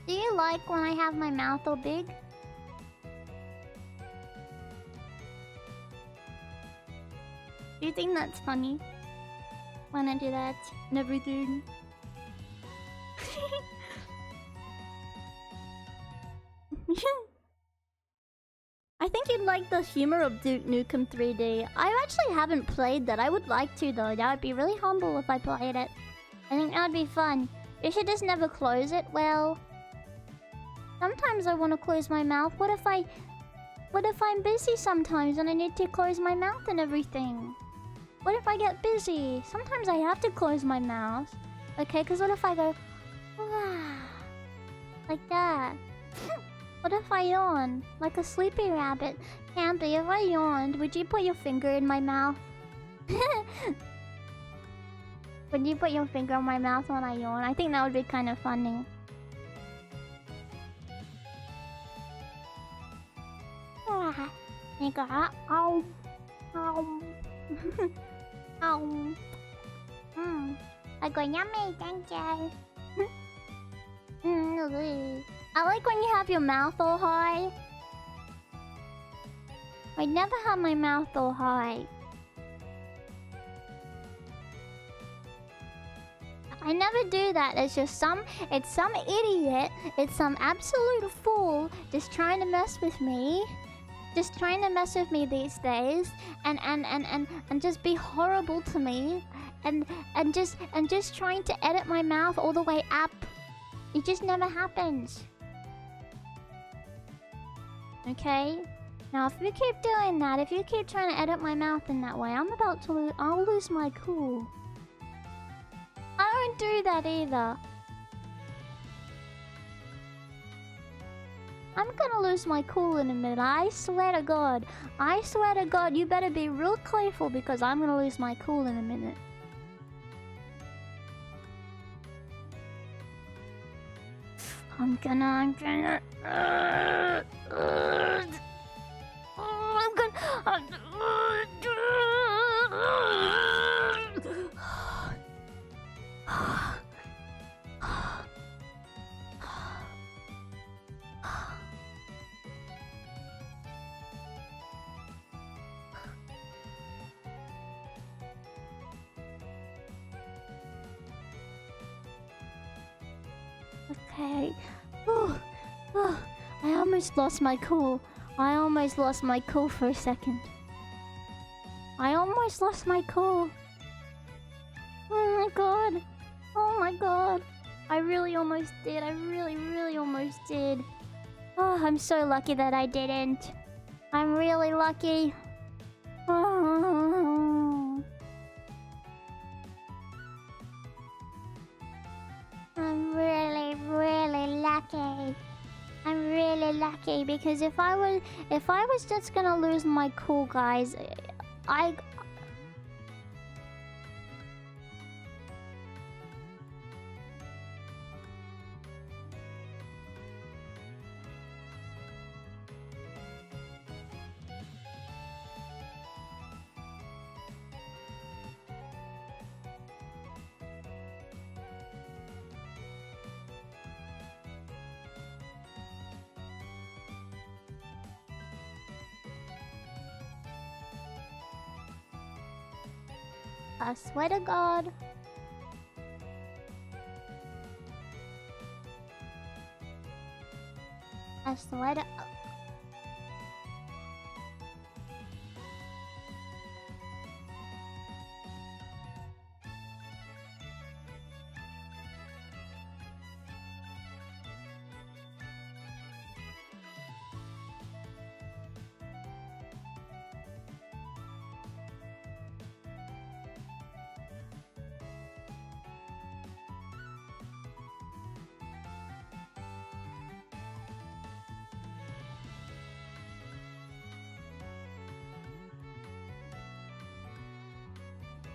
Do you like when I have my mouth all big? Do you think that's funny? When I do that and everything? I think you'd like the humor of Duke Nukem 3D. I actually haven't played that. I would like to though. That would be really humble if I played it. I think that would be fun. You should just never close it. Well, sometimes I want to close my mouth. What if I'm busy sometimes and I need to close my mouth and everything? What if I get busy? Sometimes I have to close my mouth. Okay, because what if I go... like that? What if I yawn? Like a sleepy rabbit. Campy, if I yawned, would you put your finger in my mouth? Would you put your finger in my mouth when I yawn? I think that would be kind of funny. Ow. Ow. I go yummy, thank you. I like when you have your mouth all high. I never have my mouth all high. I never do that. It's some idiot. It's some absolute fool just trying to mess with me. Just trying to mess with me these days and just be horrible to me and just trying to edit my mouth all the way up. It just never happens. Okay? Now if you keep doing that, if you keep trying to edit my mouth in that way, I'll lose my cool. I don't do that either. I'm gonna lose my cool in a minute. I swear to God. I swear to God, you better be real careful because I'm gonna lose my cool in a minute. I'm gonna... Okay. I almost lost my cool. I almost lost my cool for a second. I almost lost my cool. Oh my god. Oh my god. I really almost did. I really almost did. Oh, I'm so lucky that I didn't. I'm really lucky. Oh. I'm really lucky. I'm really lucky because if I was just gonna lose my cool, guys, I swear to God. I swear to...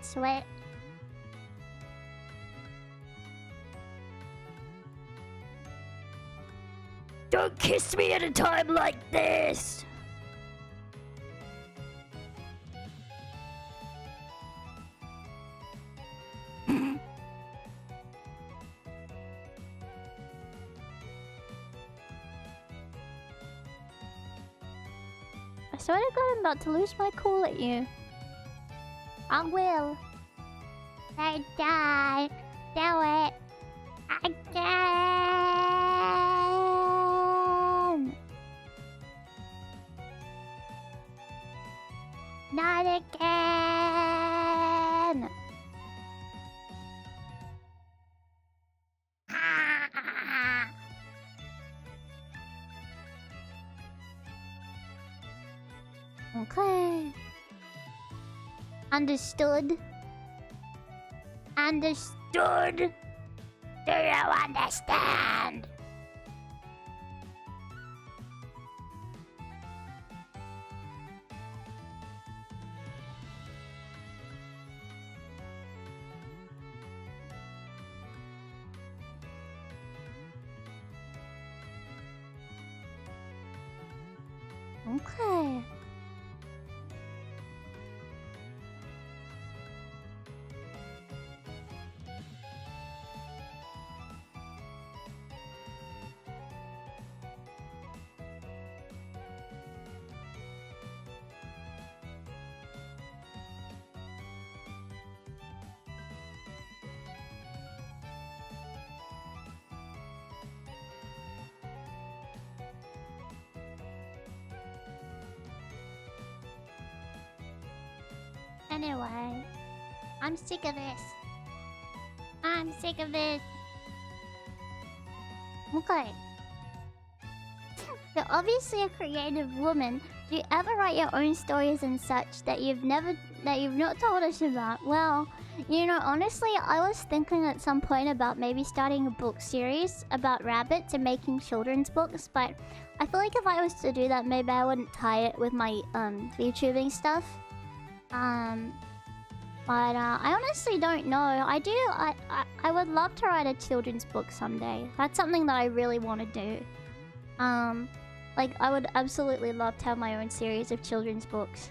Swear. Don't kiss me at a time like this! I swear to God, I'm about to lose my cool at you. I will. I die. Do it. I can. Not again. Ah. Okay. Understood. Understood. Do you understand? Okay. Anyway, I'm sick of this. I'm sick of this. Okay. You're obviously a creative woman. Do you ever write your own stories and such that you've not told us about? Well, you know, honestly, I was thinking at some point about maybe starting a book series about rabbits and making children's books, but I feel like if I was to do that, maybe I wouldn't tie it with my VTubing stuff. But I honestly don't know. I would love to write a children's book someday. That's something that I really want to do. Like I would absolutely love to have my own series of children's books.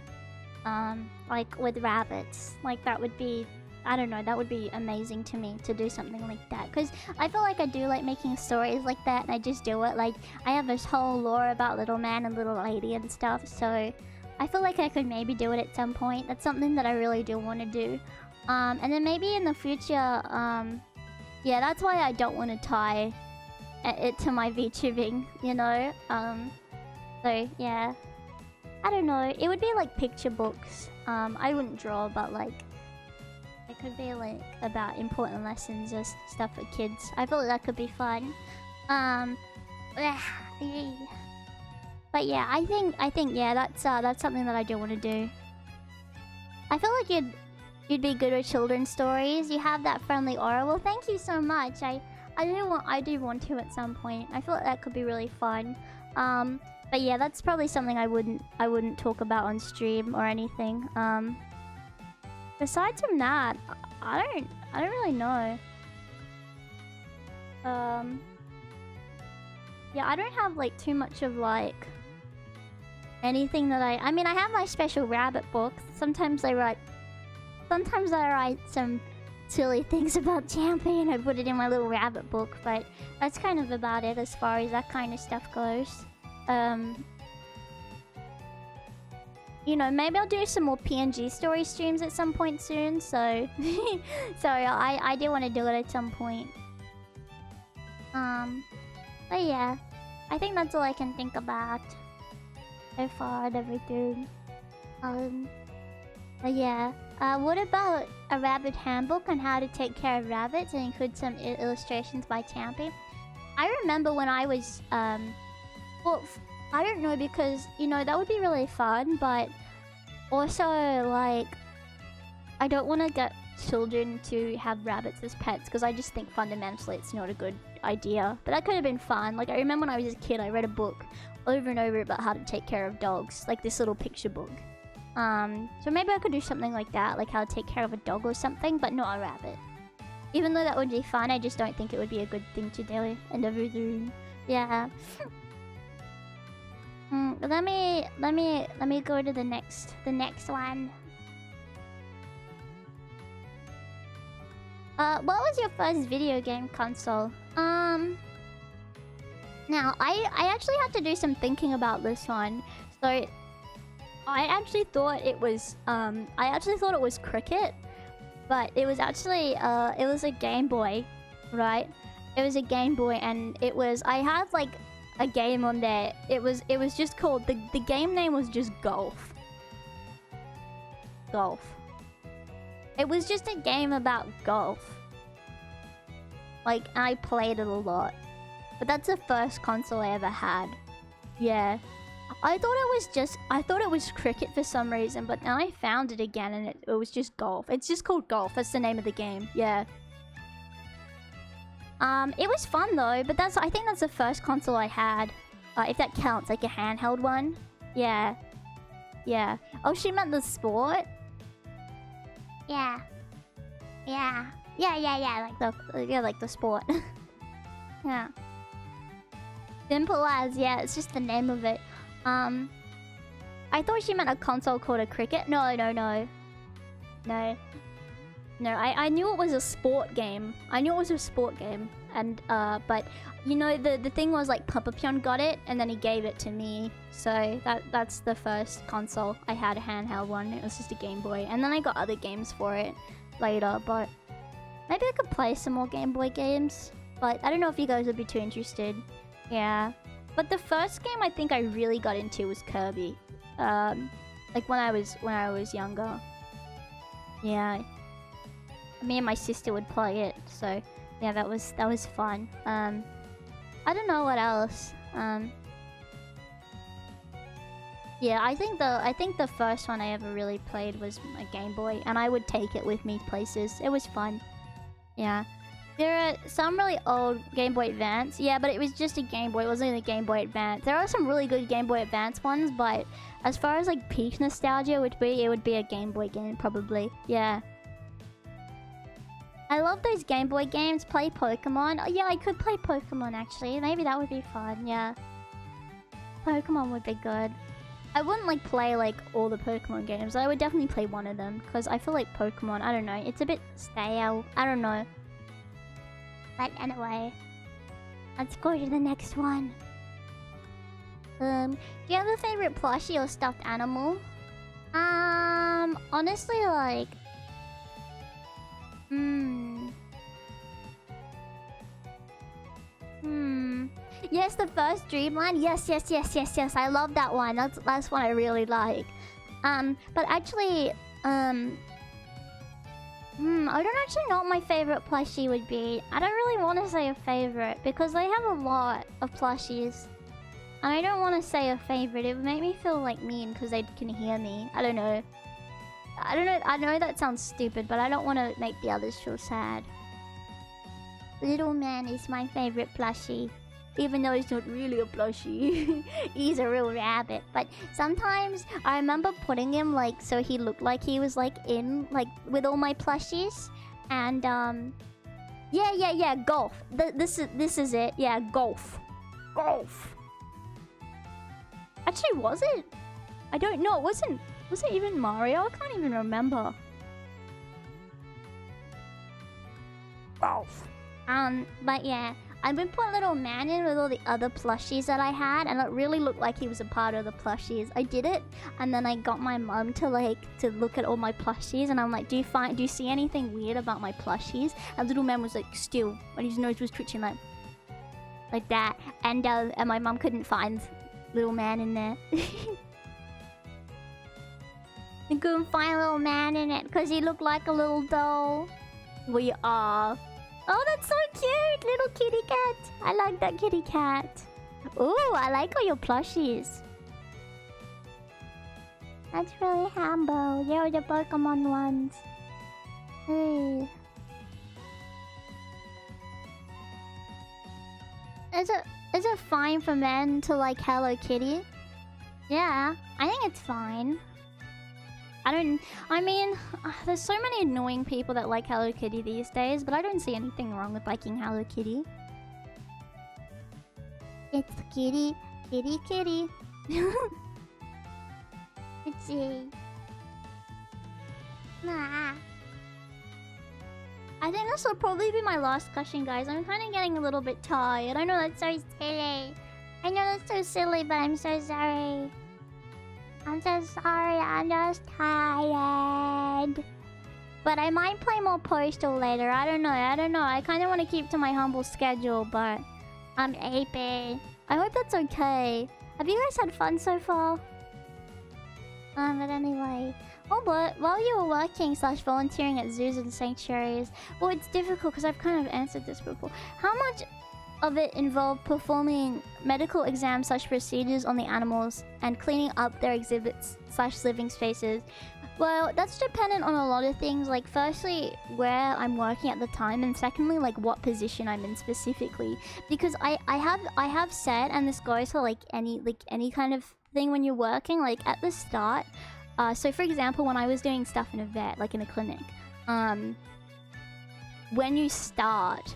Like with rabbits. Like that would be, I don't know, that would be amazing to me to do something like that. Because I feel like I do like making stories like that, and I just do it. Like I have this whole lore about Little Man and Little Lady and stuff, so I feel like I could maybe do it at some point. That's something that I really do want to do. And then maybe in the future, yeah, that's why I don't want to tie it to my VTubing, you know? So, yeah. I don't know. It would be like picture books. I wouldn't draw, but like... It could be like about important lessons or stuff for kids. I feel like that could be fun. But yeah, I think yeah, that's something that I do want to do. I feel like you'd be good with children's stories. You have that friendly aura. Well, thank you so much. I do want to at some point. I feel like that could be really fun. But yeah, that's probably something I wouldn't talk about on stream or anything. Besides from that, I don't really know. Yeah, I don't have like too much of like anything that I mean, I have my special rabbit book. Sometimes I write some silly things about Champion. I put it in my little rabbit book, but that's kind of about it as far as that kind of stuff goes. You know, maybe I'll do some more PNG story streams at some point soon, so... so I do want to do it at some point. But yeah, I think that's all I can think about so far and everything. But yeah, what about a rabbit handbook on how to take care of rabbits and include some illustrations by Champy? I remember when I was, well, I don't know, because, you know, that would be really fun, but also, like, I don't want to get children to have rabbits as pets, because I just think fundamentally it's not a good idea. But that could have been fun. Like, I remember when I was a kid, I read a book over and over about how to take care of dogs, like this little picture book. So maybe I could do something like that, like how to take care of a dog or something, but not a rabbit. Even though that would be fun, I just don't think it would be a good thing to do and everything. Yeah. Let me go to the next one. What was your first video game console? Now I actually had to do some thinking about this one. So I actually thought it was cricket, but it was actually it was a Game Boy, right? It was a Game Boy, and I had like a game on there. It was just called the game name was just Golf. Golf. It was just a game about golf. Like, I played it a lot. But that's the first console I ever had. Yeah. I thought it was cricket for some reason, but now I found it again and it was just golf. It's just called Golf. That's the name of the game. Yeah. It was fun though, but I think that's the first console I had. If that counts, like a handheld one. Yeah. Yeah. Oh, she meant the sport? Yeah. Yeah. Like the sport. Yeah. Simple as, yeah, it's just the name of it. I thought she meant a console called a cricket. No. No, I knew it was a sport game. And, but, you know, the thing was like Pyon got it, and then he gave it to me. So, that's the first console. I had a handheld one. It was just a Game Boy. And then I got other games for it later, but... Maybe I could play some more Game Boy games. But I don't know if you guys would be too interested. Yeah. But the first game I think I really got into was Kirby. Like when I was younger. Yeah. Me and my sister would play it, so yeah, that was fun. I don't know what else. Yeah, I think the first one I ever really played was a Game Boy, and I would take it with me places. It was fun. Yeah. There are some really old Game Boy Advance. Yeah, but it was just a Game Boy. It wasn't a Game Boy Advance. There are some really good Game Boy Advance ones, but as far as like peak nostalgia it would be a Game Boy game probably. Yeah. I love those Game Boy games. Play Pokemon. Oh yeah, I could play Pokemon actually. Maybe that would be fun. Yeah. Pokemon would be good. I wouldn't like play like all the Pokemon games. But I would definitely play one of them because I feel like Pokemon, I don't know, it's a bit stale. I don't know. But anyway, let's go to the next one. Do you have a favorite plushie or stuffed animal? Honestly, like, Yes, the first Dreamland. Yes. I love that one. That's one I really like. But actually, I don't actually know what my favorite plushie would be. I don't really want to say a favorite because I have a lot of plushies. And I don't want to say a favorite. It would make me feel like mean because they can hear me. I don't know. I know that sounds stupid, but I don't want to make the others feel sad. Little Man is my favorite plushie. Even though he's not really a plushie. He's a real rabbit. But sometimes I remember putting him like so he looked like he was like in like with all my plushies. And yeah, golf. This is it. Yeah, golf. Actually, was it? I don't know. Was it even Mario? I can't even remember. Golf. But yeah. I've been putting Little Man in with all the other plushies that I had, and it really looked like he was a part of the plushies. I did it, and then I got my mum to look at all my plushies, and I'm like, do you see anything weird about my plushies? And Little Man was like still, and his nose was twitching like that, and my mum couldn't find Little Man in there. I couldn't find Little Man in it because he looked like a little doll. We are. Oh, that's so cute! Little kitty cat. I like that kitty cat. Ooh, I like all your plushies. That's really humble. You're the Pokemon ones. Hey. Is it fine for men to like Hello Kitty? Yeah, I think it's fine. I mean, there's so many annoying people that like Hello Kitty these days, but I don't see anything wrong with liking Hello Kitty. It's kitty. Let's see. Nah. I think this will probably be my last question, guys. I'm kind of getting a little bit tired. I know that's so silly. I know that's so silly, but I'm so sorry. I'm so sorry, I'm just tired. But I might play more Postal later. I don't know. I kind of want to keep to my humble schedule, but I'm aping. I hope that's okay. Have you guys had fun so far? But anyway. Oh, but while you were working / volunteering at zoos and sanctuaries, well, it's difficult because I've kind of answered this before. How much of it involved performing medical exams / procedures on the animals and cleaning up their exhibits / living spaces? Well, that's dependent on a lot of things. Like, firstly, where I'm working at the time, and secondly, like what position I'm in specifically. Because I have said, and this goes for like any kind of thing when you're working, like at the start. So for example, when I was doing stuff in a vet, like in a clinic, when you start,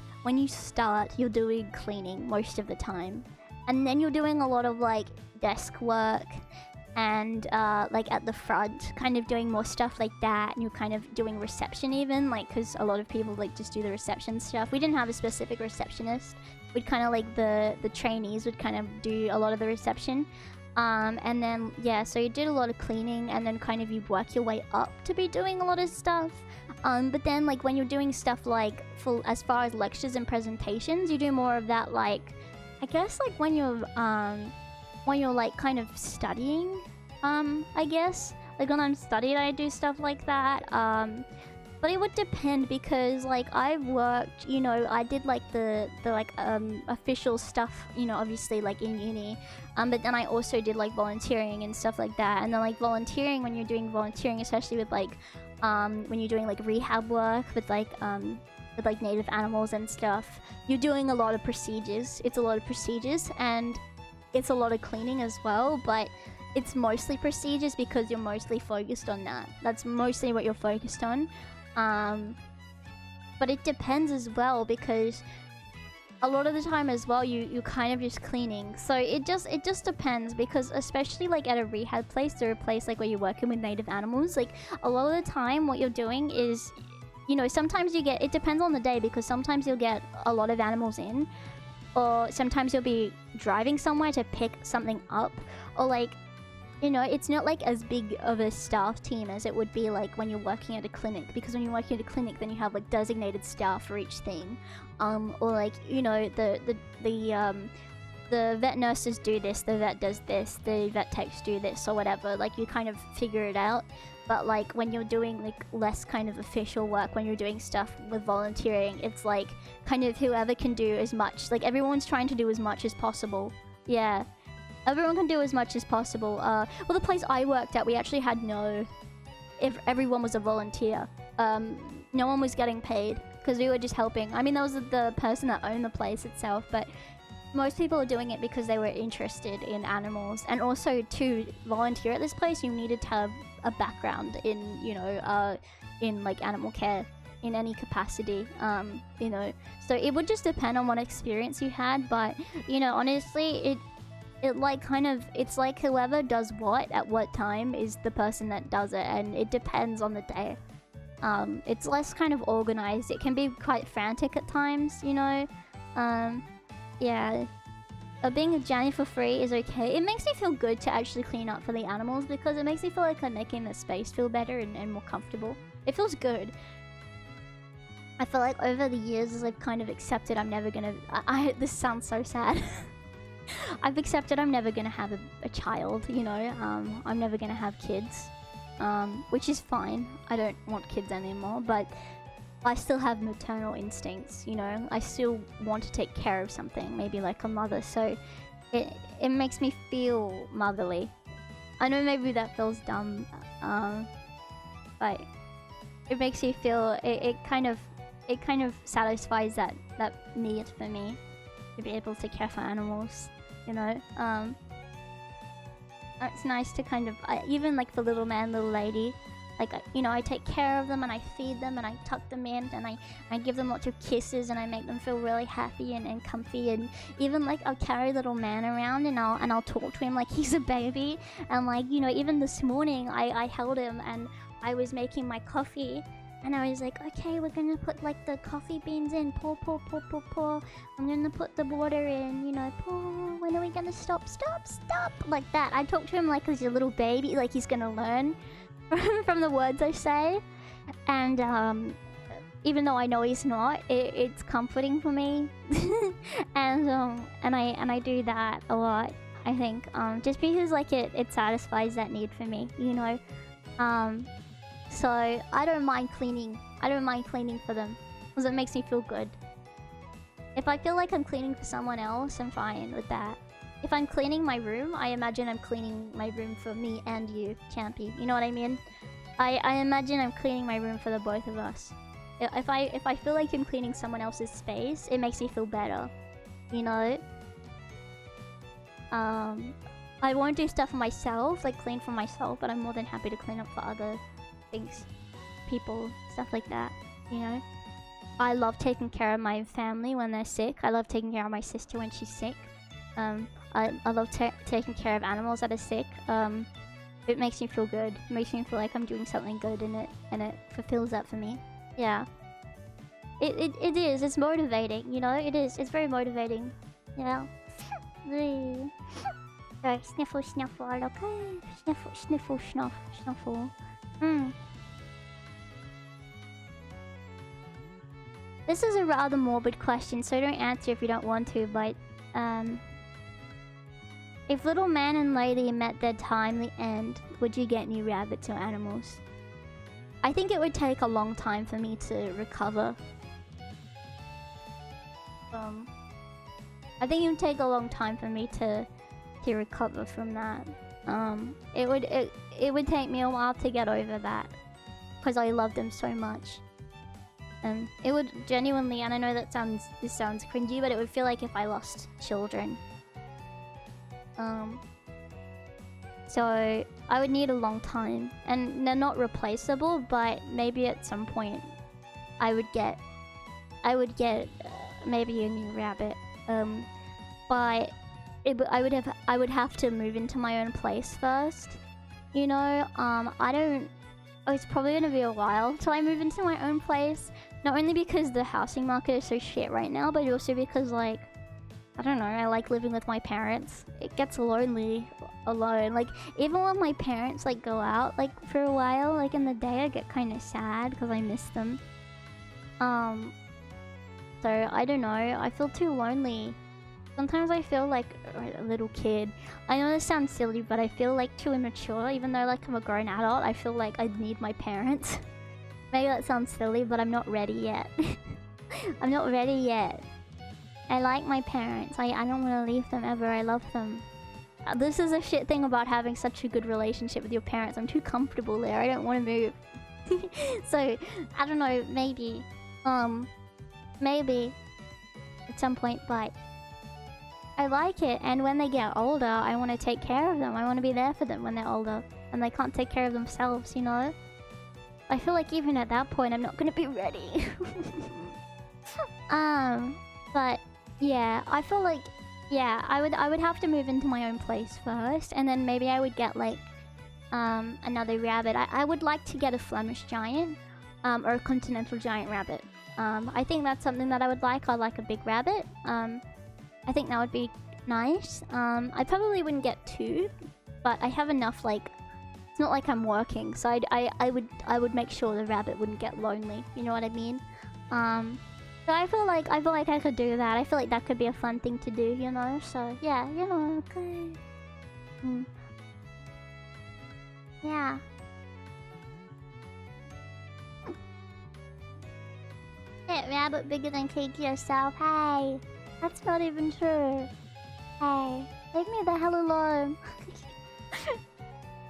you're doing cleaning most of the time, and then you're doing a lot of like desk work. And like at the front, kind of doing more stuff like that, and you're kind of doing reception even, like, because a lot of people like just do the reception stuff. We didn't have a specific receptionist. We'd kind of like the trainees would kind of do a lot of the reception, and then yeah, so you did a lot of cleaning, and then kind of you work your way up to be doing a lot of stuff. But then like when you're doing stuff like for as far as lectures and presentations, you do more of that, like I guess like when you're like kind of studying, I guess. Like when I'm studying, I do stuff like that. But it would depend because like I've worked, you know, I did like the like official stuff, you know, obviously like in uni. But then I also did like volunteering and stuff like that. And then like volunteering, when you're doing volunteering, especially with like when you're doing like rehab work with like native animals and stuff, you're doing a lot of procedures. It's a lot of procedures, and it's a lot of cleaning as well, but it's mostly procedures because you're mostly focused on that. That's mostly what you're focused on. But it depends as well, because a lot of the time as well, you kind of just cleaning. So it just depends, because especially like at a rehab place or a place like where you're working with native animals, like a lot of the time what you're doing is, you know, sometimes you get, it depends on the day, because sometimes you'll get a lot of animals in, or sometimes you'll be driving somewhere to pick something up, or like, you know, it's not like as big of a staff team as it would be like when you're working at a clinic, because when you're working at a clinic, then you have like designated staff for each thing, or like, you know, the vet nurses do this, the vet does this, the vet techs do this, or whatever. Like you kind of figure it out. But like when you're doing like less kind of official work, when you're doing stuff with volunteering, it's like kind of whoever can do as much. Like everyone's trying to do as much as possible. Yeah, everyone can do as much as possible. Well, the place I worked at, we actually had if everyone was a volunteer. No one was getting paid because we were just helping. I mean, that was the person that owned the place itself, but most people are doing it because they were interested in animals. And also to volunteer at this place, you needed to have a background in, you know, in like animal care in any capacity, you know. So it would just depend on what experience you had, but, you know, honestly, it like kind of, it's like whoever does what at what time is the person that does it, and it depends on the day. It's less kind of organized. It can be quite frantic at times, you know. Yeah, being a Janny for free is okay. It makes me feel good to actually clean up for the animals, because it makes me feel like I'm making the space feel better and more comfortable. It feels good. I feel like over the years, as I've kind of accepted I'm never gonna... this sounds so sad. I've accepted I'm never gonna have a child, you know. I'm never gonna have kids, which is fine. I don't want kids anymore, but I still have maternal instincts, you know. I still want to take care of something, maybe like a mother, so it makes me feel motherly. I know maybe that feels dumb, but it makes me feel, it kind of satisfies that need for me to be able to care for animals, you know. It's nice to kind of, even like the little man, little lady, like, you know, I take care of them and I feed them and I tuck them in and I give them lots of kisses and I make them feel really happy and comfy, and even like I'll carry little man around and I'll talk to him like he's a baby, and like, you know, even this morning I held him and I was making my coffee And I was like, okay, we're gonna put like the coffee beans in, pour, pour, pour, pour, pour. I'm gonna put the water in, you know, pour. When are we gonna stop, stop, stop? Like that. I talk to him like he's a little baby, like he's gonna learn from the words I say. And even though I know he's not, it's comforting for me. and I do that a lot, I think. Just because like it satisfies that need for me, you know. So I don't mind cleaning. I don't mind cleaning for them because it makes me feel good. If I feel like I'm cleaning for someone else, I'm fine with that. If I'm cleaning my room, I imagine I'm cleaning my room for me and you, Champy. You know what I mean? I imagine I'm cleaning my room for the both of us. If I feel like I'm cleaning someone else's space, it makes me feel better. You know? I won't do stuff for myself, like clean for myself, but I'm more than happy to clean up for other things, people, stuff like that, you know. I love taking care of my family when they're sick. I love taking care of my sister when she's sick. I love taking care of animals that are sick. It makes me feel good. It makes me feel like I'm doing something good in it, and it fulfills that for me. Yeah. It is. It's motivating, you know. It is. It's very motivating. You know. Sorry, sniffle, snuffle, okay. Sniffle, sniffle, snuff, snuffle. This is a rather morbid question, so don't answer if you don't want to, but if little man and lady met their timely end, would you get new rabbits or animals? I think it would take a long time for me to recover. I think it would take a long time for me to recover from that. It would take me a while to get over that, because I love them so much. It would genuinely, and I know that this sounds cringy, but it would feel like if I lost children. So I would need a long time, and they're not replaceable, but maybe at some point I would get maybe a new rabbit. But I would have to move into my own place first. You know, it's probably gonna be a while till I move into my own place. Not only because the housing market is so shit right now, but also because, like, I don't know, I like living with my parents. It gets lonely alone. Like, even when my parents, like, go out, like, for a while, like, in the day, I get kind of sad because I miss them. So, I don't know, I feel too lonely. Sometimes I feel like a little kid. I know this sounds silly, but I feel like too immature. Even though, like, I'm a grown adult, I feel like I need my parents. Maybe that sounds silly, but I'm not ready yet. I'm not ready yet. I like my parents. I don't want to leave them ever. I love them. This is a shit thing about having such a good relationship with your parents. I'm too comfortable there. I don't want to move. So, I don't know, maybe. Maybe. At some point, but I like it. And when they get older, I want to take care of them. I want to be there for them when they're older. And they can't take care of themselves, you know? I feel like even at that point, I'm not gonna be ready. But yeah, I feel like, yeah, I would have to move into my own place first, and then maybe I would get like another rabbit. I would like to get a Flemish giant, or a continental giant rabbit. I think that's something that I would like. I like a big rabbit. I think that would be nice. I probably wouldn't get two, but I have enough, like, it's not like I'm working, so I would make sure the rabbit wouldn't get lonely. You know what I mean? So I feel like I could do that. I feel like that could be a fun thing to do, you know? So yeah, you know, okay. Yeah. Get rabbit bigger than cake yourself. Hey, that's not even true. Hey, leave me the hell alone.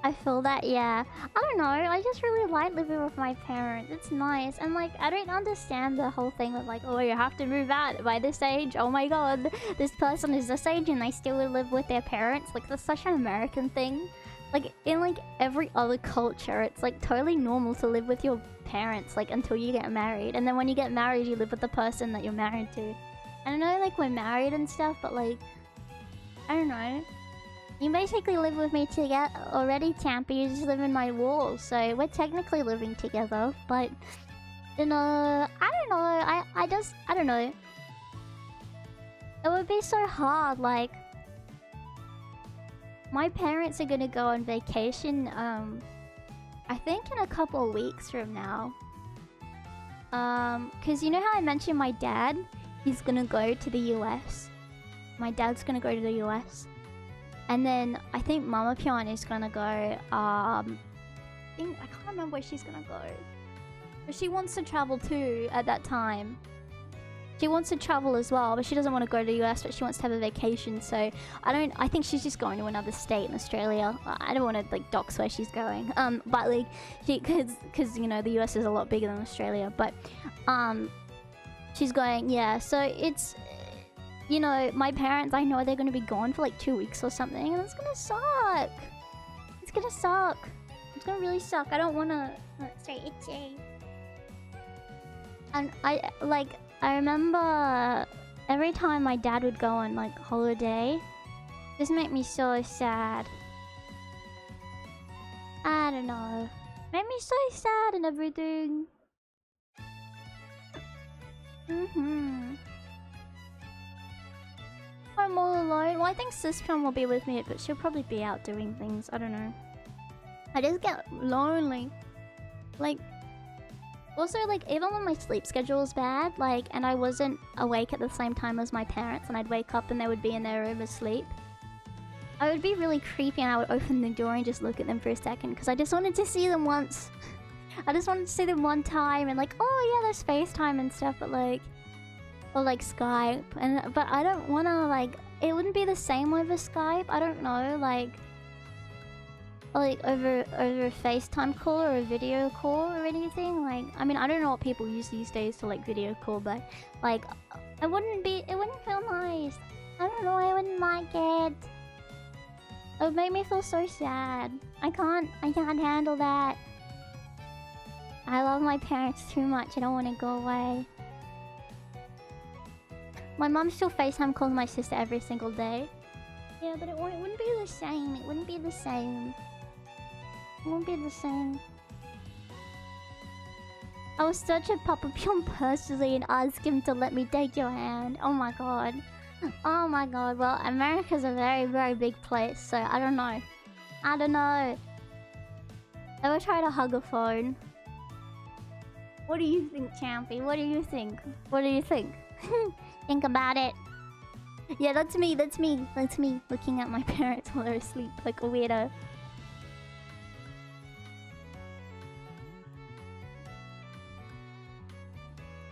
I feel that, yeah. I don't know, I just really like living with my parents. It's nice. And like, I don't understand the whole thing with like, oh, you have to move out by this age. Oh my god, this person is this age and they still live with their parents. Like, that's such an American thing. Like, in like every other culture, it's like totally normal to live with your parents, like, until you get married. And then when you get married, you live with the person that you're married to. I don't know, like, we're married and stuff, but like, I don't know. You basically live with me together already, Champy. You just live in my walls, so we're technically living together, but You know, I don't know. I don't know. It would be so hard. Like, my parents are gonna go on vacation. I think in a couple of weeks from now. Cause you know how I mentioned my dad? He's gonna go to the US. My dad's gonna go to the US. And then I think Mama Pyon is gonna go. I can't remember where she's gonna go. But she wants to travel too at that time. She wants to travel as well, but she doesn't want to go to the US, but she wants to have a vacation. So I think she's just going to another state in Australia. I don't want to like dox where she's going. But like because you know the US is a lot bigger than Australia. But she's going, yeah. So it's, you know, my parents, I know they're going to be gone for like 2 weeks or something, and it's gonna suck. It's gonna suck. It's gonna really suck. I don't want to. It's so itchy. And I remember every time my dad would go on like holiday, this made me so sad. I don't know. Made me so sad and everything. I'm all alone. Well, I think Sispon will be with me, but she'll probably be out doing things. I don't know. I just get lonely. Like, also, like, even when my sleep schedule is bad, like, and I wasn't awake at the same time as my parents, and I'd wake up and they would be in their room asleep, I would be really creepy and I would open the door and just look at them for a second, because I just wanted to see them once. I just wanted to see them one time, and like, oh yeah, there's FaceTime and stuff, but like, or like Skype, but I don't wanna, like, it wouldn't be the same over Skype, I don't know, like over a FaceTime call or a video call or anything. Like, I mean, I don't know what people use these days to like video call, but like, it wouldn't feel nice. I don't know, I wouldn't like it. It would make me feel so sad. I can't handle that. I love my parents too much. I don't want to go away. My mom still FaceTime calls my sister every single day. Yeah, but it wouldn't be the same. It wouldn't be the same. It won't be the same. I was such a Papa Pyon personally and asked him to let me take your hand. Oh my god. Oh my god. Well, America's a very, very big place, so I don't know. I don't know. Ever try to hug a phone? What do you think, Champy? What do you think? What do you think? Think about it. Yeah, that's me. That's me. That's me looking at my parents while they're asleep like a weirdo.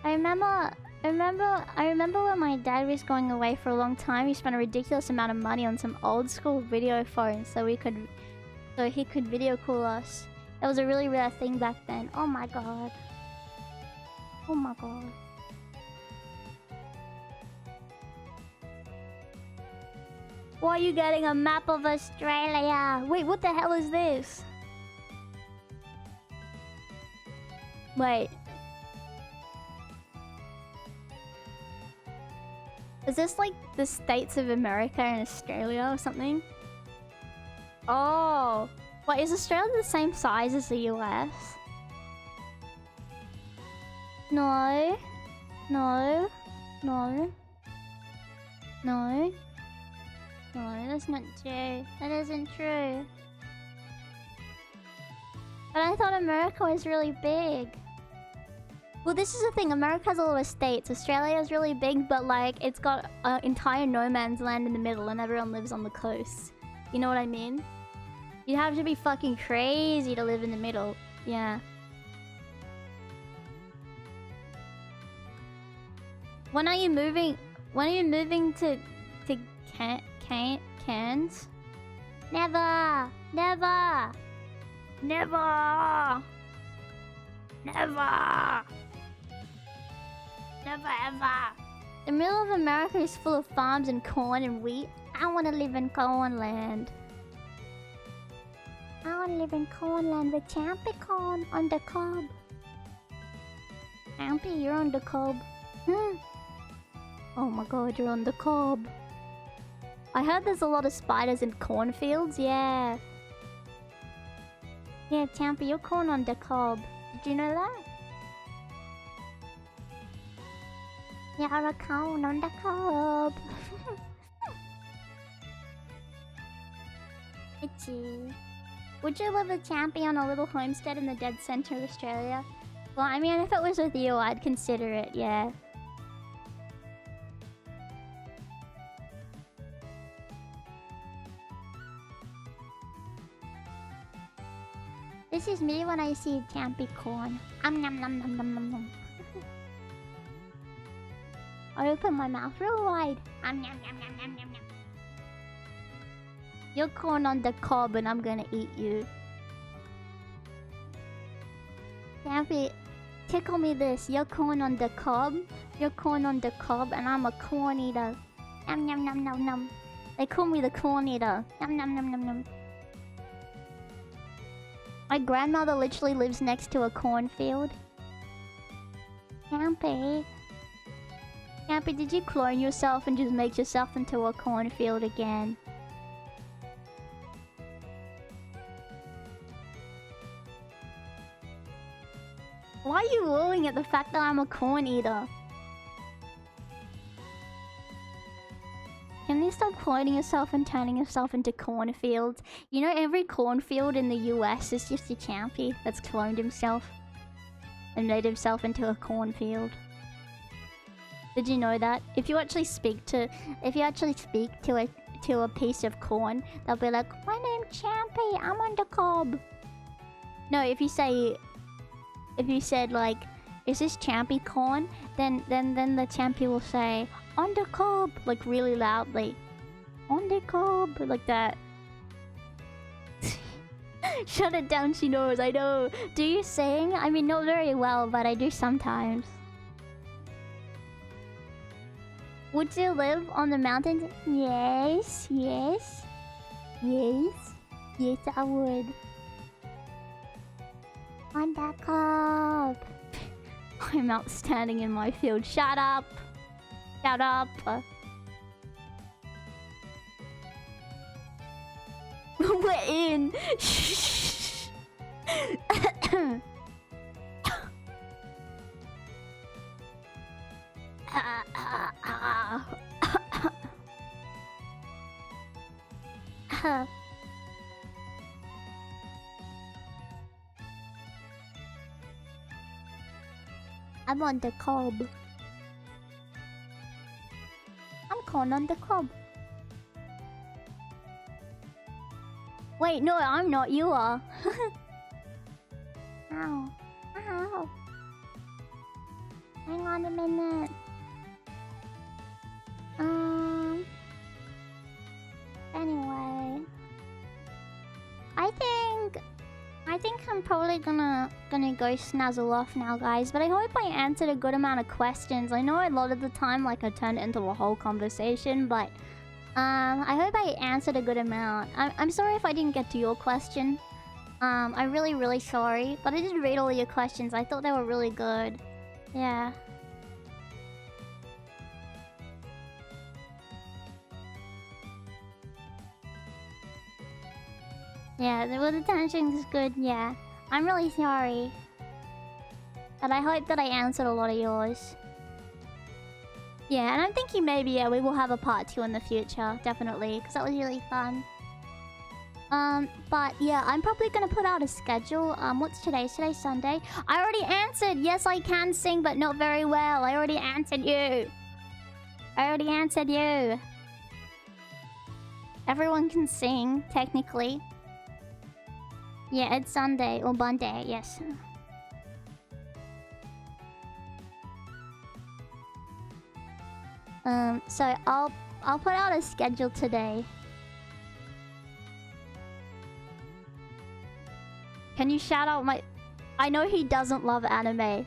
I remember when my dad was going away for a long time, he spent a ridiculous amount of money on some old school video phones so he could video call us. It was a really rare thing back then. Oh my god. Oh my god. Why are you getting a map of Australia? Wait, what the hell is this? Wait. Is this like the states of America and Australia or something? Oh. Wait, is Australia the same size as the US? No. No. No. No. No, that's not true. That isn't true. But I thought America was really big. Well, this is the thing. America has a lot of states. Australia is really big, but like it's got an entire no man's land in the middle, and everyone lives on the coast. You know what I mean? You'd have to be fucking crazy to live in the middle. Yeah. When are you moving? When are you moving to Cairns? Never. Never. Never. Never. Never ever. The middle of America is full of farms and corn and wheat. I want to live in cornland. I want to live in cornland with Champy corn on the cob. Champy, you're on the cob. Oh my god, you're on the cob. I heard there's a lot of spiders in cornfields. Yeah. Yeah, Champy, you're corn on the cob. Did you know that? You're a cone on the cob. Itchy. Would you live a champion on a little homestead in the dead center of Australia? Well, I mean, if it was with you, I'd consider it, yeah. This is me when I see champy corn. Nom nom nom nom nom nom. I open my mouth real wide. Nom nom nom nom nom nom nom. You're corn on the cob and I'm gonna eat you. Champy, tickle me this. You're corn on the cob. You're corn on the cob and I'm a corn eater. Nom nom nom nom nom. They call me the corn eater. Nom nom nom nom nom. My grandmother literally lives next to a cornfield. Champy. Champy, did you clone yourself and just make yourself into a cornfield again? Why are you rolling at the fact that I'm a corn eater? Can you stop cloning yourself and turning yourself into cornfields? You know, every cornfield in the US is just a champy that's cloned himself and made himself into a cornfield. Did you know that? If you actually speak to a piece of corn, they'll be like, "My name's Champy, I'm on the cob." No, if you said like, "Is this Champy corn?" Then the Champy will say, "On the cob," like really loudly. "On the cob," like that. Shut it down, she knows, I know. Do you sing? I mean, not very well, but I do sometimes. Would you live on the mountains? Yes, yes. Yes. Yes, I would. On the cob. I'm out standing in my field. Shut up! Shut up! We're in! Shh! I'm on the cob. I'm corn on the cob. Wait, no, I'm not. You are. Ow. Ow. Hang on a minute. Anyway. I think I'm probably gonna go snazzle off now, guys. But I hope I answered a good amount of questions. I know a lot of the time, like, I turned it into a whole conversation, but I hope I answered a good amount. I'm sorry if I didn't get to your question. I'm really, really sorry. But I did read all your questions. I thought they were really good. Yeah. Yeah, the tension is good, yeah. I'm really sorry. But I hope that I answered a lot of yours. Yeah, and I'm thinking maybe, yeah, we will have a part 2 in the future. Definitely, because that was really fun. But yeah, I'm probably gonna put out a schedule. What's today? Today's Sunday. I already answered! Yes, I can sing, but not very well. I already answered you. I already answered you. Everyone can sing, technically. Yeah, it's Sunday or Monday, yes. So I'll put out a schedule today. Can you shout out my... I know he doesn't love anime.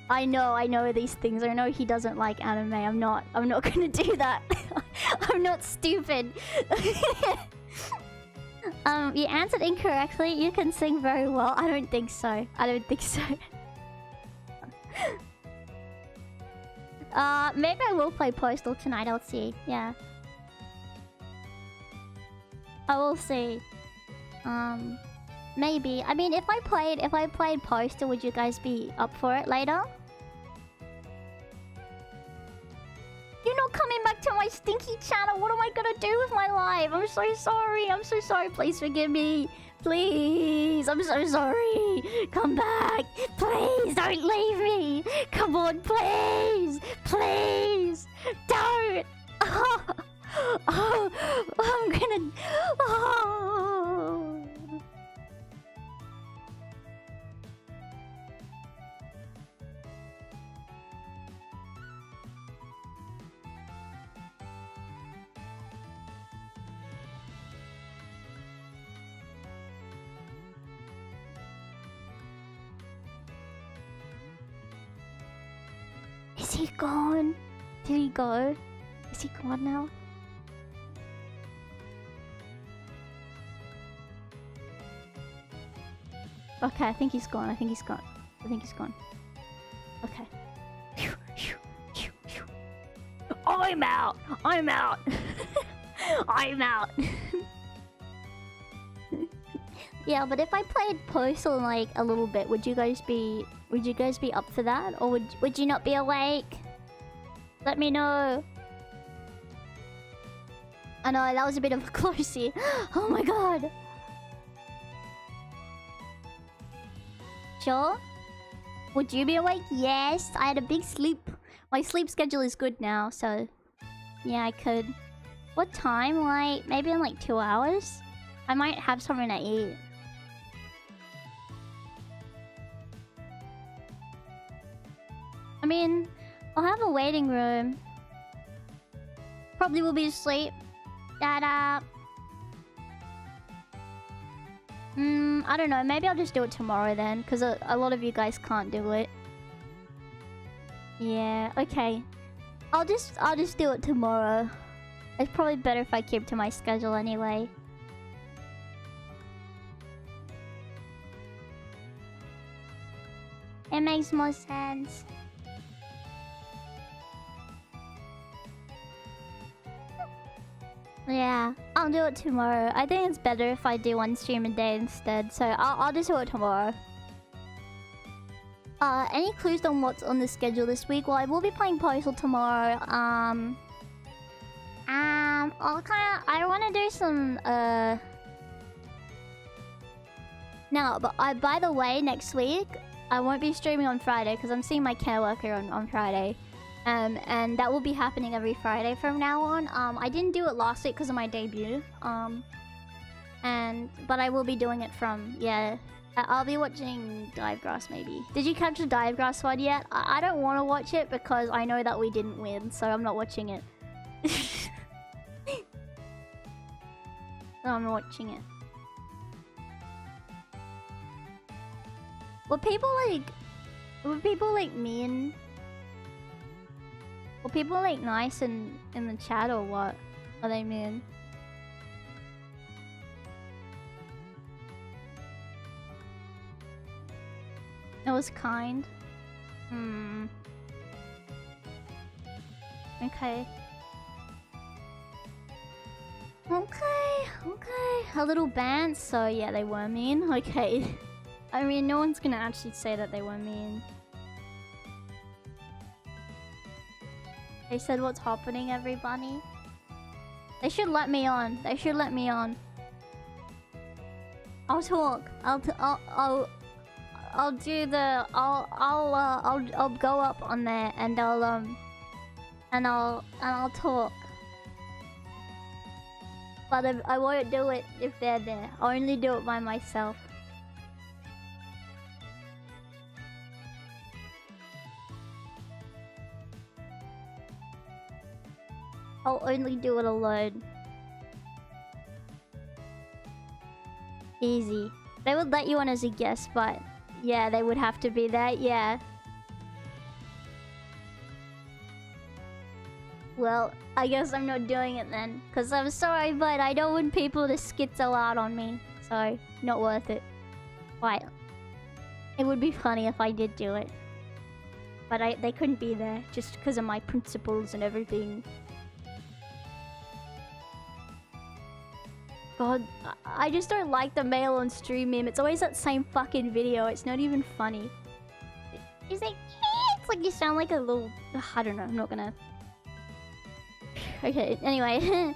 I know these things. I know he doesn't like anime. I'm not gonna do that. I'm not stupid. You answered incorrectly. You can sing very well. I don't think so. I don't think so. Maybe I will play Postal tonight. I'll see. Yeah. I will see. Maybe. I mean, if I played Postal, would you guys be up for it later? my stinky channel. What am I gonna do with my life? I'm so sorry. I'm so sorry. Please forgive me. Please. I'm so sorry. Come back. Please don't leave me. Come on, please. Please. Don't. Oh, I'm gonna... Oh. Is he gone? Did he go? Is he gone now? Okay, I think he's gone. I think he's gone. I think he's gone. Okay. I'm out! I'm out! I'm out! Yeah, but if I played Postal like a little bit, would you guys be up for that? Or would you not be awake? Let me know. I know that was a bit of a closey. Oh my god. Sure? Would you be awake? Yes, I had a big sleep. My sleep schedule is good now, so yeah, I could. What time? Like maybe in like 2 hours? I might have something to eat. I mean, I'll have a waiting room. Probably will be asleep. Dada. I don't know. Maybe I'll just do it tomorrow then, because a lot of you guys can't do it. Yeah. Okay. I'll just do it tomorrow. It's probably better if I keep to my schedule anyway. It makes more sense. Yeah, I'll do it tomorrow. I think it's better if I do one stream a day instead, so I'll just do it tomorrow. Any clues on what's on the schedule this week? Well, I will be playing Postal tomorrow. I want to do some, No, but by the way, next week, I won't be streaming on Friday, because I'm seeing my care worker on Friday. And that will be happening every Friday from now on. I didn't do it last week because of my debut. But I will be doing it from, yeah. I'll be watching Divegrass maybe. Did you catch the Divegrass one yet? I don't want to watch it because I know that we didn't win, so I'm not watching it. So I'm not watching it. Were people like mean? Were people like nice in the chat or what? Are they mean? It was kind. Okay. Okay. A little band, so yeah, they were mean. Okay. I mean, no one's gonna actually say that they were mean. They said what's happening, everybody. They should let me on. They should let me on. I'll talk. I'll do the. I'll go up on there and I'll talk. But I won't do it if they're there. I'll only do it by myself. I'll only do it alone. Easy. They would let you on as a guest, but yeah, they would have to be there, yeah. Well, I guess I'm not doing it then. Because I'm sorry, but I don't want people to schizo out on me. So, not worth it. But it would be funny if I did do it. But they couldn't be there just because of my principles and everything. God, I just don't like the mail on stream meme. It's always that same fucking video. It's not even funny. It's like you sound like a little... I don't know, I'm not gonna... Okay, anyway.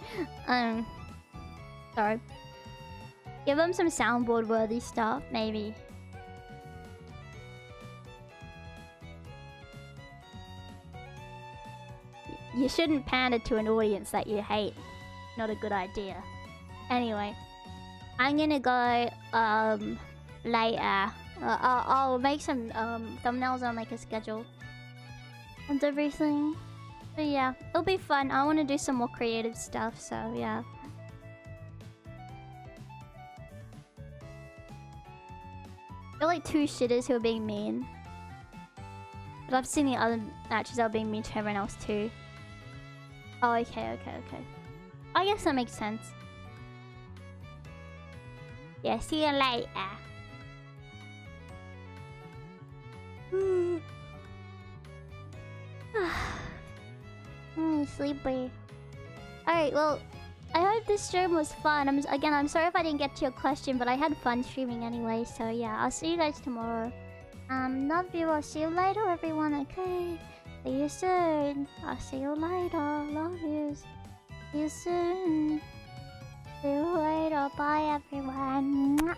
Sorry. Give them some soundboard worthy stuff, maybe. You shouldn't pander to an audience that you hate. Not a good idea. Anyway, I'm gonna go later. I'll make some thumbnails. I'll make a schedule and everything. But yeah, it'll be fun. I want to do some more creative stuff. So yeah. There are like 2 shitters who are being mean. But I've seen the other matches that are being mean to everyone else too. Oh, okay. I guess that makes sense. Yeah, see you later. Sleepy. Alright, well, I hope this stream was fun. I'm sorry if I didn't get to your question, but I had fun streaming anyway, so yeah, I'll see you guys tomorrow. Love you, I'll see you later, everyone, okay? See you soon. I'll see you later. Love you. See you soon. See you later. Bye, everyone. Mwah.